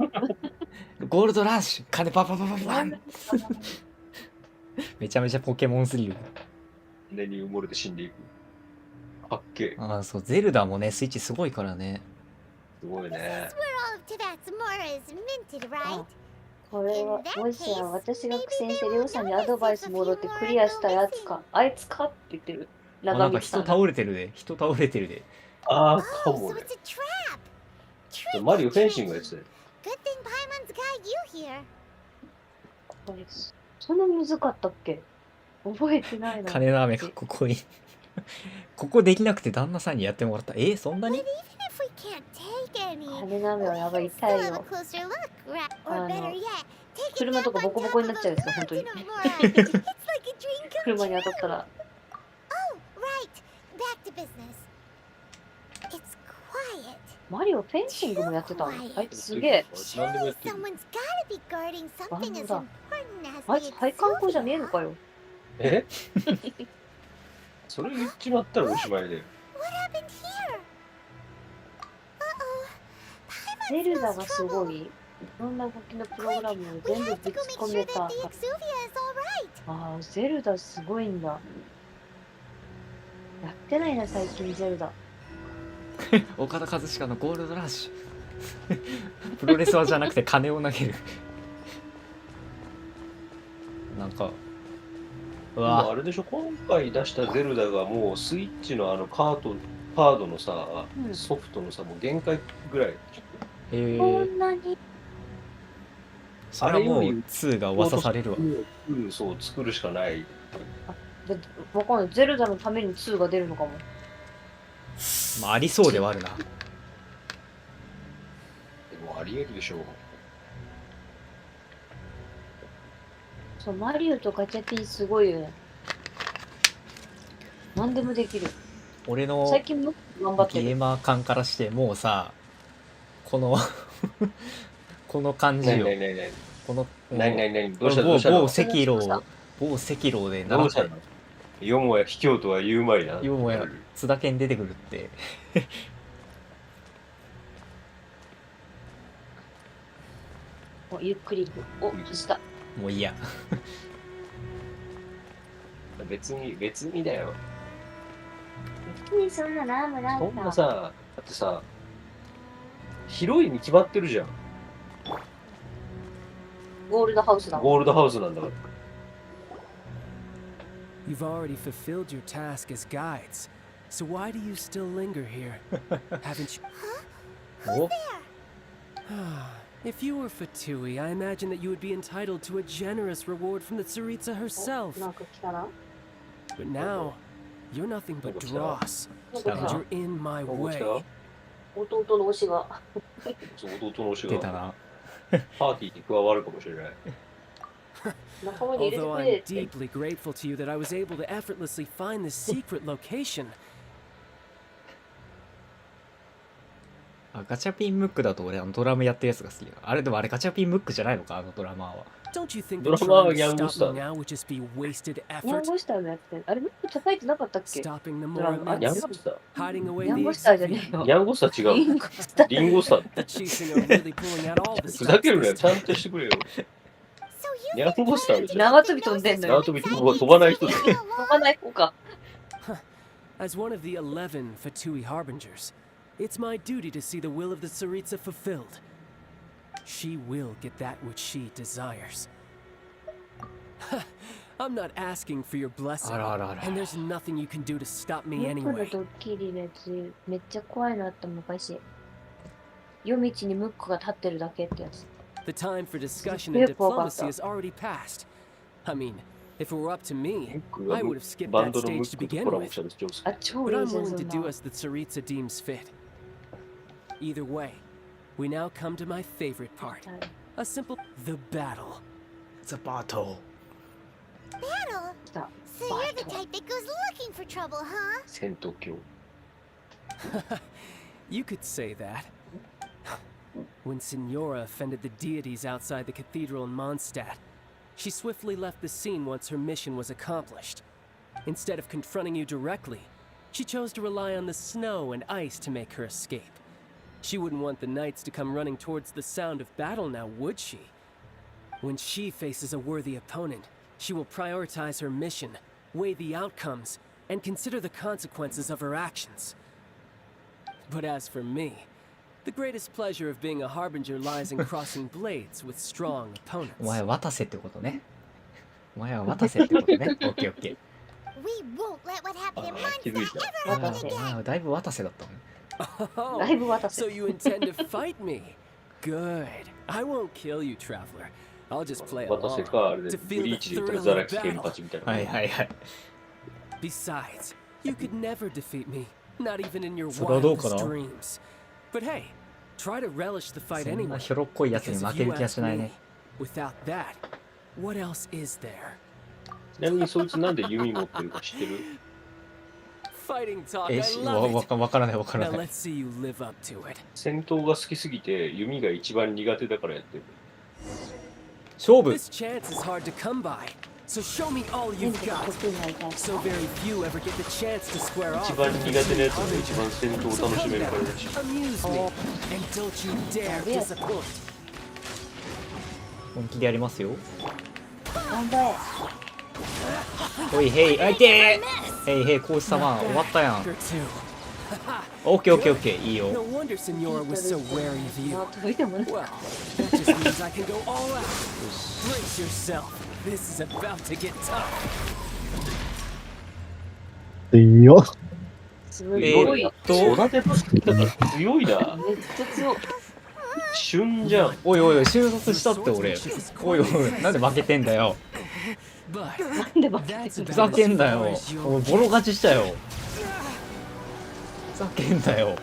ゴールドラッシュ金パパパパパンめちゃめちゃポケモンすぎる。根に埋もれて死んでいく。かっけえ。ああ、そう、ゼルダもね、スイッチすごいからね。すごい This ね is。where all of Tibet's mora is minted, right? これは、もしや私が苦戦してりょうさんにアドバイスもろってクリアしたやつか、あいつかって言ってる。あ、なんか人長道さんが。倒れてるで。人倒れてるで。ああ、か Oh, も so ね。 it's a trap. マリオフェンシングのやつだよ。 Good thing Paimon's got you here. これ、そんなむずかったっけ？覚えてないな。金の雨かっここいい。ここできなくて旦那さんにやってもらった。そんな But に even if we can't take any, 金の雨はやばい、 we 痛 still い have a よ。 closer look, or あ better の、 yet, take a 車と nap かボ on コボコ top にな of っちゃう a やつだ、本当に。 mountain of mora. It's like a dream come 車に true. 当たったら。 Oh, right. Back to business. It's quiet. マリオフェンシングもやってたの？あいつすげえ。何でも Surely やってる。 someone's gotta be guarding something as バンドだ。 important as あい the つ配管工じゃねえのかよ。えそれ言っちまったらおしまいで。What happened here? Uh-oh. ゼ Paimon ルダ smells がす trouble. ごい。いろんな動きのプログラムを We 全部 have ぶ to ち go make 込 sure め that た。the Exuvia is all right. ああ、ゼルダすごいんだ。やってないな、最近ゼルダ。岡田和親のゴールドラッシュ。プロレスラーじゃなくて金を投げる。なんか、うでもわあれでしょ、今回出したゼルダがもうスイッチのカードのさ、うんソフトのさ、もう限界ぐらいでしょ。こへえ。んなに。それはもうあれより2が噂されるわ。うん、そう、作るしかない。で、わかんない。ゼルダのために2が出るのかも。まあ、ありそうではあるな。でもあり得るでしょう。そう、マリオとガチャピンすごいよね。何でもできる。俺の最近も頑張ってる。ゲーマー感からしてもうさ、このこの感じよ。ないないないない。このないないない。どうしたどうしたの某赤狼でどうしたのよもや卑怯とは言うまいな。よもや津田健出てくるって。おゆっくり行く。お、した。もういいや。別にだよ。別にそんなラムラそんなさ、だってさ、広いに決まってるじゃん。ゴールドハウスだもん。ゴールドハウスなんだから。 You've already fulfilled your task as guides, so why do you still linger here? Haven't you? Oh. If you were Fatui, I imagine that you would be entitled to a generous reward from the Tsaritsa herself. なんか来たな。 But now, you're nothing but dross, なんか来 and た you're in my どうし way. 弟の推しが。そう弟の推しが出たな。パーティーに加わるかもしれない。仲間に入れて Although くれ I'm って。 deeply grateful to you that I was able to effortlessly find this secret location. あ、ガチャピンムックだと俺ドラムやってるやつが好きだ。あれでもあれガチャピンムックじゃないのか、あのドラマーは。Don't you think ド that ラマ trying は to ヤング stop スタ me ー。 now would just be wasted ヤン effort? ゴスターのやつって。あれ、ムック叩いてなかったっけ？ Stopping the ドラマ。あ、ヤン Moramets, ゴスター hiding away ヤン the ゴスターじゃねえ Exuvia. よ。ヤンゴスター違リう。ンゴスター。リンゴスター。 The Chising are really pulling out all the ふざ stops けるなよ。 this ちゃん time. としてくれよ。 So you ヤンゴスターでしょ。縄跳び飛んでんのよ。縄跳び飛ばない人だよ。飛ばない方か。As one of the 11 Fatui harbingers, it's my duty to see the will of the Tsaritsa fulfilled. She will get that which she desires. I'm not asking for your blessing, あらあらあら。 and there's nothing you can do to stop ム me ックの anyway. ドッキリのやつ、めっちゃ怖いなった昔。夜道にムックが立ってるだけってやつ。 The time for discussion Yeah, and Bob, diplomacy has already passed. I mean, if it were up to me, ムッ I ク would が have skipped バン that ドのム stage to ックと begin コラボ with. したら上手。あ、超 But いい I'm ぜ、 willing そ to ん do な。 as the Tsaritsa deems fit. Either way, we now come to my favorite part. A simple the battle. The battle. battle. 来た。 So you're the type that goes looking for trouble, huh? 戦闘狂。 You could say that. When Signora offended the deities outside the cathedral in Mondstadt, she swiftly left the scene once her mission was accomplished. Instead of confronting you directly, she chose to rely on the snow and ice to make her escape. She wouldn't want the knights to come running towards the sound of battle now, would she? When she faces a worthy opponent, she will prioritize her mission, weigh the outcomes, and consider the consequences of her actions. But as for me, the greatest pleasure of being a harbinger lies in crossing blades with strong お opponents. 前は渡せってことね。お前は渡せってことね。オッケーオッケー。We won't let what happened in Ah, Monza qué Ah, ever happen again. だいぶ渡せだったね。 Oh, だいぶ渡せ。 so you intend to fight me? Good. I won't kill you, traveler. I'll just play 渡せ along か、あれで to ブ feel リ the ーチで言ったら thrill ザ of ラキケン battle. パチみたいな。はいはいはい。 Besides, you could never defeat me, not even in your それはどうか wildest な。 dreams. But hey, try to relish the fight そんな anyway. ひょろっこいやつに Because 負 if け you る気が ask しない me, ね。 without that, what else is there? ちなみにそいつなんで弓持ってるか知ってる？ Fighting talk, I わからないわ love から it. な Now い。 let's see you live up to it. 戦闘が好きすぎて弓が一番苦手だからやってる。勝負。 This chance is hard to come by, so show me all 全 you've 部 got. 得意な痛い。 So very few ever get the chance to square 一 off. 番苦手なやつが一番戦闘を So 楽し come める now, からだし。 amuse me, and don't you dare disappoint. 本気でやりますよ。頑張れ。おいへい、あいてー。へいへい、講師様終わったやん。 Or two. オッケーオッケーオッケー、いい No よ。 wonder Senora was so wary of you. 届いてもね。 Well, that just means I can go all out. Brace yourself. This is about to get tough. 強っ。すごいよ。育てますだから強いな。めっちゃ強い。旬じゃん。おいおい、収束したって俺。おいおい、なんで負けてんだよ。 But なんで負け that's ふざ about けん as なよ。 far as お you'll いボロ勝ちしたよ。ふざけんなよ。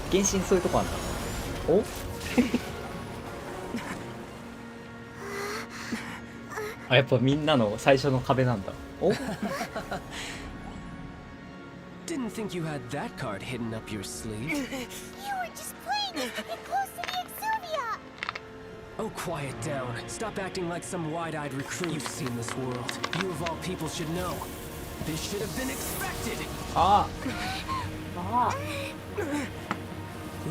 原神そういうとこあんだ。おあ、やっぱみんなの最初の壁なんだ。お Didn't think you had that card hidden up your sleeve. You were just playing it to get close to the Exuvia. Oh, quiet down. Stop acting like some wide-eyed recruit. You've seen this world. You of all people should know. This should have been expected. ああ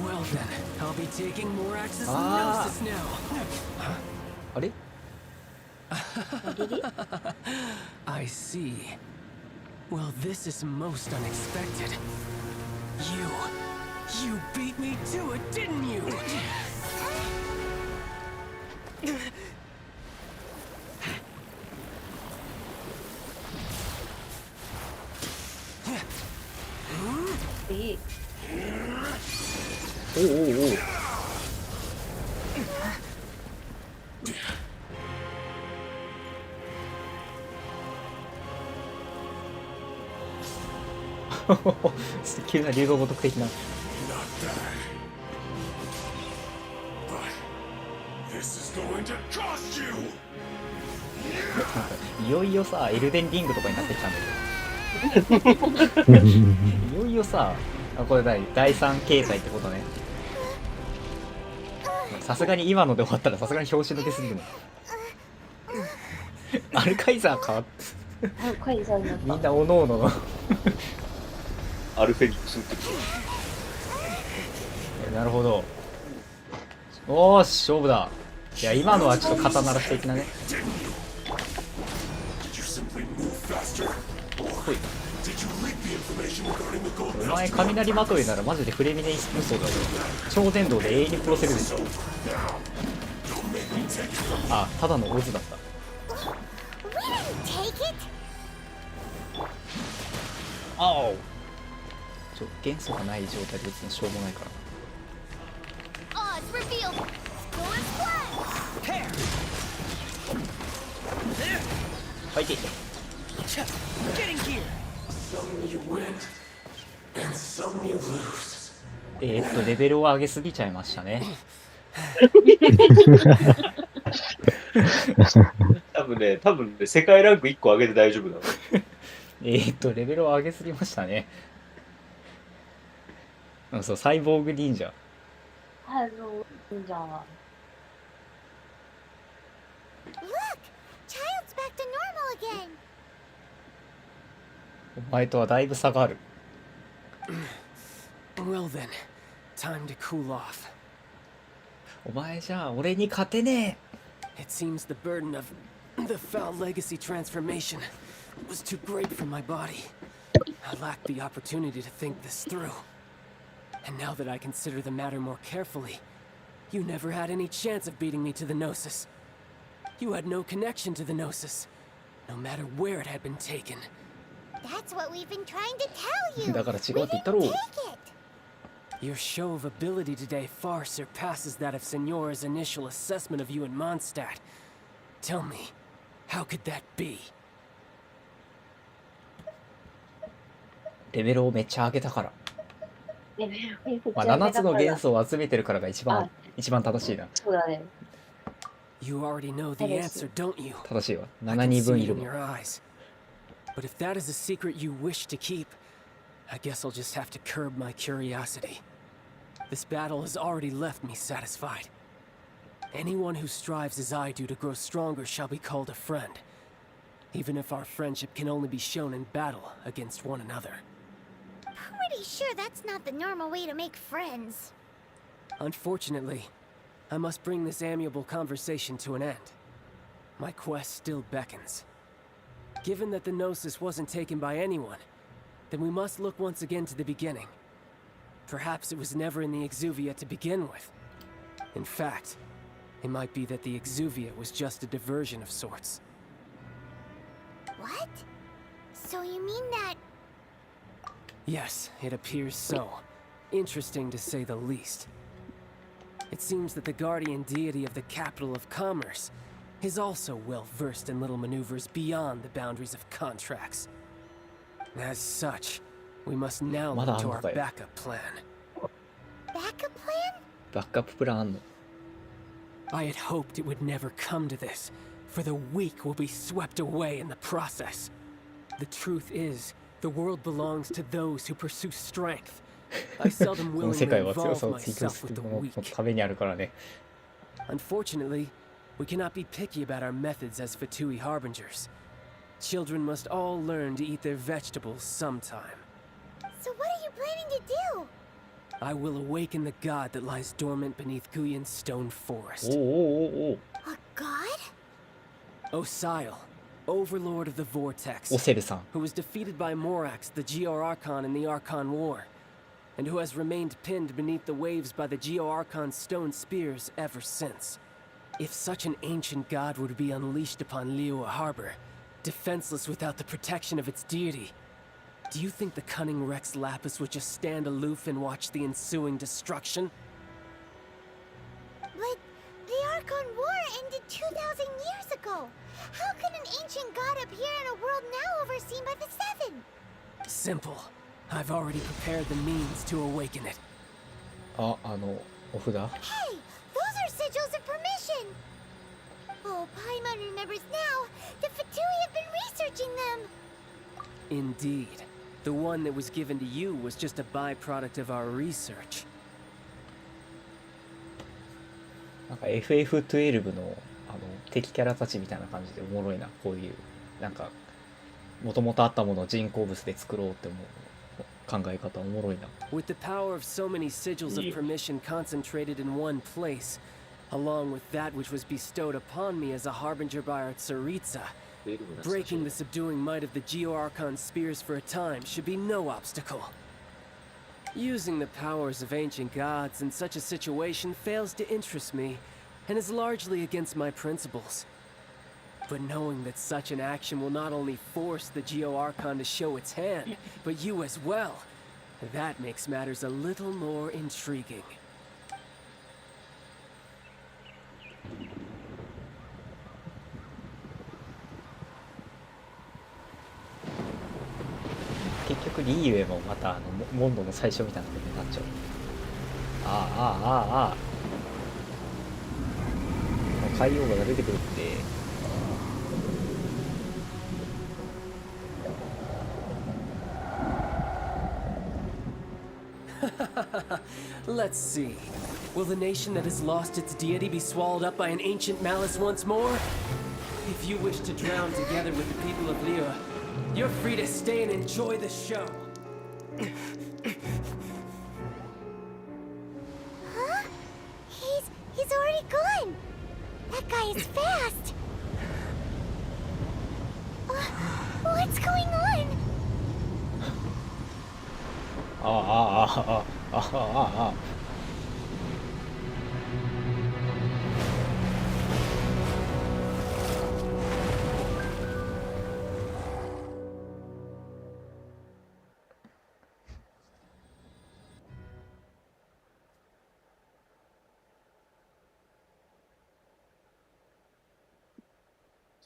Well then, I'll be taking more axes than Ah. gnosis now. あれ I see. Well, this is most unexpected. You beat me to it, didn't you?いい。おうおうおう。急な流動語徳的な。いよいよさ、エルデンリングとかになってきたんだけど。いよいよさ、あ、これ第3形態ってことね。さすがに今ので終わったらさすがに表紙抜けすぎるの。アルカイザーかカイザーになった。みんなおのおののアルフェニックスってなるほど。おーし勝負だ。いや今のはちょっと肩慣らし的なね。ほい。お前雷まといならマジでフレミネイス無双だよ。超伝導で永遠に殺せるでしょ。あ、ただのオズだった。あお。元素がない状態で別にしょうもないから。Odds revealed. Go and fly. はいて。レベルを上げすぎちゃいましたね。多分ね、世界ランク1個上げて大丈夫だわ。レベルを上げすぎましたね。そう、サイボーグ忍者。忍者は。Look, お前とはだいぶ差がある。 Well then, time to cool off. お前じゃあ俺に勝てね It seems the burden of the foul legacy transformation was too great for my body. I lacked the opportunity to think this through. And now that I consider the matter more carefully, you never had any chance of beating me to the Gnosis. You had no connection to the Gnosis, no matter where it had been taken. That's what we've been trying to tell え。 you. だから違うって言ったろう。 Take it. Your show of ability today far surpasses that of Signora's initial assessment of you in Mondstadt. Tell me, how could that be? レベルをめっちゃ上げたから。レベルめっちゃまあ、7上げたからつの元素を集めてるからが一番正しいな。そうだね。 You already know the answer, don't you? 正しいわ。 I 7 can 人分 see い it る in わ。 your eyes. But if that is a secret you wish to keep, I guess I'll just have to curb my curiosity. This battle has already left me satisfied. Anyone who strives as I do to grow stronger shall be called a friend, even if our friendship can only be shown in battle against one another. Pretty sure that's not the normal way to make friends. Unfortunately, I must bring this amiable conversation to an end. My quest still beckons. Given that the Gnosis wasn't taken by anyone, then we must look once again to the beginning. Perhaps it was never in the Exuvia to begin with. In fact, it might be that the Exuvia was just a diversion of sorts. What? So you mean that... Yes, it appears so. Interesting to say the least. It seems that the guardian deity of the capital of commerce is also well versed in little maneuvers beyond the boundaries of contracts. As such, we must now look to our backup plan. Backup plan? バックアッププランあんの。 I had hoped it would never come to this, for the weak will be swept away in the process. The truth is, the world belongs to those who pursue strength. I seldom この世 willingly 界は強 involve さを追求 myself す with る the ものの weak. 壁にあるからね。 Unfortunately, we cannot be picky about our methods as Fatui harbingers. Children must all learn to eat their vegetables sometime. So what are you planning to do? I will awaken the god that lies dormant beneath Guyan's stone お forest. おおおお。 A god? Osial, overlord of the vortex, オセルさん。 who was defeated by Morax, the Geo-Archon in the Archon War, and who has remained pinned beneath the waves by the Geo-Archon's stone spears ever since. If such an ancient god were to be unleashed upon Liyue Harbor, defenseless without the protection of its deity, do you think the cunning Rex Lapis would just stand aloof and watch the ensuing destruction? But the Archon War ended 2,000 years ago. How can an ancient god appear in a world now overseen by the Seven? Simple. I've already prepared the means to awaken it. お札。 Hey, those are sigils of permission. Oh, Paimon remembers now. The Fatui have been researching them. Indeed. The one that was given to you was just a byproduct of our research. なんか FF12 の敵キャラたちみたいな感じでおもろいな。こういうなんかもともとあったものを人工物で作ろうって思う考え方おもろいな。 With the power of so many sigils of permission concentrated in one place, along with that which was bestowed upon me as a harbinger by our Tsaritsa, breaking the subduing might of the Geo-Archon spears for a time should be no obstacle. Using the powers of ancient gods in such a situation fails to interest me, and is largely against my principles. But knowing that such an action will not only force the Geo-Archon to show its hand, but you as well, that makes matters a little more intriguing. 結局リーユエもまたモンドの最初みたいなことになっちゃう。ああ海洋が出てくるって。 Let's see. Will the nation that has lost its deity be swallowed up by an ancient malice once more? If you wish to drown together with the people of Liyue, You're free to stay and enjoy the show. Huh? He's already gone. That guy is fast. What's going on?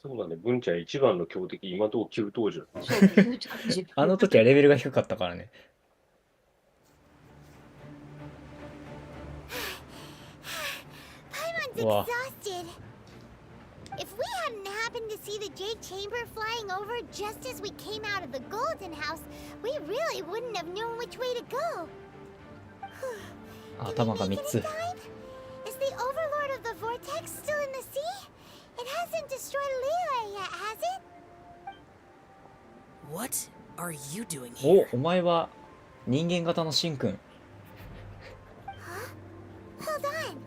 そうだね、文ちゃん一番の強敵、今と急登場。あの時はレベルが低かったからね。Paimon's exhausted. If we hadn't happened to see the Jade Chamber flying over just as we came out of the Golden House, we really wouldn't have known which way to go. 頭が3つ。 Is the Overlord of the Vortex still in the sea? It hasn't destroyed Liyue yet, has it? What are you doing お here?、お前は人間型のシンくん。 Hold on.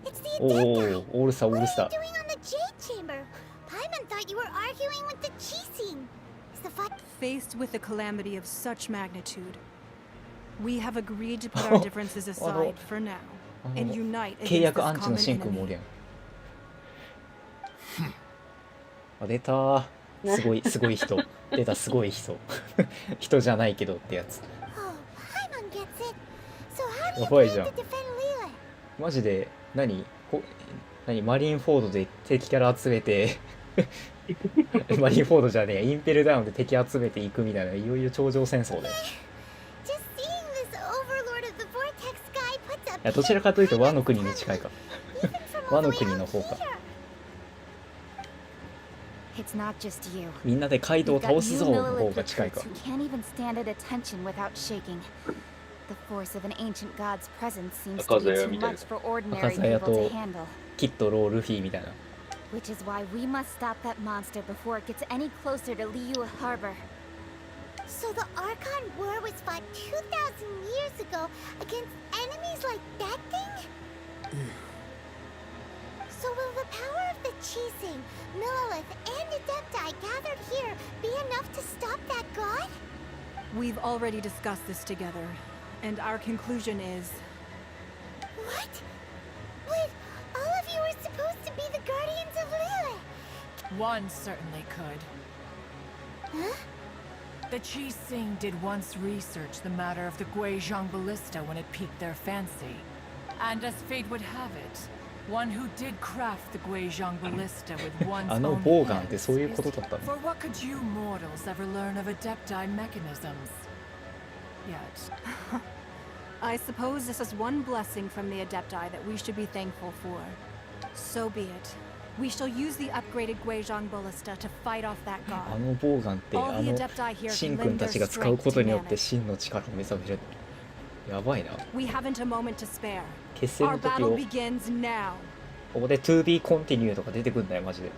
It's the お Adepti. お、オールスターオールスタ What ー are you doing on the Jade Chamber? Paimon thought you were arguing with the Chising. Is the fight Faced with the calamity of such magnitude, we have agreed to put our differences aside for now and unite 契 against 約 this アンチの common シンくんもお enemy. るやん。あ、出たー。すごいすごい人。出たすごい人。人じゃないけどってやつ。 Oh, Paimon gets it. So how do you やばい plan じゃん to defend Liyue? マジで何マリンフォードで敵キャラ集めてマリンフォードじゃねえや、インペルダウンで敵集めていくみたいな、いよいよ頂上戦争で。い Just seeing this Overlord of the Vortex guy puts a や、どちらかというと和の国に近いか。 even from 和 all の the way 国の out 方か。 here. It's not just you. みんなでカイドウを We've 倒 got す new ぞの Lilith 方が近いか。 recruits who can't even stand at attention without shaking. The force of an ancient god's presence seems to be too much for ordinary people to handle. キッド、ロー、ルフィみたいな。 Which is why we must stop that monster before it gets any closer to Liyue Harbor. So the Archon War was fought 2,000 years ago against enemies like that thing? So will the power of the Chising, Lilith, and Adepti gathered here be enough to stop that god? We've already discussed this together, and our conclusion is What? But all of you were supposed to be the guardians of Lilith. One certainly could. Huh? The Chising did once research the matter of the Guizhong ballista when it piqued their fancy. And as fate would have it, one who did craft the Guizhong ballista with one's あの own ボウガンって hands そういうことだったの？ For what could you mortals ever learn of Adepti mechanisms? Yet. I suppose this is one blessing from the Adepti that we should be thankful for. So be it. We shall use the upgraded Guizhong ballista to fight off that あ god. のボウガンってあ All the の Adepti here シ can ンくん lend た their ちが使う strength こと to によって manage. 真の力を目覚める。やばいな。 We haven't a moment to spare. 決戦 Our の時 battle を begins now. ここで To be continue とか出てくんだよ、マジで。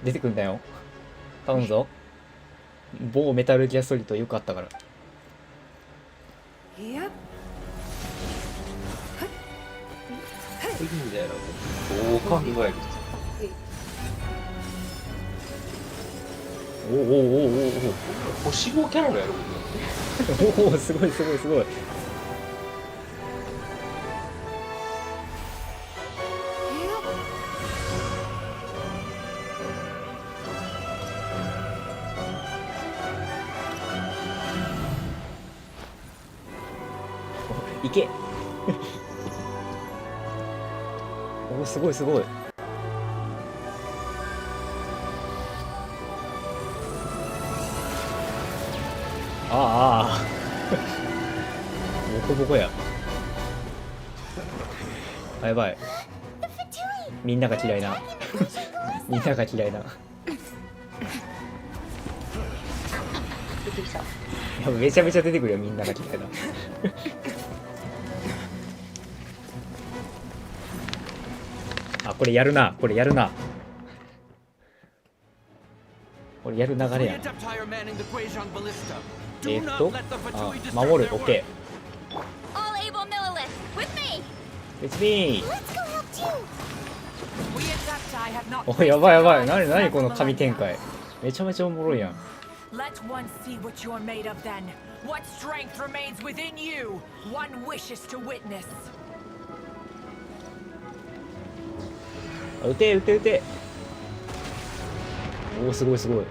出てくんだよ。頼むぞ。某メタルギアソリッドよくあったから。 Yep. いいんだよ、どう考えると。おおおおおお星5キャラのやろおおすごいすごいすごい。いけおおすごいすごい。ああボコボコや。あ、やばい。みんなが嫌いなみんなが嫌いな。いやめちゃめちゃ出てくるよ、みんなが嫌いな。あ、これやるな、これやるな。これやる流れ The や adepti are manning the Guizhong ballista. な。 Do not let the あ Fatui 守 disturb る their OK All able Millilith, with me! It's me Let's go help too. We adepti have not おやばいやばい tasted 何 life 何 for この神展 millennia. 開めちゃめちゃおもろいやん Let one see what you're made of then. What strength remains within you? One wishes to witness. あ撃て撃て撃ておおすごいすごい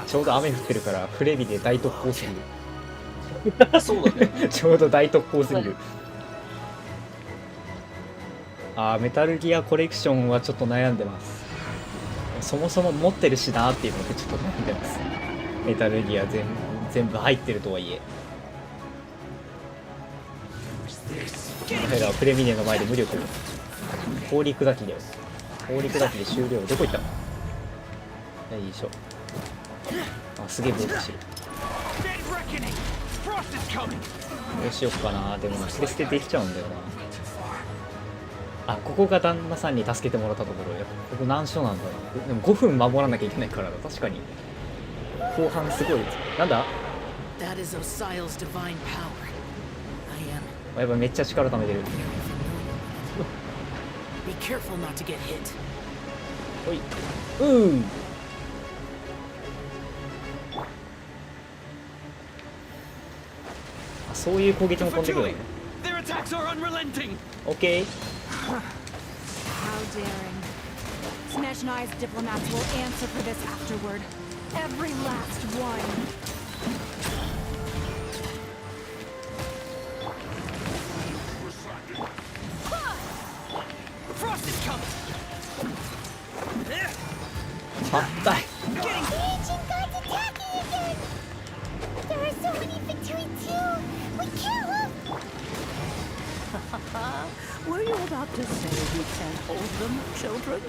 ちょうど雨降ってるからフレビで大特攻すぎるそうだね。ちょうど大特攻すぎるメタルギアコレクションはちょっと悩んでます。そもそも持ってるしなーっていうのでちょっと悩んでます。メタルギア全部入ってるとはいえ彼らはプレミネの前で無力。氷砕きだよ。氷砕きで終了。どこ行ったの？よいしょ。すげえブロックしてる。どうしよっかな。でもプレステできちゃうんだよな。ここが旦那さんに助けてもらったところ。やっぱここ難所なんだな。でも5分守らなきゃいけないからだ。確かに後半すごい。なんだ？ That is Osial's divine power. I am. やっぱめっちゃ力貯めてる。 Be careful not to get hit. おい。そういう攻撃も飛んでくるのね。Their attacks are unrelenting. OK。 How daring. Smash and I's diplomats will answer for this afterward. Every last one. Frost is coming. 硬い。 Ancient gods attacking again! There are so many victories too! We can't look! Were you about to say we can't hold them, children?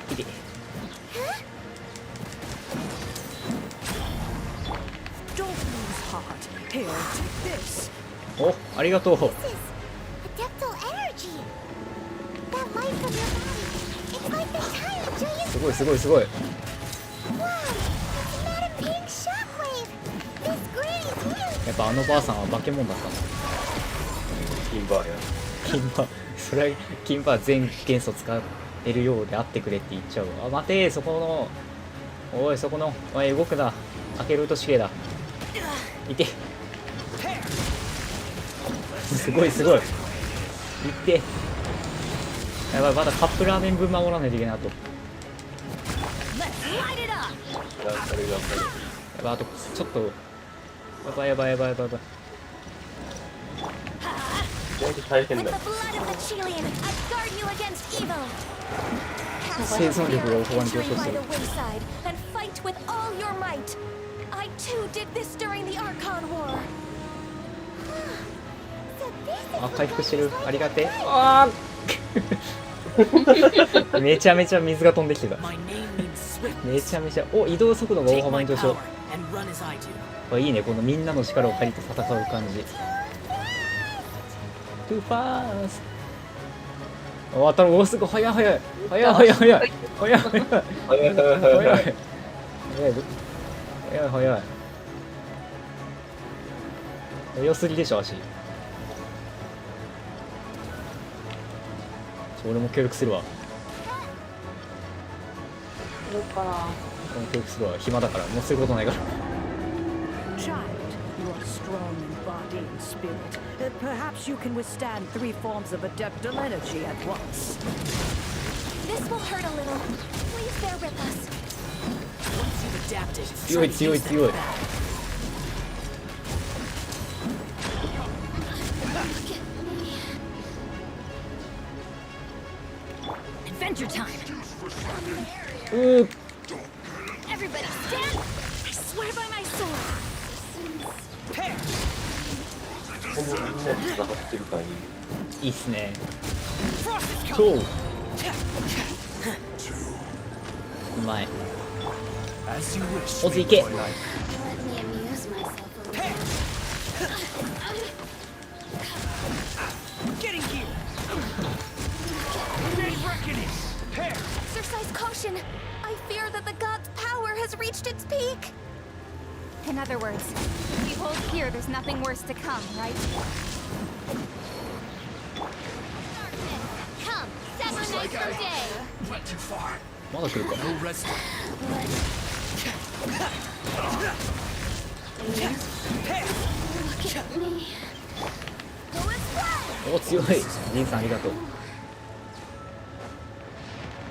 Don't lose heart. Here, take this. お、ありがとう。 This is adeptal energy! That light from your body! It's like the time Julian... すごいすごいすごい。 Wow! It's Madam Pink shockwave! This granny's really... やっぱばあさんは化け物だったんだ。キンバーや。キンバー、それはキンバー全元素使えるようであってくれって言っちゃうわ。待てー、そこの、おいそこの、お前動くな。開けると死刑だ。いて。すごいすごい。いって。やばい、まだカップラーメン分守らないといけない。あと。頑張れ頑張れ。やばい、あとちょっと。やばいやばいやばいやばいやばい。大変 With だ。 the blood of the Chilean, I guard you against evil! 生存力が大幅に上昇 Entering す by る the。wayside and fight with all your might! I too did this during the Archon War! So this is 回復してる。ありがてえ。めちゃめちゃ水が飛んできてた。 My name means swift. めちゃめちゃ。お、移動速度が大 Take 幅 my に上昇 power。and run as I do. いいね、このみんなの力を借りて戦う感じ。Too fast。当たる。お、すごい。早い早い。早い早い早い。早い早い。早い早い。早い早い。早すぎでしょ、足。俺も協力するわ。どうかな。俺も協力するわ。暇だから。もうすることないから。 Child, you are strong in body and spirit. Perhaps you can withstand 3 forms of adeptal energy at once. This will hurt a little. Please bear with us. Once you've adapted, 強い強い強い。 Adventure time! Everybody stand! I swear by my sword! このみんなで繋がってる感いい。いいっすね。超うまい。オズいけ。 Let me amuse myself a little. Exercise caution. I fear that the god's power has reached its peak. In other words, if we hold here, there's nothing worse to come, right? Come, 7 nights per day. Went too far. まだ来るか。 No rest. Look at me. お、強い。ジンさんありがとう。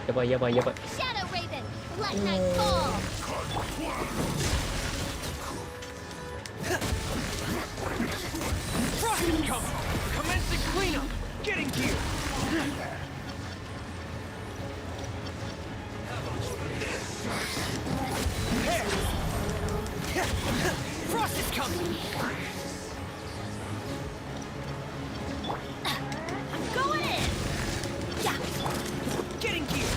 やばいやばいやばい。 Shadow Raven, let night fall. Frost is coming! Commencing cleanup! Getting gear! Frost is coming! I'm going in. Yeah. Getting gear!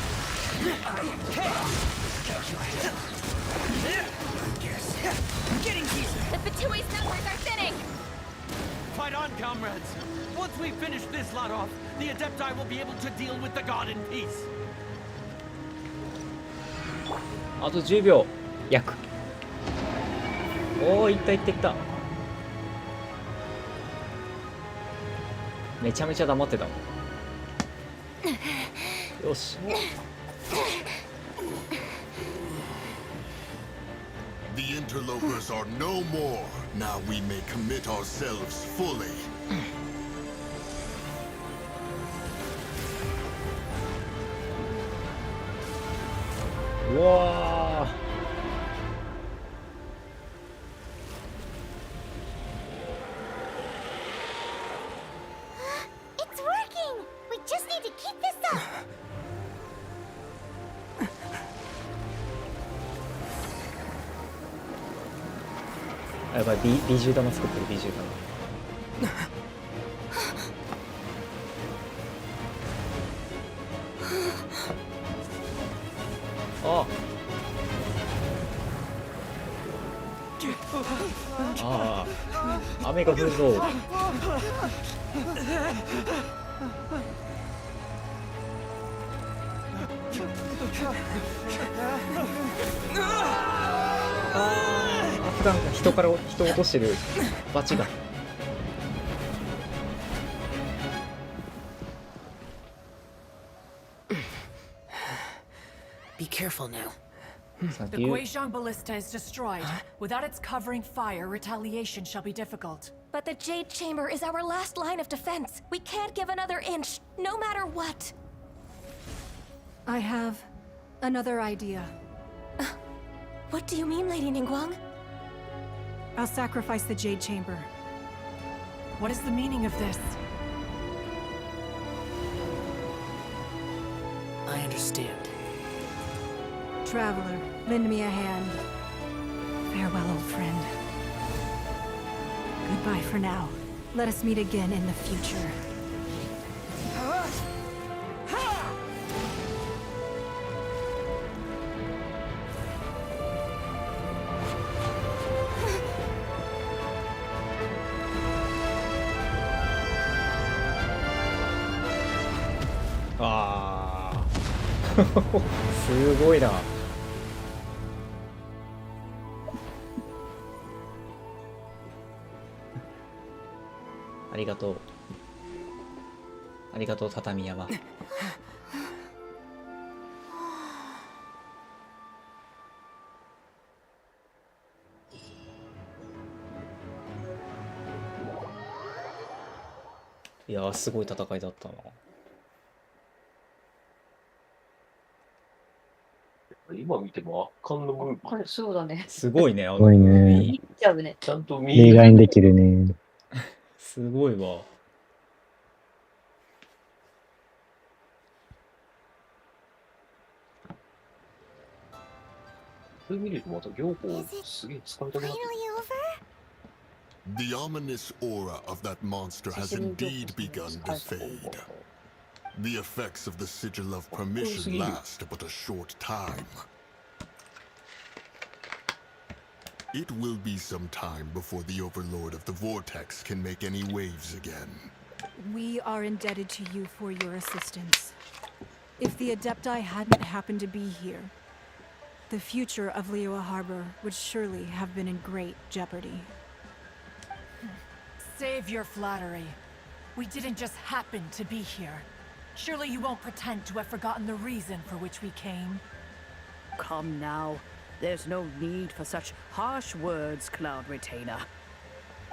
Getting gear! The Fatui's numbers are thinning! Fight on, comrades! Once we finish this lot off, the Adepti will be able to deal with the god in peace. あと10秒。約。おお、いったいったいった。めちゃめちゃ黙ってた。よし。 The interlopers are no more. Now we may commit ourselves fully. Whoa! It's working. We just need to keep this up. あ、やばい、美獣玉作ってる、美獣玉。あああ、雨が降るぞ。普段人から人を落としてるバチが。Be careful now. The ビュー Guizhong Ballista is destroyed. Without its covering fire, retaliation shall be difficult. But the Jade Chamber is our last line of defense. We can't give another inch, no matter what. I have another idea. What do you mean, Lady Ningguang? I'll sacrifice the Jade Chamber. What is the meaning of this? I understand. Traveler, lend me a hand. Farewell, old friend. Goodbye for now. Let us meet again in the future. Ah. すごいな。ありがとう。ありがとう、畳山。いやー、すごい戦いだったな。今見ても圧巻のムービー。これそうだね。すごいね、すごいね。いっちゃうね。ちゃんと見例外にできるね。すごいわ。これ見るとまた行法すげえ使いたくなって The ominous aura of that monster has indeed begun to fade. The effects of the sigil of permission last but a short time. It will be some time before the overlord of the vortex can make any waves again. We are indebted to you for your assistance. If the Adepti hadn't happened to be here, the future of Liyue Harbor would surely have been in great jeopardy. Save your flattery. We didn't just happen to be here. Surely you won't pretend to have forgotten the reason for which we came. Come now. There's no need for such harsh words, Cloud Retainer.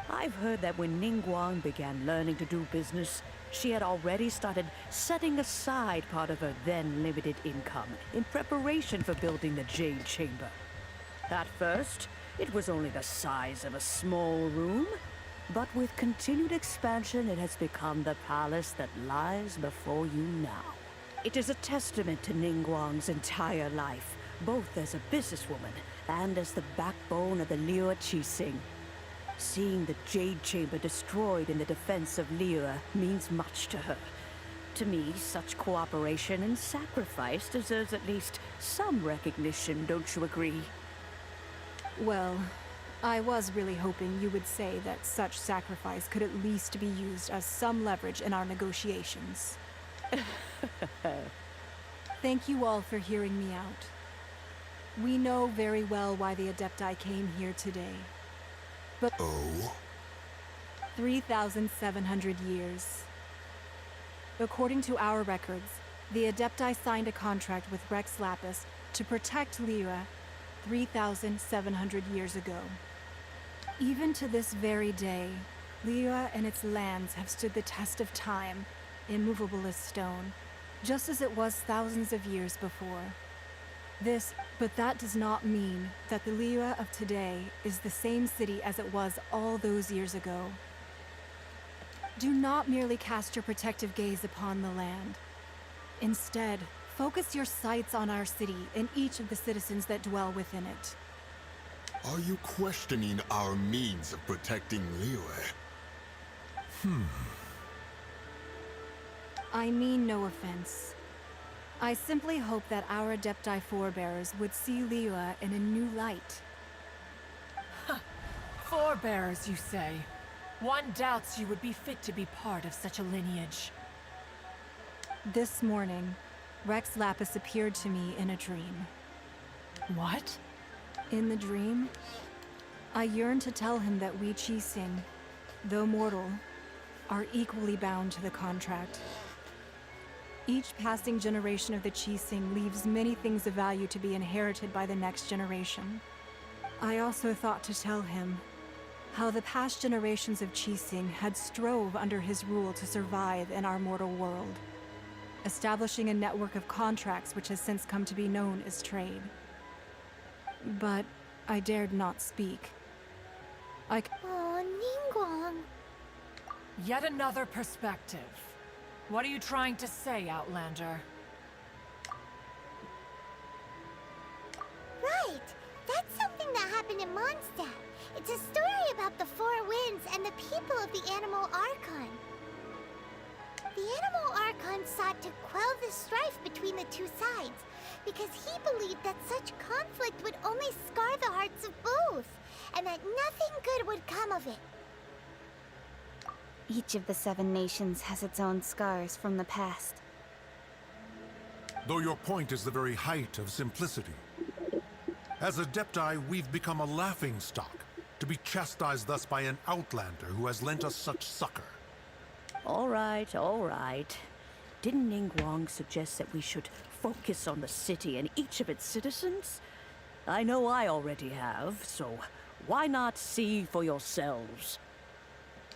I've heard that when Ningguang began learning to do business, she had already started setting aside part of her then limited income in preparation for building the Jade Chamber. At first, it was only the size of a small room, but with continued expansion, it has become the palace that lies before you now. It is a testament to Ningguang's entire life, both as a businesswoman and as the backbone of the Liyue Qixing. Seeing the Jade Chamber destroyed in the defense of Liyue means much to her. To me, such cooperation and sacrifice deserves at least some recognition, don't you agree? Well, I was really hoping you would say that such sacrifice could at least be used as some leverage in our negotiations. Thank you all for hearing me out. We know very well why the Adepti came here today. But 3,700 years. According to our records, the Adepti signed a contract with Rex Lapis to protect Liyue 3,700 years ago. Even to this very day, Liyue and its lands have stood the test of time, immovable as stone, just as it was thousands of years before. But that does not mean that the Liyue of today is the same city as it was all those years ago. Do not merely cast your protective gaze upon the land. Instead, focus your sights on our city and each of the citizens that dwell within it. Are you questioning our means of protecting Liyue? I mean no offense. I simply hope that our Adepti forebears would see Liyue in a new light. Forebearers, you say? One doubts you would be fit to be part of such a lineage. This morning, Rex Lapis appeared to me in a dream. What? In the dream, I yearned to tell him that we Qixing, though mortal, are equally bound to the contract. Each passing generation of the Qixing leaves many things of value to be inherited by the next generation. I also thought to tell him how the past generations of Qixing had strove under his rule to survive in our mortal world, establishing a network of contracts which has since come to be known as trade. But I dared not speak. Oh, Ningguang. Yet another perspective. What are you trying to say, Outlander? Right! That's something that happened in Mondstadt. It's a story about the Four Winds and the people of the Animal Archon. The Animal Archon sought to quell the strife between the two sides, because he believed that such conflict would only scar the hearts of both, and that nothing good would come of it. Each of the 7 nations has its own scars from the past. Though your point is the very height of simplicity. As Adepti, we've become a laughingstock, to be chastised thus by an outlander who has lent us such succor. All right, all right. Didn't Ningguang suggest that we should focus on the city and each of its citizens? I know I already have, so why not see for yourselves?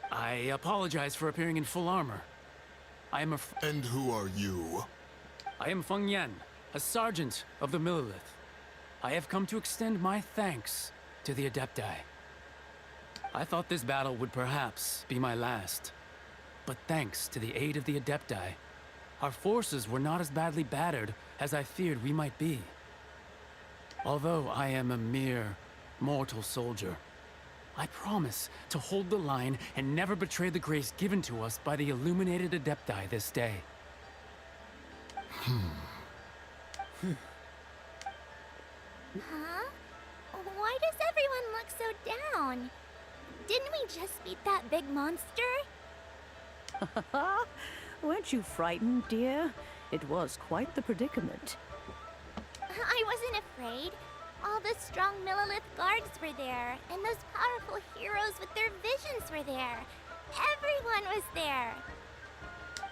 I apologize for appearing in full armor. I am a... And who are you? I am Feng Yan, a sergeant of the Millilith. I have come to extend my thanks to the Adepti. I thought this battle would perhaps be my last. But thanks to the aid of the Adepti, our forces were not as badly battered as I feared we might be. Although I am a mere mortal soldier, I promise to hold the line and never betray the grace given to us by the illuminated Adepti this day. Huh? Why does everyone look so down? Didn't we just beat that big monster? Weren't you frightened, dear? It was quite the predicament. I wasn't afraid. All the strong Millilith guards were there, and those powerful heroes with their visions were there. Everyone was there.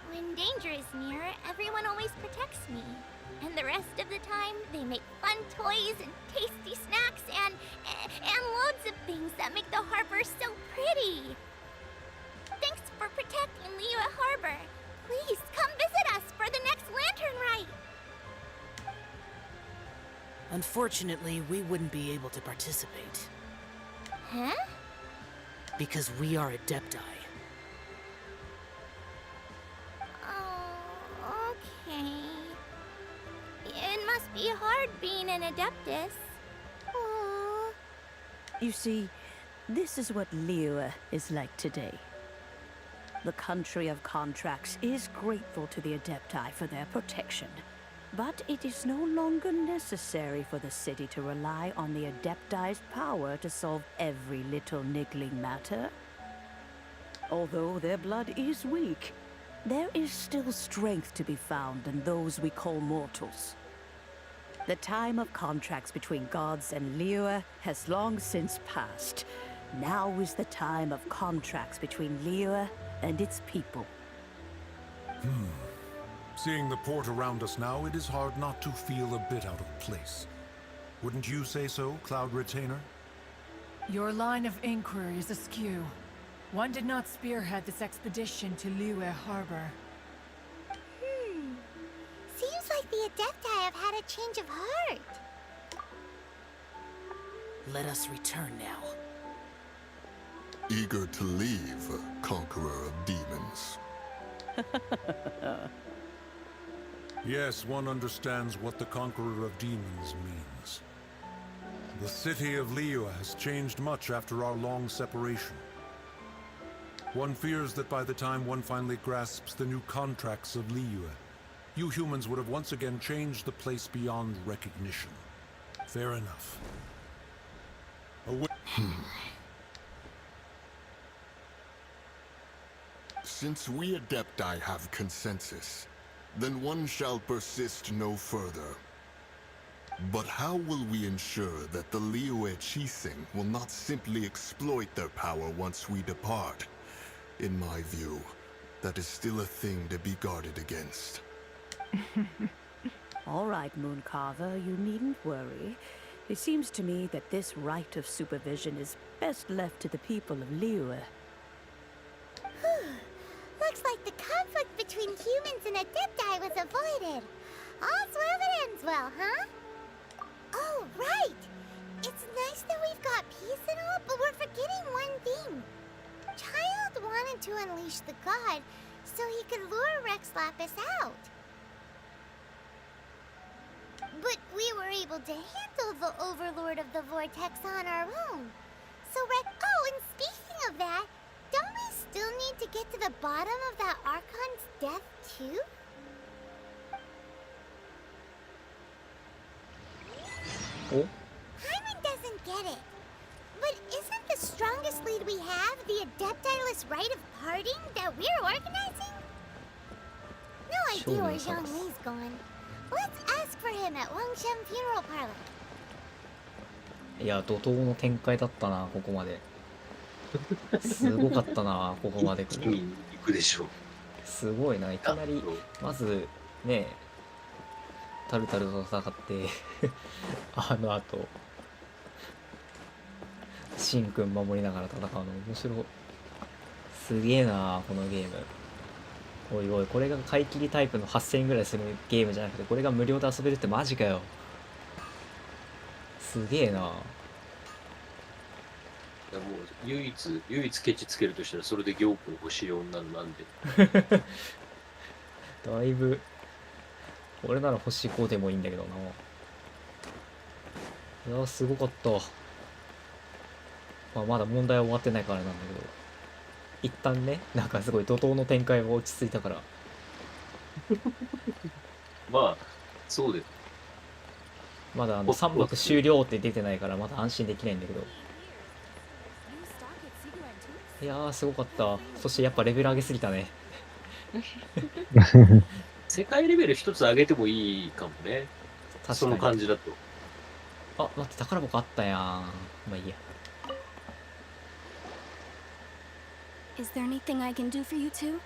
When danger is near, everyone always protects me. And the rest of the time, they make fun toys and tasty snacks and loads of things that make the harbor so pretty. Thanks for protecting Liyue Harbor. Please come visit us for the next lantern rite. Unfortunately, we wouldn't be able to participate. Huh? Because we are Adepti. Oh, okay. It must be hard being an Adeptus. Oh. You see, this is what Liyue is like today. The country of contracts is grateful to the Adepti for their protection. But it is no longer necessary for the city to rely on the Adepti's power to solve every little niggling matter. Although their blood is weak, there is still strength to be found in those we call mortals. The time of contracts between gods and Liyue has long since passed. Now is the time of contracts between Liyue and its people. Seeing the port around us now, it is hard not to feel a bit out of place. Wouldn't you say so, Cloud Retainer? Your line of inquiry is askew. One did not spearhead this expedition to Liyue Harbor. Seems like the Adepti have had a change of heart. Let us return now. Eager to leave, Conqueror of Demons. Yes, one understands what the Conqueror of Demons means. The city of Liyue has changed much after our long separation. One fears that by the time one finally grasps the new contracts of Liyue, you humans would have once again changed the place beyond recognition. Fair enough. Since we Adepti have consensus, then one shall persist no further. But how will we ensure that the Liyue Chising will not simply exploit their power once we depart? In my view, that is still a thing to be guarded against. All right, Mooncarver, you needn't worry. It seems to me that this right of supervision is best left to the people of Liyue. Looks like the conflict between humans and Adepti was avoided. All's well that ends well, huh? Oh, right! It's nice that we've got peace and all, but we're forgetting one thing. Child wanted to unleash the god so he could lure Rex Lapis out. But we were able to handle the Overlord of the Vortex on our own. So oh, and speaking of that, don't we still need to get to the bottom of that Archon's death, too? Oh? Hyman doesn't get it. But isn't the strongest lead we have the Adeptiless Rite of Parting that we're organizing? No idea where Zhang Li's gone. Let's ask for him at Wangshen Funeral Parlor. いや、怒涛の展開だったな、ここまで。すごかったな、ここまで来る。行くでしょう。すごいな、いきなり、まず、ね、タルタルと戦ってあの後、シンくん守りながら戦うの面白い。すげえな、このゲーム。おいおい、これが買い切りタイプの8000円ぐらいするゲームじゃなくて、これが無料で遊べるってマジかよ。すげえな。いやもう唯一ケチつけるとしたらそれで行幸欲しようになるなんで。だいぶ俺なら欲しい子でもいいんだけどな。いやすごかった。まあまだ問題は終わってないからなんだけど、一旦ね、なんかすごい怒涛の展開が落ち着いたからまあそうでまだ3幕終了って出てないからまだ安心できないんだけど、いやーすごかった。そしてやっぱレベル上げすぎたね世界レベル一つ上げてもいいかもね。確かにその感じだと。あ、待って、宝箱あったやん。まあいいや。 Is there anything I can do for you two?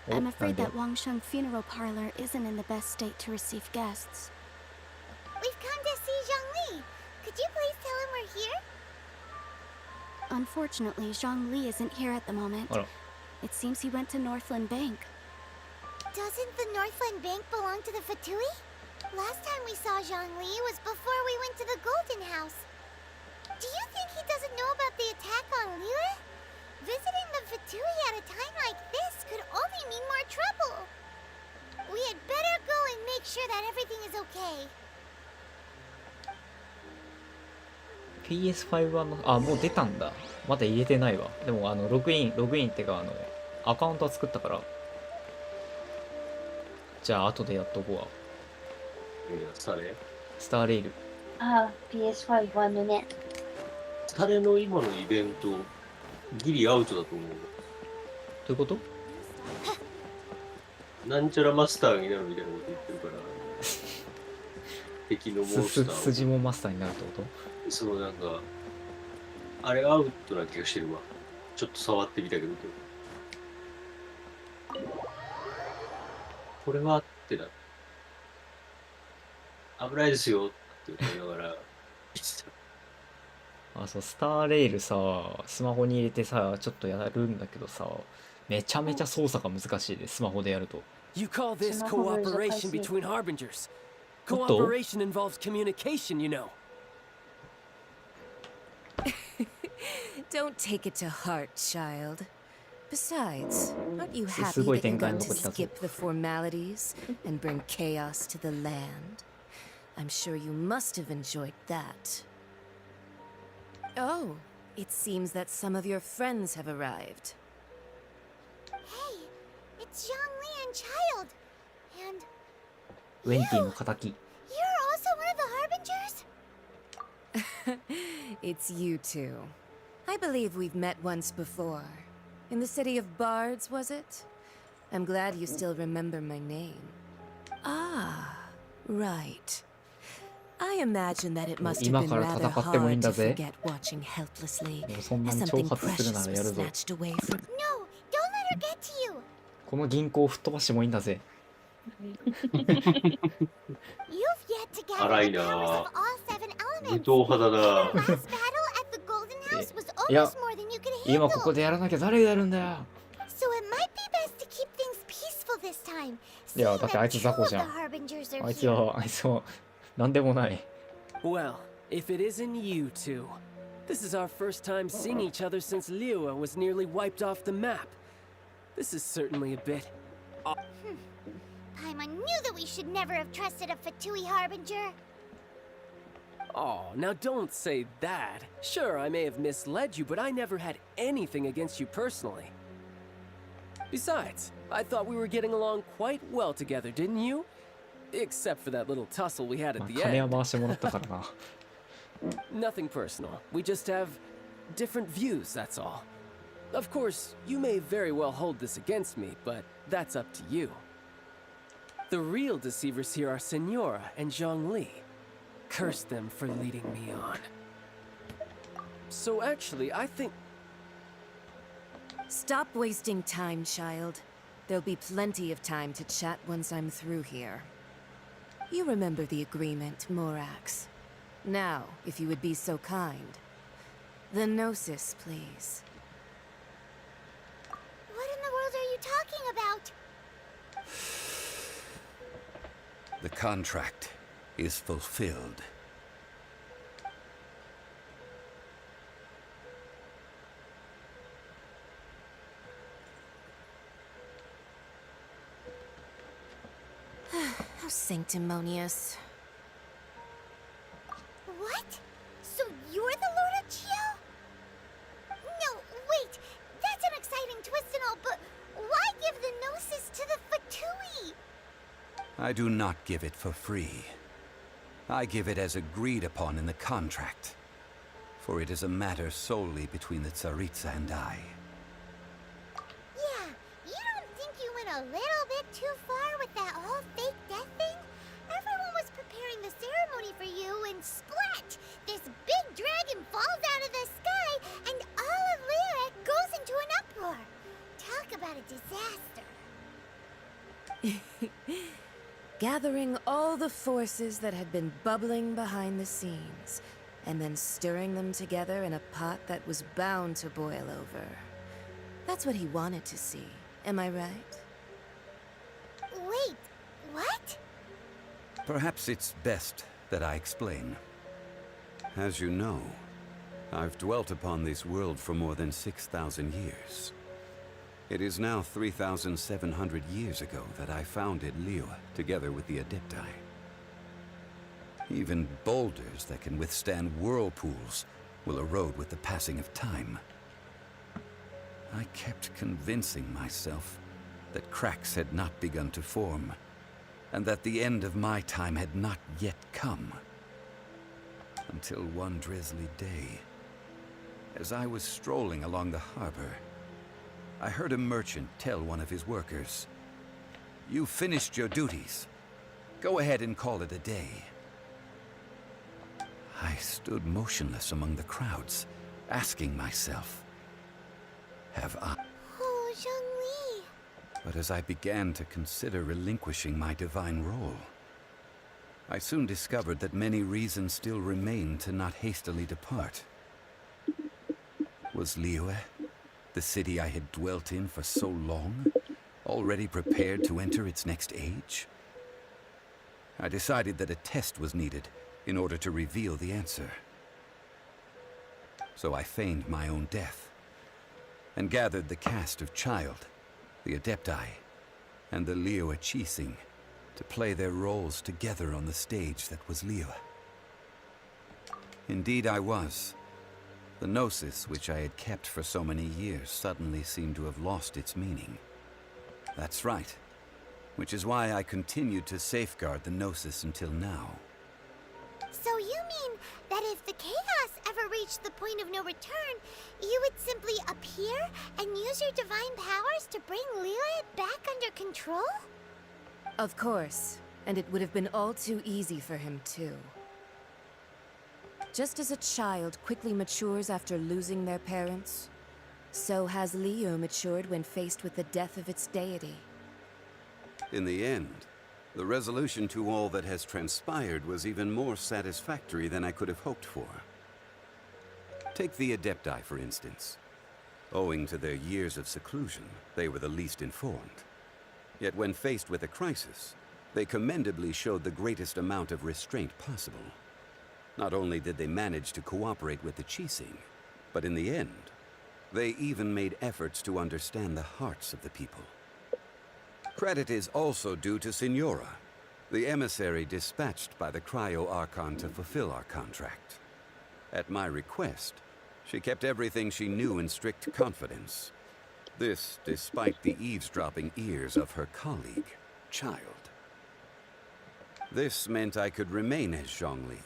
I'm afraid that Wangsheng Funeral Parlor isn't in the best state to receive guests. We've come to see Zhongli. Could you please tell him we're here? Unfortunately, Zhongli isn't here at the moment. It seems he went to Northland Bank. Doesn't the Northland Bank belong to the Fatui? Last time we saw Zhongli was before we went to the Golden House. Do you think he doesn't know about the attack on Liyue? Visiting the Fatui at a time like this could only mean more trouble. We had better go and make sure that everything is okay. PS5 はあ、もう出たんだ。まだ入れてないわ。でもログインってかアカウントは作ったから。じゃあ後でやっとこうわ。スタレ？スターレイル。ああ、PS5 版のね。スタレの今のイベント、ギリアウトだと思う。どういうこと？なんちゃらマスターになるみたいなこと言ってるから。敵のモンスターを。筋もマスターになるってこと？そのなんか、あれアウトな気がしてるわ。ちょっと触ってみたけど。これはってな。危ないですよって言いながらあ、そう、スターレイルさ、スマホに入れてさ、ちょっとやるんだけどさ、めちゃめちゃ操作が難しいで、スマホでやると。You call this cooperation between harbingers? Cooperation involves communication, you know. Don't take it to heart, child. Besides, aren't you す happy ごい that 展 you're 開 going の to 残り方。 skip the formalities and bring chaos to the land? I'm sure you must have enjoyed that. Oh, it seems that some of your friends have arrived. Hey, it's Zhongli and Child. And ウェンティの仇。 you're also one of the harbingers? It's you two. I believe we've met once before. In the city of Bards, was it? I'm glad you still remember my name. Ah, right. I imagine that it must have been rather hard to forget watching helplessly as something precious was snatched away from. No, don't let her get to you. この銀行を吹っ飛ばしてもいいんだぜ。You've yet to gather 荒い the な powers ぁ of all seven 武 elements. 闘派だな Last battle at the Golden House was いや、 almost more than you could 今こ handle. こでやらなきゃ誰がやるんだよ。 So it might be best to keep things peaceful this time. いや、 Seeing だってあい that つ雑 two 魚 of じ the ゃん。 harbingers are あいつ here. は、なんでもない。 Well, if it isn't you two. This is our first time seeing each other since Liyue was nearly wiped off the map. This is certainly a bit... Paimon knew that we should never have trusted a Fatui harbinger. Oh, now don't say that. Sure, I may have misled you, but I never had anything against you personally. Besides, I thought we were getting along quite well together, didn't you? Except for that little tussle we had at the 金は end. 回してもらったからな。 Nothing personal. We just have different views, that's all. Of course, you may very well hold this against me, but that's up to you. The real deceivers here are Senora and Zhongli. Curse them for leading me on. So actually, I think... Stop wasting time, child. There'll be plenty of time to chat once I'm through here. You remember the agreement, Morax. Now, if you would be so kind. The Gnosis, please. What in the world are you talking about? The contract is fulfilled. How sanctimonious. What? So you're the Lord of Chio? No, wait. That's an exciting twist and all, but why give the Gnosis to the Fatui? I do not give it for free. I give it as agreed upon in the contract. For it is a matter solely between the Tsaritsa and I. Yeah, you don't think you went a little bit too far with that whole fake death thing? Everyone was preparing the ceremony for you, and splat! This big dragon falls out of the sky, and all of Lyra goes into an uproar. Talk about a disaster. Gathering all the forces that had been bubbling behind the scenes, and then stirring them together in a pot that was bound to boil over. That's what he wanted to see, am I right? Wait, what? Perhaps it's best that I explain. As you know, I've dwelt upon this world for more than 6,000 years. It is now 3,700 years ago that I founded Liyue together with the Adepti. Even boulders that can withstand whirlpools will erode with the passing of time. I kept convincing myself that cracks had not begun to form, and that the end of my time had not yet come. Until one drizzly day, as I was strolling along the harbor, I heard a merchant tell one of his workers, "You finished your duties. Go ahead and call it a day." I stood motionless among the crowds, asking myself, have I? Oh, Zhongli. But as I began to consider relinquishing my divine role, I soon discovered that many reasons still remained to not hastily depart. Was Liyue, the city I had dwelt in for so long, already prepared to enter its next age? I decided that a test was needed in order to reveal the answer. So I feigned my own death, and gathered the cast of Child, the Adepti, and the Liyue Qixing to play their roles together on the stage that was Liyue. Indeed I was. The Gnosis, which I had kept for so many years, suddenly seemed to have lost its meaning. That's right, which is why I continued to safeguard the Gnosis until now. So you mean that if the chaos ever reached the point of no return, you would simply appear and use your divine powers to bring Liyue back under control? Of course, and it would have been all too easy for him too. Just as a child quickly matures after losing their parents, so has Liyue matured when faced with the death of its deity. In the end, the resolution to all that has transpired was even more satisfactory than I could have hoped for. Take the Adepti, for instance. Owing to their years of seclusion, they were the least informed. Yet when faced with a crisis, they commendably showed the greatest amount of restraint possible. Not only did they manage to cooperate with the Qixing, but in the end, they even made efforts to understand the hearts of the people. Credit is also due to Signora, the emissary dispatched by the Cryo-Archon to fulfill our contract. At my request, she kept everything she knew in strict confidence. This despite the eavesdropping ears of her colleague, Child. This meant I could remain as Zhongli,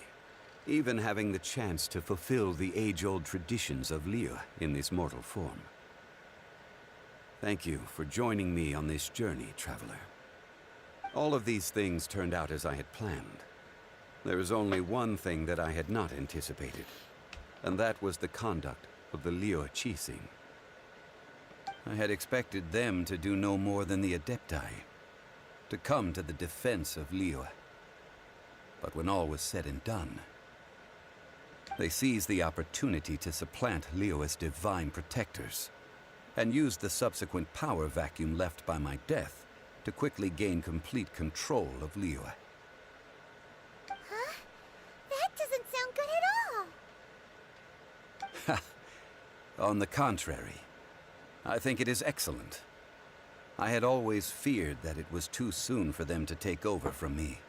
even having the chance to fulfill the age-old traditions of Liyue in this mortal form. Thank you for joining me on this journey, Traveler. All of these things turned out as I had planned. There is only one thing that I had not anticipated, and that was the conduct of the Liyue Qixing. I had expected them to do no more than the Adepti, to come to the defense of Liyue. But when all was said and done, they seized the opportunity to supplant Liyue's divine protectors, and used the subsequent power vacuum left by my death to quickly gain complete control of Liyue. Huh? That doesn't sound good at all. On the contrary, I think it is excellent. I had always feared that it was too soon for them to take over from me.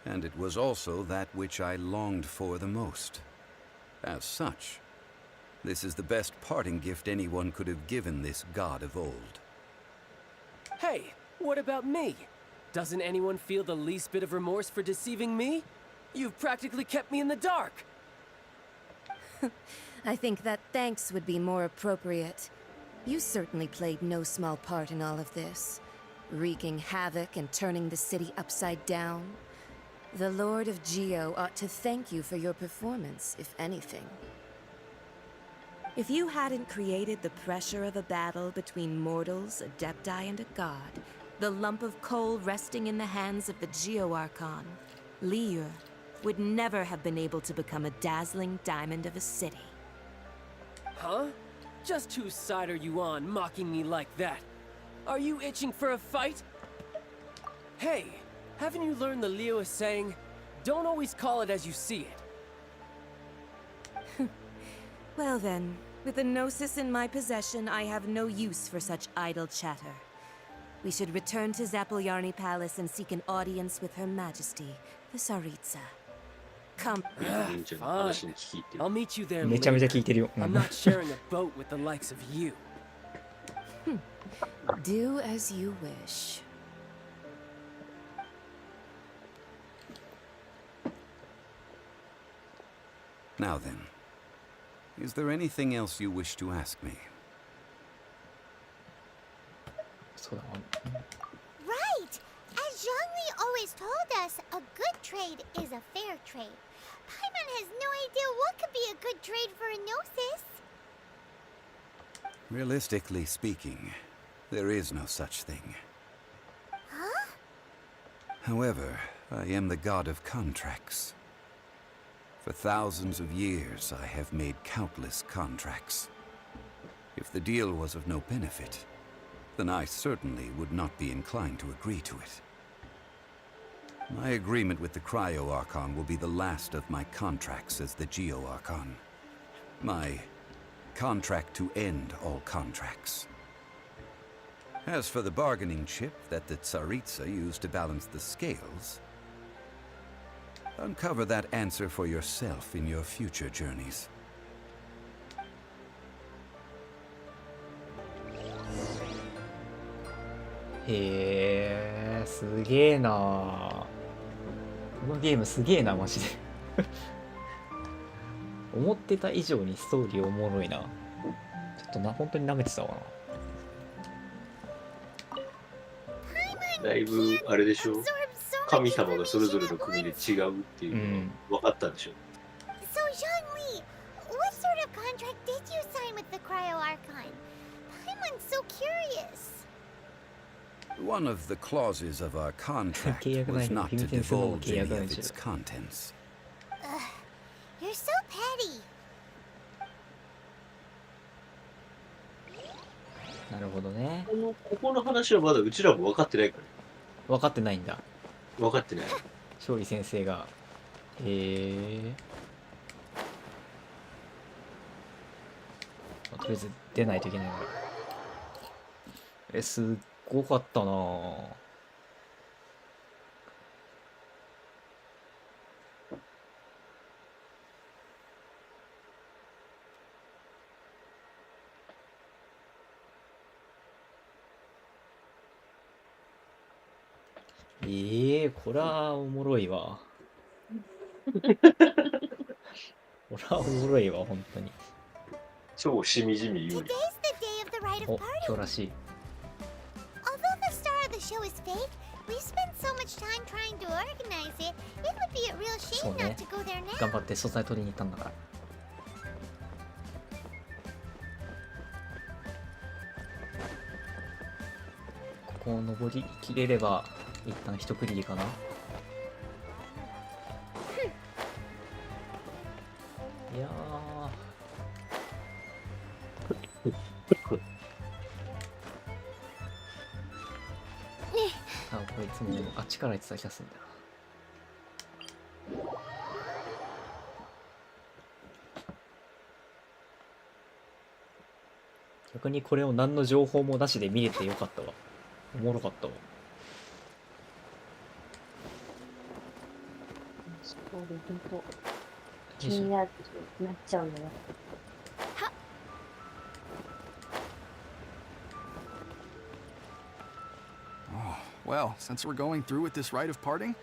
And it was also that which I longed for the most. As such, this is the best parting gift anyone could have given this god of old. Hey, what about me? Doesn't anyone feel the least bit of remorse for deceiving me? You've practically kept me in the dark. I think that thanks would be more appropriate. You certainly played no small part in all of this. wreaking havoc and turning the city upside down. The Lord of Geo ought to thank you for your performance, if anything. If you hadn't created the pressure of a battle between mortals, adepti, and a god, the lump of coal resting in the hands of the Geo-Archon, Liur would never have been able to become a dazzling diamond of a city. Huh? Just whose side are you on, mocking me like that? Are you itching for a fight? Hey, haven't you learned the Liyue saying, don't always call it as you see it? Well then, with the Gnosis in my possession, I have no use for such idle chatter. We should return to Zapoljarny Palace and seek an audience with Her Majesty, the Tsaritsa. Come. Fine. I'll meet you there めちゃめちゃ聞い later. てるよ。 I'm not sharing a boat with the likes of you. Do as you wish. Now then, is there anything else you wish to ask me? そうだ。 Right! As Zhongli always told us, a good trade is a fair trade. Paimon has no idea what could be a good trade for a Gnosis. Realistically speaking, there is no such thing. Huh? However, I am the god of contracts. For thousands of years, I have made countless contracts. If the deal was of no benefit, then I certainly would not be inclined to agree to it. My agreement with the Cryo-Archon will be the last of my contracts as the Geo-Archon. My contract to end all contracts. As for the bargaining chip that the Tsaritsa used to balance the scales, uncover that answer for yourself in your future journeys. へえ、すげえな。このゲームすげえな、マジで。思ってた以上にストーリーおもろいな。ちょっとな、本当に舐めてたわな。だいぶあれでしょ、神様がそれぞれの国で違うっていうの分かったんでしょ。So, Zhongli, what sort of contract did you sign with the Cryo-Archon? Paimon's so curious. One of the clauses of our contract was not to divulge any of its contents. You're so petty. なるほどね。ここの話はまだうちらも分かってないから。分かってないんだ。分かってない。勝利先生が。へえ。とりあえず出ないといけないから。すっごかったなぁ。これはおもろいわ。これはおもろいわ、本当に。超しみじみ言う。Today's the day of the rite お、 of 今日 parting. らしい。Although the star of the show is fake, we spent so much time trying to organize it, it would be a real そう shame ね not to go there now. 頑張って素材取りに行ったんだから。ここを登りきれれば一旦一区切りかな。いやあ、こいつもあっちから言ってた気がするんだよな。逆にこれを何の情報もなしで見れてよかったわ。おもろかったわ。ストーリー本当気になっちゃうのよ。Oh, well, since we're going through with this rite of parting,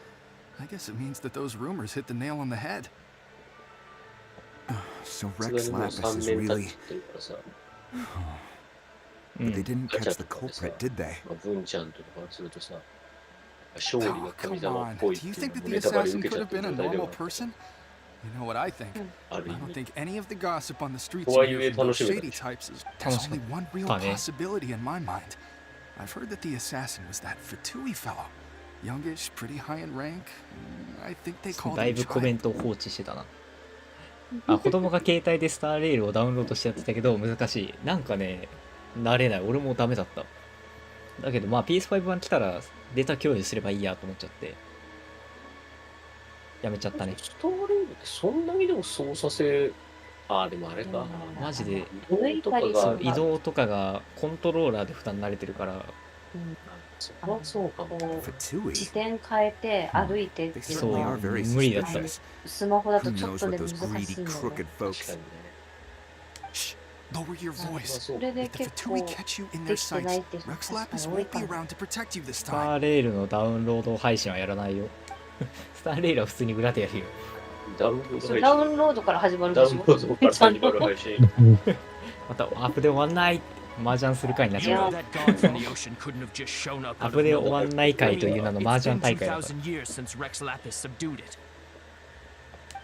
I guess it means that those rumors hit the nail on the head. So Rex Lapis is really... but they didn't ガチャ catch と the かでさ、 culprit, did they? 文ちゃんとかするとさ、勝利 Oh, が神 come 様っ on. ぽい Do っ you ていう think の that も the ネタバレ assassin 受け could ちゃ have ってる been a 状態で normal は person? You know what I think? ある I 意 don't 味。 think any of the gossip on the streets とはい here え from 楽 those しめた shady でしょ。 types is there's only one real 楽しかったね。 possibility in my mind. I've heard that the assassin was that Fatui fellow. Youngish, pretty high in rank. I think they そう called だい him ぶコメ child. ントを放置してたな。あ、子供が携帯でスターレールをダウンロードしてやってたけど難しい。なんかね、慣れない。俺もダメだった。だけどまあ PS5 版来たらデータ共有すればいいやと思っちゃってやめちゃったね。スターレールってそんなにでも操作性、ああ、でもあれか。マジで移動とかが、そう移動とかがコントローラーで負担慣れてるから、そこはそうかも。自転変えて歩いてっていうそうのは無理だった。スマホだと Who ちょっ knows と what で those 難 greedy, しいんだよ crooked ね。 folks. Shh! Lower your voice. それで If the 結構 Fatui catch you in で their きてない sights, って人 Rex 確か Lapis に多い won't か be も。 around to protect you this スタ time. ーレールのダウンロード配信はやらないよ。スターレールは普通に裏でやるよ。ダウンロード配信。ダウンロードから始まるダでしょ。ウンロードから始まる配信。またアップで終わんない麻雀する会になっち You ゃ know う。 that god from the ocean couldn't have just shown up アッ out of プで終わ nowhere. んない会という名の麻 It's 雀 been 大会だから。 2,000 years since Rex Lapis subdued it.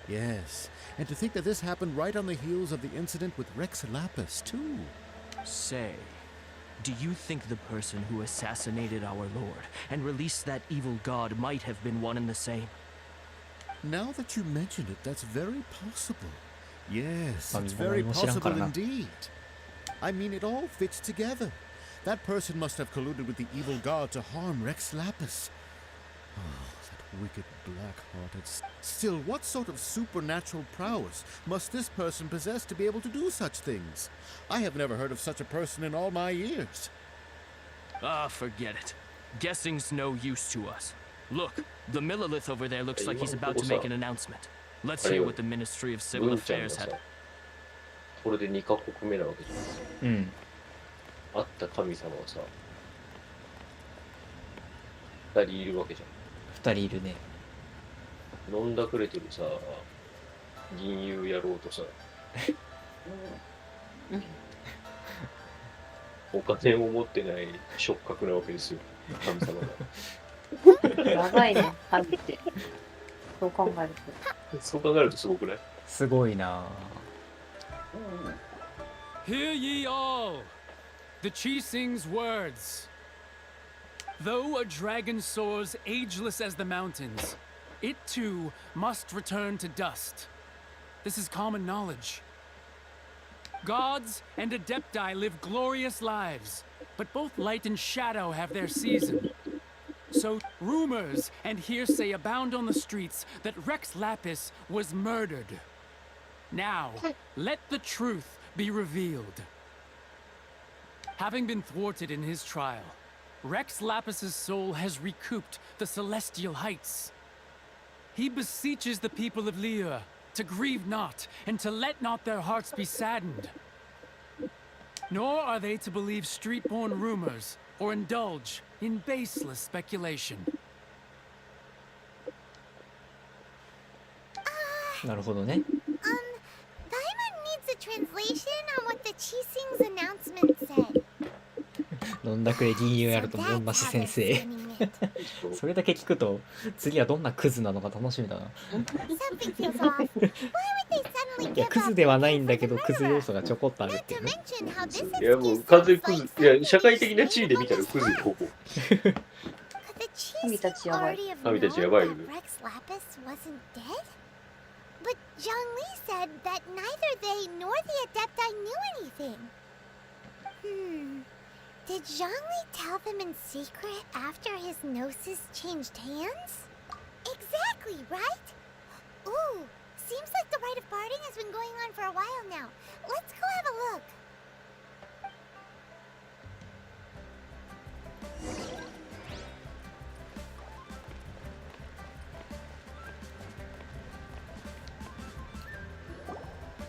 Yes, and to think that this happened right on the heels of the incident with Rex Lapis, too. Say, do you think the person who assassinated our lord and released that evil god might have been one and the same? Now that you mention it, that's very possible. Yes, I it's mean, very well, I don't know. possible indeed. I mean, it all fits together. That person must have colluded with the evil god to harm Rex Lapis. Oh, that wicked black-hearted... Still, what sort of supernatural prowess must this person possess to be able to do such things? I have never heard of such a person in all my years. Ah, forget it. Guessing's no use to us. Look, the Millilith over there looks like he's about to make an announcement. Let's hear what the Ministry of Civil 文ちゃんが Affairs さ had. これで2カ国目なわけじゃん。うん。会った神様はさ、2人いるわけじ2人いるね。ゃん。飲んだくれてるさ、銀融野郎とさ、お金を持ってない触覚なわけですよ、神様が。やばいね、神って。そう考えると。そう考えるとすごくない？すごいな。 Hear ye all, the Chising's words. Though a dragon soars ageless as the mountains, it too must return to dust. This is common knowledge. Gods and Adepti live glorious lives, but both light and shadow have their season. So rumors and hearsay abound on the streets that Rex Lapis was murdered. Now, let the truth be revealed. Having been thwarted in his trial, Rex Lapis's soul has recouped the celestial heights. He beseeches the people of Liyue to grieve not and to let not their hearts be saddened. Nor are they to believe street-born rumors or indulge in baseless speculation. なるほどね。Paimon needs a translation on what the Chising's announcement said. 飲んだくれ銀融やると門なし先生。それだけ聞くと次はどんなクズなのか楽しみだな。Something feels off. Why would they suddenly いや give クズ up ではないんだけどクズ要素がちょこっとあるっていうね。 mention how this いやもう完全にクズ、いや社会的な地位で見たらクズほぼ。神たちやばい。 already have 神たち known やばいよ that。Rex Lapis wasn't dead? But Zhang Li said that neither they nor the Adepti knew anything. Did Zhang Li tell them in secret after his gnosis changed hands? Exactly, right? Ooh, seems like the rite of parting has been going on for a while now. Let's go have a look.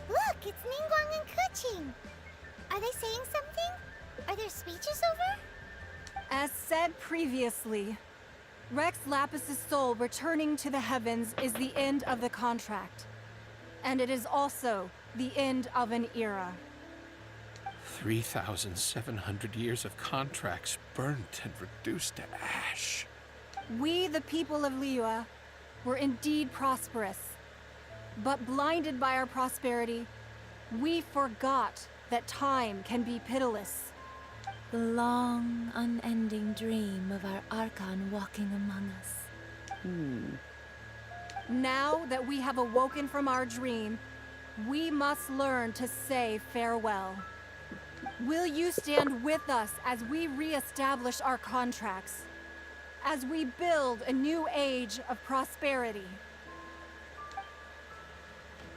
Look, it's Ningguang and Kuching. Are they saying something? Are their speeches over? As said previously, Rex Lapis's soul returning to the heavens is the end of the contract. And it is also the end of an era. 3,700 years of contracts burnt and reduced to ash. We, the people of Liyue, were indeed prosperous. But blinded by our prosperity, we forgot that time can be pitiless. The long, unending dream of our Archon walking among us. Now that we have awoken from our dream, we must learn to say farewell. Will you stand with us as we re-establish our contracts? As we build a new age of prosperity?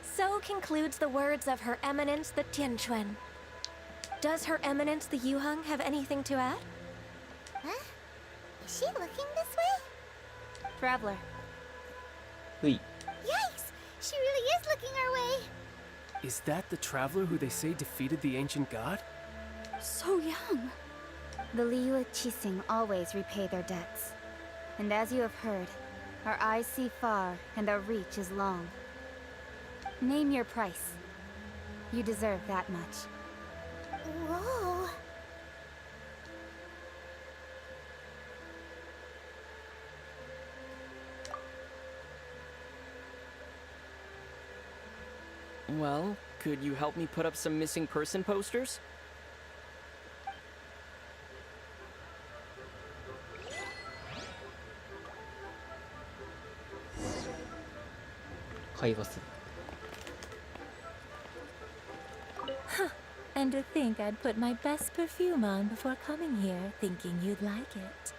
So concludes the words of Her Eminence the Tianquan. Does Her Eminence the Yuheng have anything to add? Huh? Is she looking this way? Traveler. Hui. Yikes! She really is looking our way. Is that the traveler who they say defeated the ancient god? So young. The Liyue Qixing always repay their debts. And as you have heard, our eyes see far and our reach is long. Name your price. You deserve that much. Whoa. Well, could you help me put up some missing person posters? And to think I'd put my best perfume on before coming here, thinking you'd like it.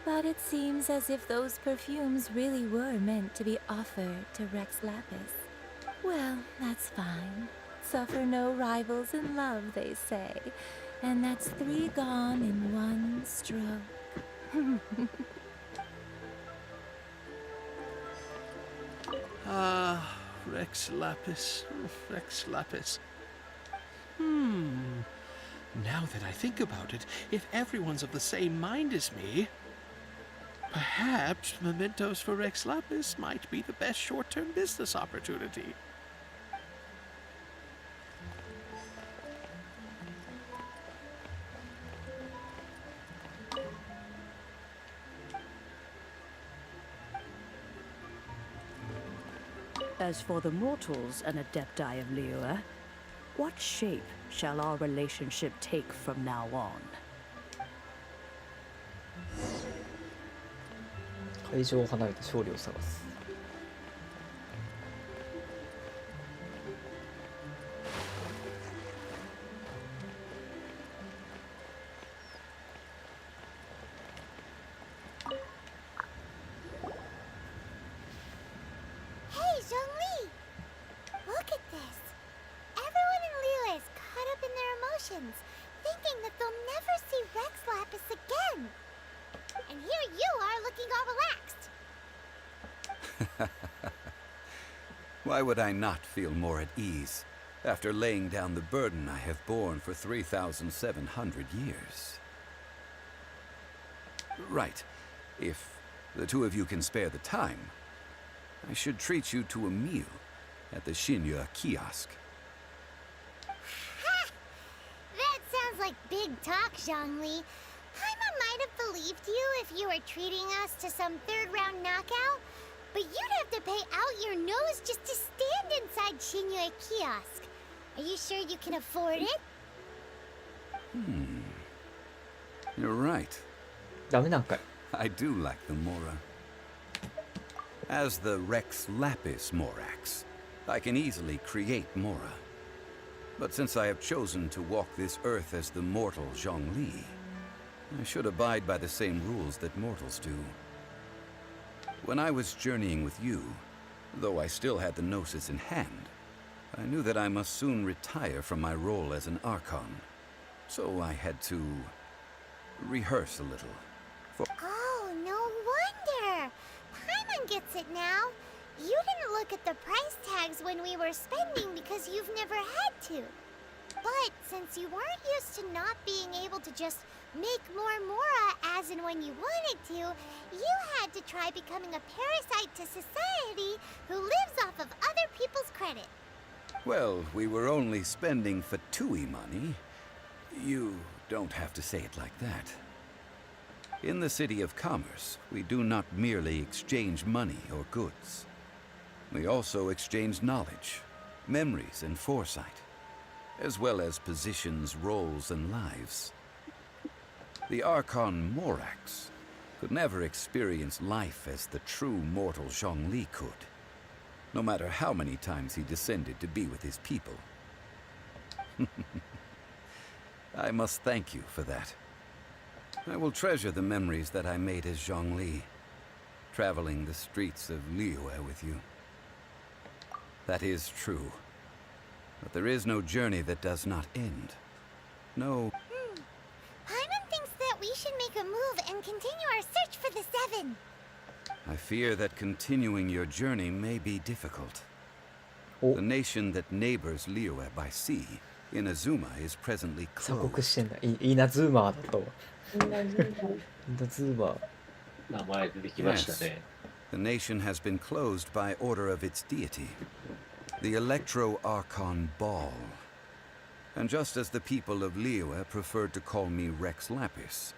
But it seems as if those perfumes really were meant to be offered to Rex Lapis. Well, that's fine. Suffer no rivals in love, they say. And that's 3 gone in 1 stroke. Rex Lapis, Rex Lapis. Now that I think about it, if everyone's of the same mind as me, perhaps mementos for Rex Lapis might be the best short-term business opportunity. As for the mortals and adepti of Liyue, what shape shall our relationship take from now on? 会場を離れて勝利を探す。Hey, Zhongli! Look at this. Everyone in Liyue is caught up in their emotions, thinking that they'll never see Rex Lapis again. And here you are looking all relaxed. Why would I not feel more at ease after laying down the burden I have borne for 3,700 years? Right. If the two of you can spare the time, I should treat you to a meal at the Xinyue kiosk. Ha! That sounds like big talk, Zhongli. Paimon might have believed you if you were treating us to some third-round knockout, but you'd have to pay out your nose just to stand inside Xinyue kiosk. Are you sure you can afford it? You're right. ダメなんかい。 I do like the Mora. As the Rex Lapis Morax, I can easily create Mora. But since I have chosen to walk this earth as the mortal Zhongli, I should abide by the same rules that mortals do. When I was journeying with you, though I still had the Gnosis in hand, I knew that I must soon retire from my role as an Archon. So I had to rehearse a little. Oh, no wonder. Paimon gets it now. You didn't look at the price tags when we were spending because you've never had to. But since you weren't used to not being able to just make more Mora as and when you wanted to, you had to try becoming a parasite to society who lives off of other people's credit. Well, we were only spending Fatui money, You don't have to say it like that. In the City of Commerce, we do not merely exchange money or goods. We also exchange knowledge, memories, and foresight, as well as positions, roles, and lives. The Archon Morax could never experience life as the true mortal Zhongli could, no matter how many times he descended to be with his people. I must thank you for that. I will treasure the memories that I made as Zhongli, traveling the streets of Liyue with you. That is true. But there is no journey that does not end. No... Paimon thinks that we should make a move and continue our search for the Seven. I fear that continuing your journey may be difficult. The nation that neighbors Liyue by sea, Inazuma, is presently 鎖国 closed. してんだ。イナズーマーだと。イナズーマー。名前出てきましたね。The nation has been closed by order of its deity, the Electro-Archon Ball. And just as the people of Liyue preferred to call me Rex Lapis,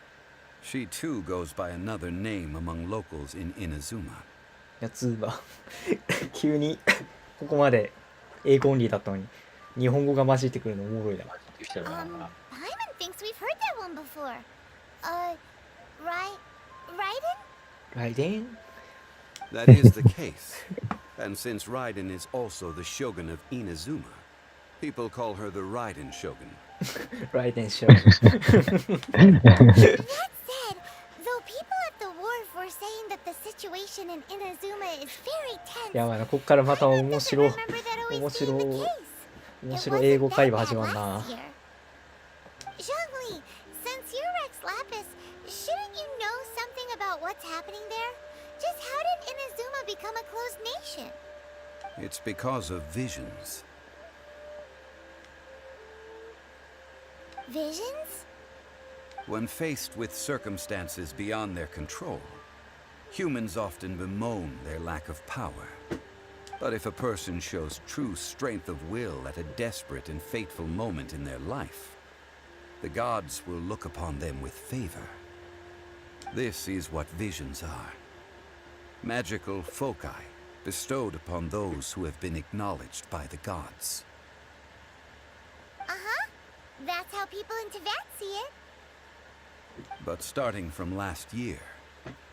she too goes by another name among locals in Inazuma. ヤツーマー。急にここまで英語オンリーだったのに日本語が混じってくるのおもろいな。Paimon thinks we've heard that one before. Raiden? Raiden? That is the case. And since Raiden is also the shogun of Inazuma, people call her the Raiden Shogun. Raiden Shogun. That said, though people at the wharf were saying that the situation in Inazuma is very tense, やばいな、こっからまた面白 remember that always 面 being 白 the case. 面白英語会話始まんな。 Zhongli, since you're Rex Lapis, shouldn't you know something about what's happening there? Just how did Inazuma become a closed nation? It's because of visions. Visions? When faced with circumstances beyond their control, humans often bemoan their lack of power. But if a person shows true strength of will at a desperate and fateful moment in their life, the gods will look upon them with favor. This is what visions are. Magical foci bestowed upon those who have been acknowledged by the gods. Uh-huh. That's how people in Teyvat see it. But starting from last year,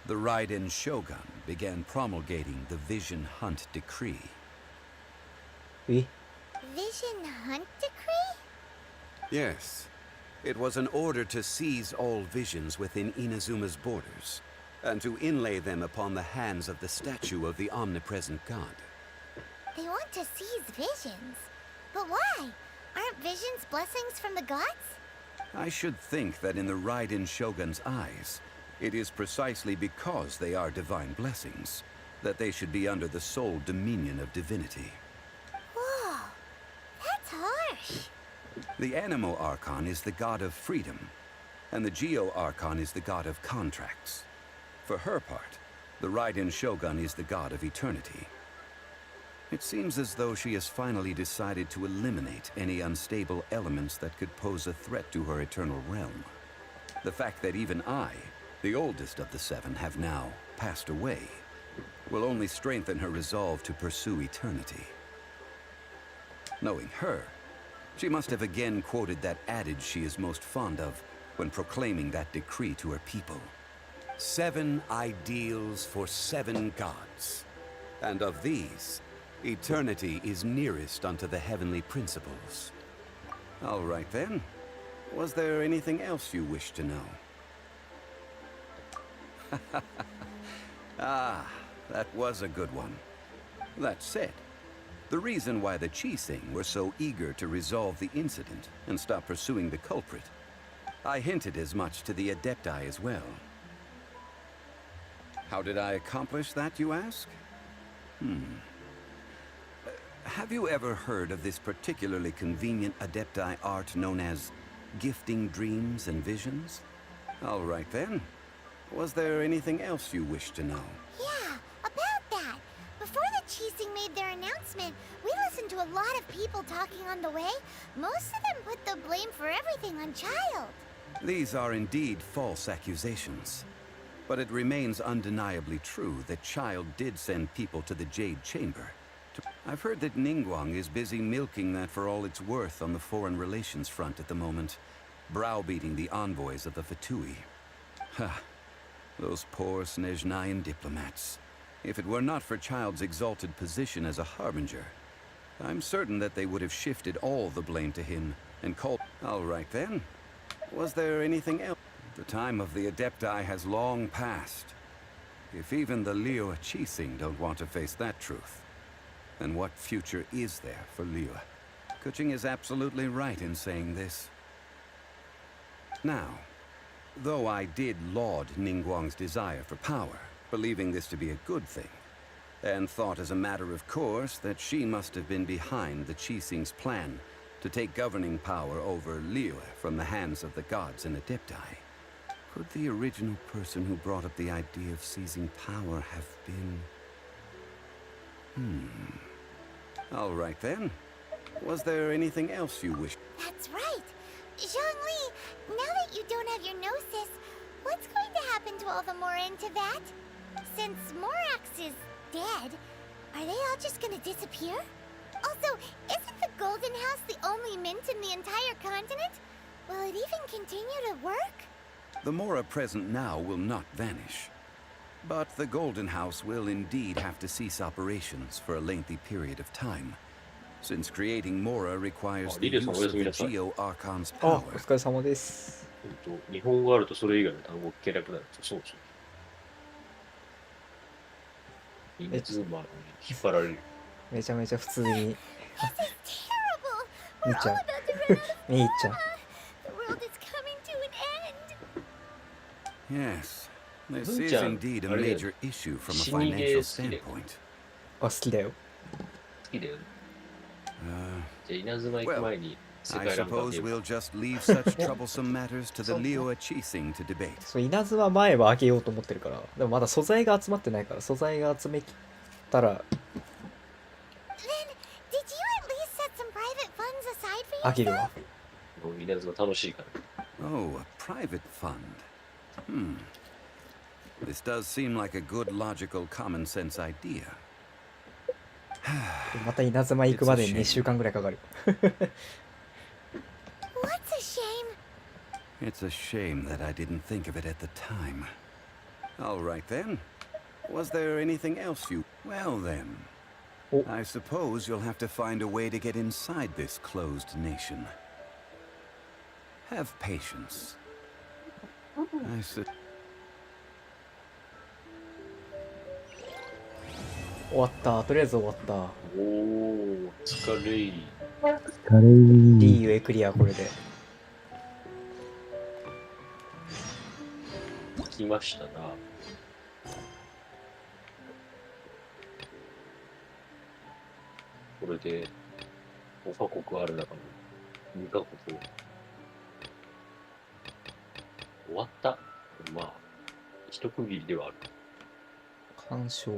the Raiden Shogun began promulgating the Vision Hunt Decree. Eh? Vision Hunt Decree? Yes. It was an order to seize all visions within Inazuma's borders, and to inlay them upon the hands of the statue of the omnipresent god. They want to seize visions. But why? Aren't visions blessings from the gods? I should think that in the Raiden Shogun's eyes, it is precisely because they are divine blessings that they should be under the sole dominion of divinity. Whoa, that's harsh. The Animo Archon is the god of freedom, and the Geo Archon is the god of contracts. For her part, the Raiden Shogun is the god of eternity. It seems as though she has finally decided to eliminate any unstable elements that could pose a threat to her eternal realm. The fact that even I, the oldest of the seven, have now passed away, will only strengthen her resolve to pursue eternity. Knowing her, she must have again quoted that adage she is most fond of when proclaiming that decree to her people. 7 ideals for 7 gods. And of these, eternity is nearest unto the heavenly principles. All right then. Was there anything else you wish to know? Ah, that was a good one. That said, the reason why the Qixing were so eager to resolve the incident and stop pursuing the culprit, I hinted as much to the Adepti as well. How did I accomplish that, you ask? Have you ever heard of this particularly convenient Adepti art known as gifting dreams and visions? All right then. Was there anything else you wish to know? Yeah, about that. Before the Qixing made their announcement, we listened to a lot of people talking on the way. Most of them put the blame for everything on Child. These are indeed false accusations. But it remains undeniably true that Child did send people to the Jade Chamber. I've heard that Ningguang is busy milking that for all it's worth on the foreign relations front at the moment, browbeating the envoys of the Fatui. Ha! Those poor Snezhnayan diplomats. If it were not for Child's exalted position as a harbinger, I'm certain that they would have shifted all the blame to him and called... All right then. Was there anything else? The time of the Adepti has long passed. If even the Liyue Qixing don't want to face that truth, then what future is there for Liyue? Kuching is absolutely right in saying this. Now, though I did laud Ningguang's desire for power, believing this to be a good thing, and thought as a matter of course that she must have been behind the Qixing's plan to take governing power over Liyue from the hands of the gods and Adepti, could the original person who brought up the idea of seizing power have been... All right then. Was there anything else you wish? That's right. Zhongli, now that you don't have your gnosis, what's going to happen to all the Mora in Teyvat? Since Morax is dead, are they all just gonna disappear? Also, isn't the Golden House the only mint in the entire continent? Will it even continue to work? The Mora present now will not vanish. But the Golden House will indeed have to cease operations for a lengthy period of time, since creating Mora requires the use of the Geo-Archon's あ、 power. お疲れ様です。日本語あるとそれ以外の単語聞けなくなる。そうそう。インズーマーに引っ張られる。めちゃめちゃ普通に。みー We're ちゃ all ん。 about to run out of みーちゃん。 The world is coming to an end. Yes, this is Moon-chan, indeed a あれだよ。 major issue from a 死にゲ financial ー好きだよ。 standpoint. あ、好きだよ。好きだよね。 Uh, じゃあ稲妻行く前に世 I 界ランク suppose 上げる。 we'll just leave such troublesome matters to the Liyue Qixing to debate. そう、稲妻前はあげようと思ってるから。でもまだ素材が集まってないから、素材が集めきったら Then, did you at least set some private funds aside for あげる yourself? わ。もう稲妻楽しいから。 Oh, a private fund. This does seem like a good, logical, common sense idea. また稲妻行くまでに2週間ぐらいかかる。 What's a shame? It's a shame that I didn't think of it at the time. All right then. Was there anything else you... Well then. I suppose you'll have to find a way to get inside this closed nation. Have patience. I said... 終わった。とりあえず終わった。おー、疲れい。リーユエクリアこれで。来ましたな。これで5カ国ある中の2カ国終わった。まあ一区切りではある。干渉。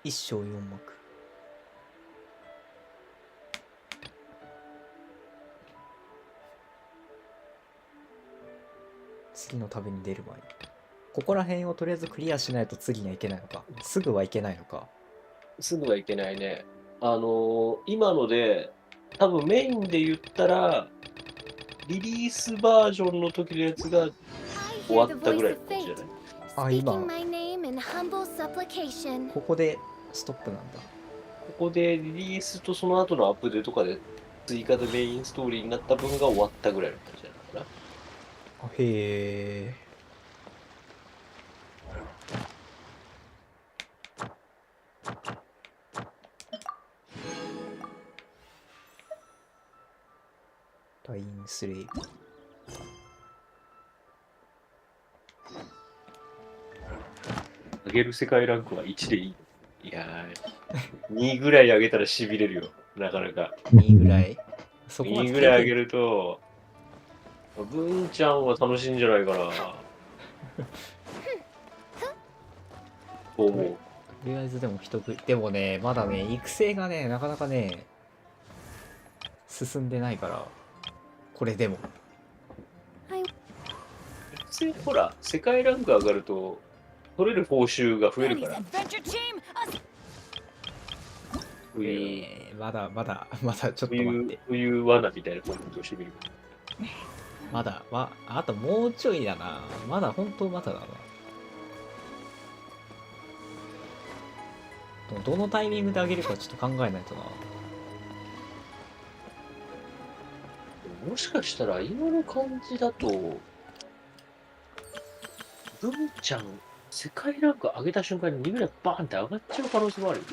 一章四幕。次の旅に出る前に。ここら辺をとりあえずクリアしないと次にはいけないのか。すぐはいけないのか。すぐはいけないね。今ので多分メインで言ったらリリースバージョンの時のやつが終わったぐらいの感じじゃない？あ、今 my name in humble supplication. ここでストップなんだ。ここでリリースとその後のアップデートとかで追加でメインストーリーになった分が終わったぐらいの感じじゃないかな。あ、へえ。ラインスレイブ。上げる世界ランクは1でいい。いやー、2ぐらい上げたらしびれるよ。なかなか。2ぐらい2ぐらい上げると、文ちゃんは楽しいんじゃないかな。と思う。とりあえずでもでもね、まだね、育成がね、なかなかね、進んでないから、これでも。ほら、世界ランク上がると、取れる報酬が増えるから。まだちょっと待って。冬罠みたいなコメントをしてみる。まだ、あともうちょいだな。まだ、本当まだだな。どのタイミングで上げるかちょっと考えないとな。もしかしたら今の感じだと、ブンちゃん、世界ランク上げた瞬間に2ぐらいバーンって上がっちゃう可能性もあるよ。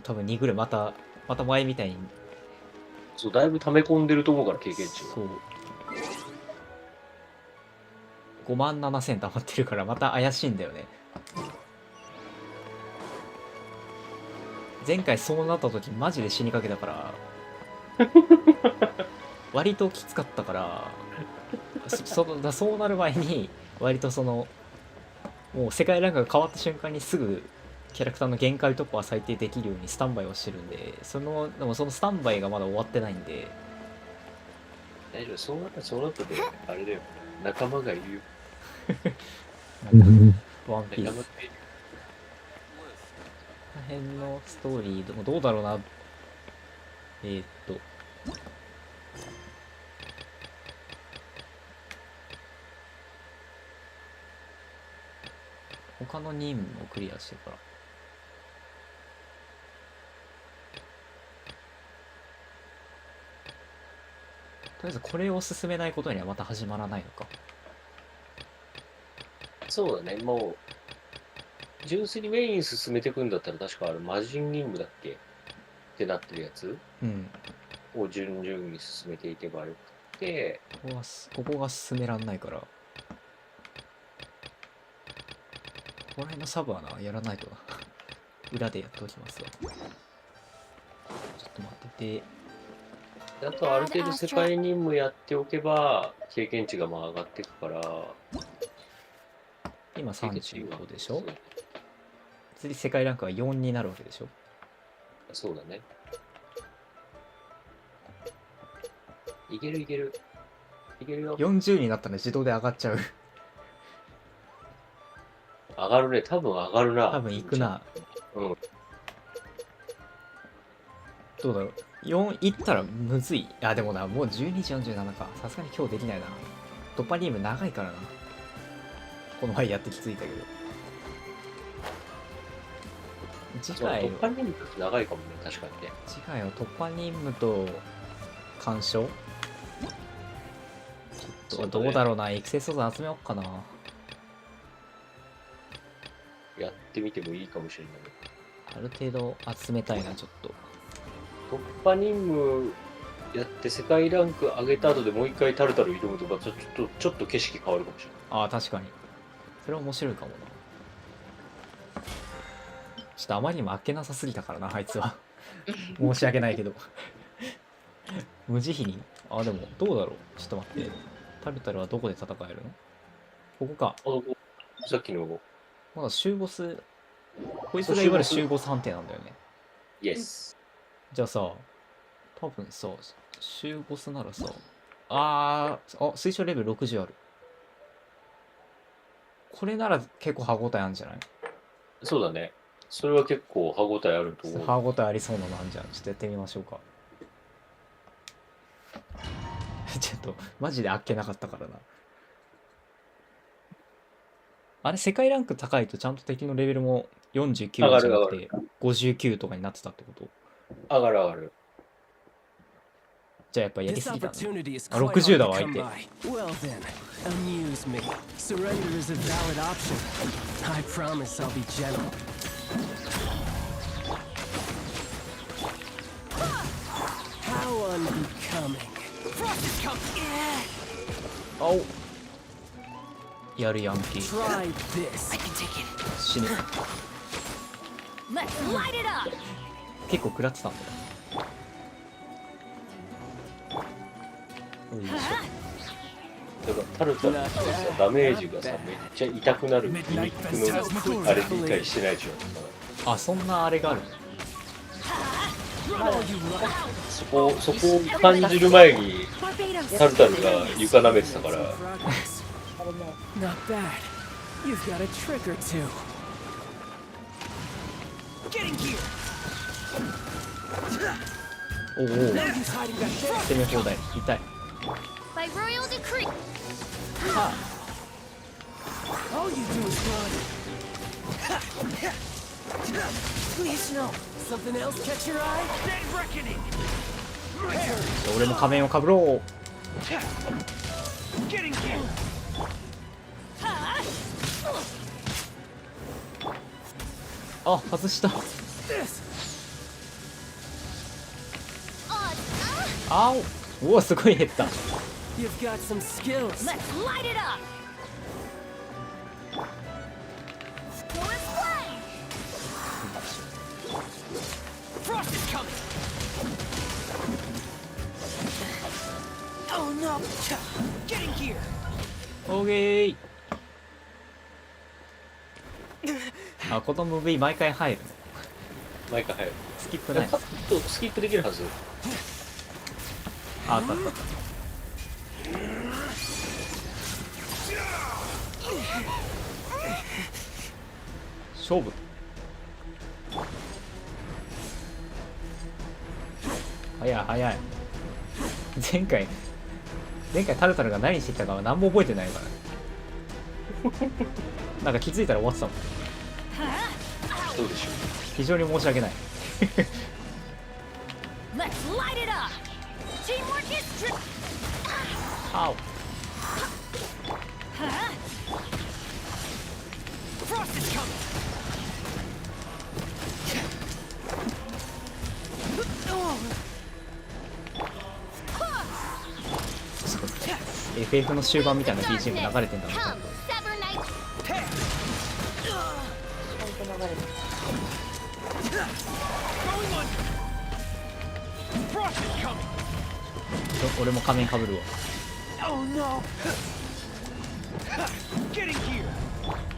多分2ぐらいまた前みたいに。そう、だいぶ溜め込んでると思うから、経験値が。そう。57,000溜まってるから、また怪しいんだよね。前回そうなった時マジで死にかけたから割ときつかったからそうなる前に割ともう世界ランクが変わった瞬間にすぐキャラクターの限界突破は最低できるようにスタンバイをしてるんで、でもそのスタンバイがまだ終わってないんで。大丈夫、そうなったで、あれだよ、仲間がいるよ。ワンピース。この辺のストーリーでもどうだろうな。他の任務をクリアしてから。とりあえずこれを進めないことにはまた始まらないのか。そうだね、もう、純粋にメイン進めていくんだったら、確か魔人任務だっけってなってるやつ、を順々に進めていけばよくて、ここが進めらんないから、ここら辺のサブはな、やらないとな。裏でやっておきますわ。ちょっと待ってて。あとある程度世界任務やっておけば、経験値が上がっていくから、今35でしょ。次世界ランクは4になるわけでしょ。そうだね。いけるよ。40になったら自動で上がっちゃう。上がるね、多分上がるな。多分行くな。どうだろう。4行ったらむずい。でもな、もう12時47か。さすがに今日できないな。突破任務長いからな。この前やって気づいたけど。次回突破任務って長いかもね、確かにね。次回は突破任務と鑑賞。ちょっとどうだろうな。育成素材集めようかな。やってみてもいいかもしれない。ある程度集めたいな、ちょっと。突破任務やって世界ランク上げた後でもう一回タルタル挑むとか、ちょっと景色変わるかもしれない。確かに。それは面白いかもな。ちょっとあまりにもあっけなさすぎたからな、あいつは。申し訳ないけど。無慈悲に。でも、どうだろう。ちょっと待って。タルタルはどこで戦えるの？ここか。さっきの。まだ終ボス、こいつがいわゆる終ボス判定なんだよね。イエス。じゃあさ、多分さ、終ボスならさ、推奨レベル60ある。これなら結構歯応えあるんじゃない？そうだね。それは結構歯応えあると思う。歯応えありそうなのあんじゃん。ちょっとやってみましょうか。ちょっと、マジであっけなかったからな。あれ、世界ランク高いとちゃんと敵のレベルも49じゃなくて59とかになってたってこと？上がる。じゃあやっぱやりすぎたね。60だわ、相手。Well then, amuse me. Surrender is a valid option. I promise I'll be gentle. How unbecoming. Frost is coming. やるヤンキー。Try this. I can take it. 死ぬ。 Let's light it up. 結構食らってたんだよ。だからタルタルのさ、ダメージがさ、めっちゃ痛くなるギミックのあれ理解してないでしょ。あ、そんなあれがある。そこを感じる前にタルタルが床舐めてたから。Not bad. You've got a trick or two. Getting here. おお、攻め放題。痛い。By royal decree. All you do is run. Please no. Something else catch your eye? Dead reckoning. 俺も仮面をかぶろう。Getting here. あ、外した。あお、うわ、すごい減った。You've got some skills. Let's light it up. Forest flame. Frost is coming. Oh no. Getting here. オーケー。あ、このムービー毎回入るの。毎回入る。スキップない。スキップできるはず。あった。勝負。早い。前回タルタルが何してきたかは何も覚えてないから。なんか気づいたら終わってたもん。そうでしょ。非常に申し訳ない。Let's light it up. Teamwork is true. あお。Frost is coming. FF の終盤みたいな BGM 流れてんだろう。俺も仮面かぶるわ。Oh no. Getting here.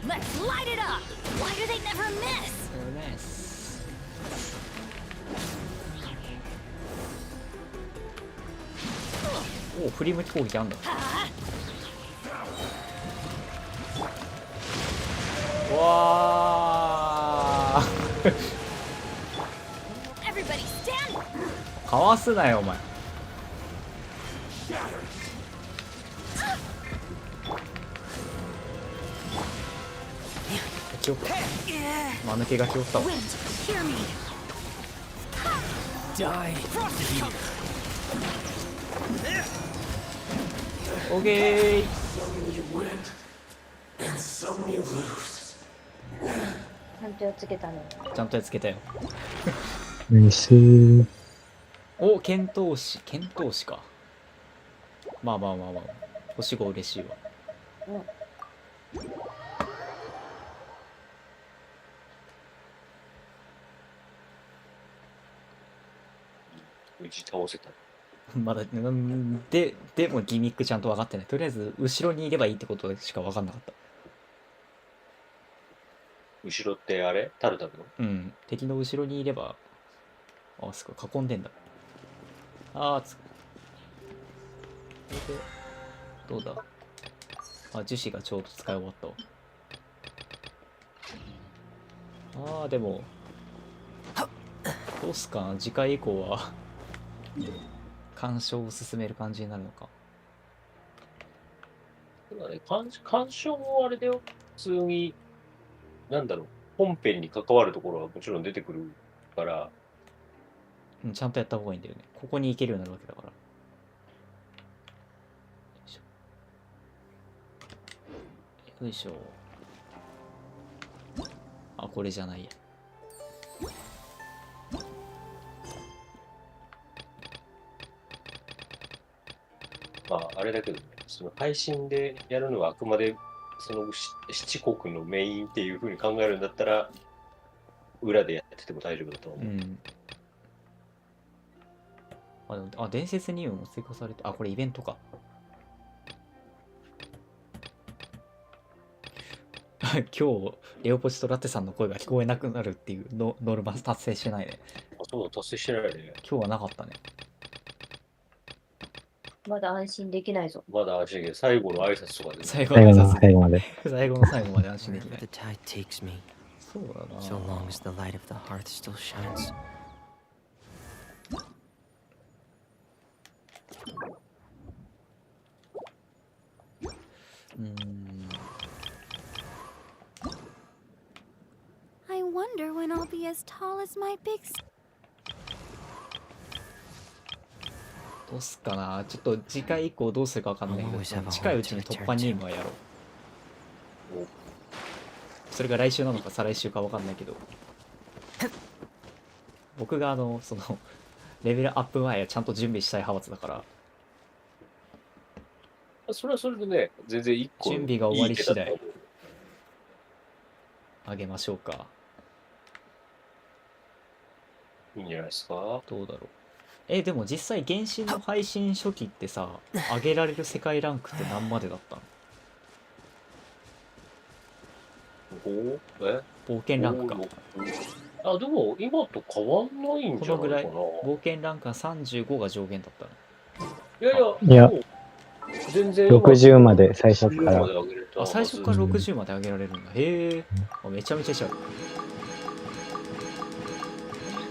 Let's light it up. Why do they never miss? おお、振り向き攻撃あんだ。うわーEverybody stand. かわすなよお前。気負った。間抜けが気負ったわ。Hear me. Die. OK。ちゃんとやっつけたね。ちゃんとやっつけたよ。お、剣闘士か。まあ。星5嬉しいわ。無事倒せた。まだでもギミックちゃんと分かってない。とりあえず後ろにいればいいってことしか分かんなかった。後ろってあれタルタルの？うん、敵の後ろにいれば。あ、すごい囲んでんだ。どうだ。樹脂がちょうど使い終わったわ。でもどうすかな、次回以降は鑑賞を進める感じになるのか。そうだね、鑑賞もあれだよ。普通になんだろう、本編に関わるところはもちろん出てくるから、ちゃんとやった方がいいんだよね。ここに行けるようになるわけだから。よいしょ。あ、これじゃないや。まああれだけどね、その配信でやるのはあくまでその七国のメインっていう風に考えるんだったら裏でやってても大丈夫だと思う。伝説任務も追加されて、これイベントか。今日レオポチとラテさんの声が聞こえなくなるっていうノルマ達成してないね。あ、そうだ、達成してないね。今日はなかったね。まだ安心できないぞ。まだ安心できない。最後の挨拶とかで、ね。最後の挨拶最後まで。最後の最後まで安心できない。 The tide takes me, そうだな。 so long as the light of the hearth still shines. I wonder when I'll be as tall as my big. どうすっかな。ちょっと次回以降どうするかわかんないけど、近いうちに突破任務はやろう。それが来週なのか再来週かわかんないけど、僕がそのレベルアップ前はちゃんと準備したい派閥だから。それはそれでね、全然一個準備が終わり次第あげましょうか。いいんじゃないですか。どうだろう。でも実際原神の配信初期ってさ、上げられる世界ランクって何までだったの？冒険ランクか。あ、でも今と変わんないんじゃないかな。このぐらい冒険ランクが35が上限だったの。いや、全然60まで最初から。あ、最初から60まで上げられるんだ。へえ。めちゃめちゃしちゃう。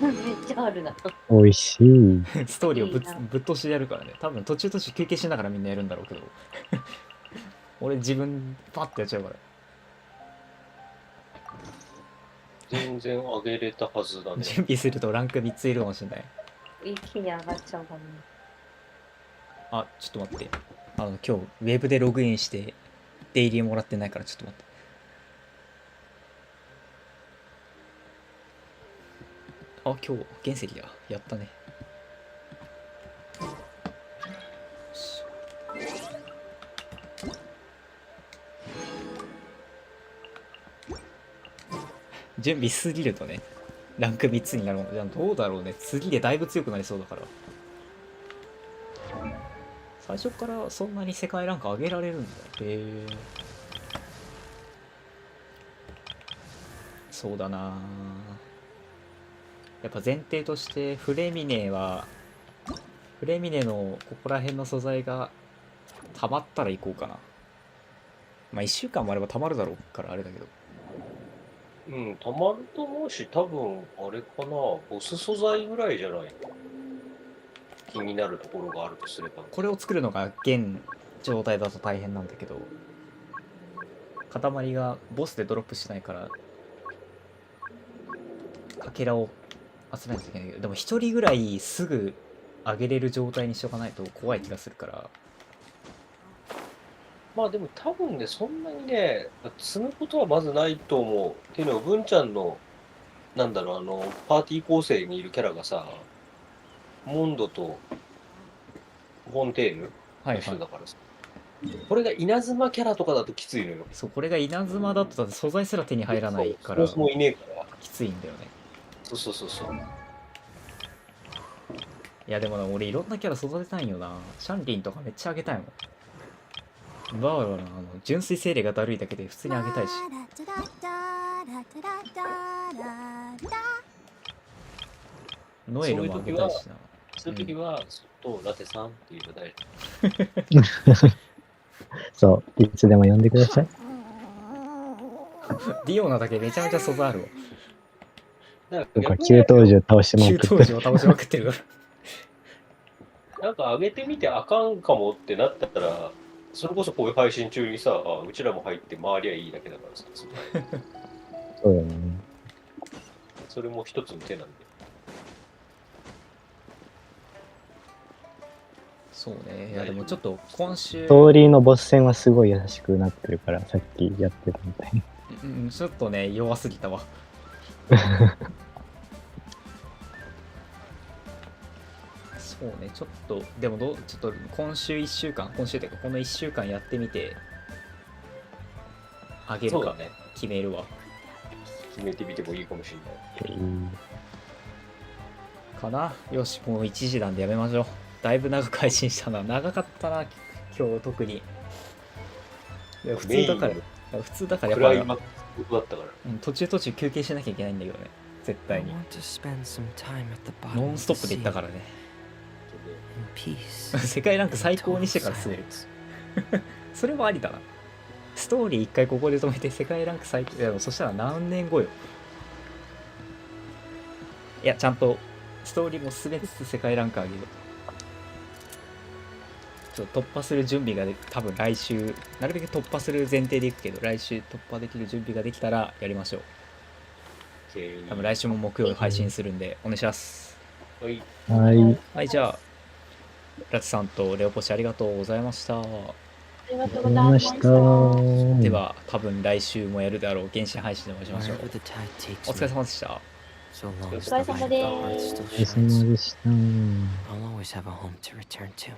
めっちゃあるな。美味しい。ストーリーをぶっ通しでやるからね。多分途中休憩しながらみんなやるんだろうけど。俺自分パッてやっちゃうから。全然上げれたはずだね。準備するとランク3ついるかもしれない。一気に上がっちゃうかも。あ、ちょっと待って。今日ウェブでログインしてデイリーもらってないからちょっと待って。あ、今日原石だ。やったね。準備しすぎるとね、ランク3つになるもん。じゃあどうだろうね。次でだいぶ強くなりそうだから。最初からそんなに世界ランク上げられるんだ。そうだな。やっぱ前提としてフレミネのここら辺の素材が溜まったら行こうかな。まあ1週間もあれば溜まるだろうからあれだけど。うん、溜まると思うし、多分あれかな、ボス素材ぐらいじゃない。気になるところがあるとすれば。これを作るのが現状態だと大変なんだけど、塊がボスでドロップしないからかけらを集めないといけないけど、でも一人ぐらいすぐ上げれる状態にしとかないと怖い気がするから。まあでも多分ね、そんなにね、積むことはまずないと思う。っていうのは、文ちゃんの、なんだろう、パーティー構成にいるキャラがさ、モンドとフォンテーヌの人だからさ、これが稲妻キャラとかだときついのよ。そう、これが稲妻だとだって素材すら手に入らないから、そもいねえからきついんだよね。そう。いやでもな、俺いろんなキャラ育てたいんよな。シャンリンとかめっちゃあげたいもん。バーバラの純粋精霊がだるいだけで普通にあげたいし。ノエルもあげたいしな。そういう時は、とラテさんって言うと大丈夫。そう、いつでも呼んでください。ディオナだけめちゃめちゃ素材あるわ。とか、旧登場倒しまくってる。旧登場倒しまくってるから。なんか上げてみてあかんかもってなったら、それこそこういう配信中にさ、うちらも入って回りゃいいだけだからさ。そうだね。それも一つの手なんで。そうね。いやでもちょっと今週。ストーリーのボス戦はすごい優しくなってるから、さっきやってたみたいに。うん、ちょっとね、弱すぎたわ。そうね、ちょっと、でもちょっと今週1週間、今週っていうかこの1週間やってみて、あげるか決めるわ。決めてみてもいいかもしれない。かな。よし、もう1時なんでやめましょう。だいぶ長く配信したな。長かったな、今日特に。いや普通だから、普通だからクライやっぱマックスだったから。途中休憩しなきゃいけないんだけどね、絶対に。ノンストップで行ったからね。世界ランク最高にしてから進める。それもありだな。ストーリー一回ここで止めて世界ランク最高。いやそしたら何年後よ。いやちゃんとストーリーも進めつつ世界ランク上げる。ちょっと突破する準備が多分来週なるべく突破する前提でいくけど、来週突破できる準備ができたらやりましょう。多分来週も木曜配信するんでお願いします。はいはい、じゃあラツさんとレオポシありがとうございました。ありがとうございました。では多分来週もやるであろう原神配信でお会いしましょう。お疲れ様でした。お疲れ様です。お疲れ様でした。I'll always have a home to return to.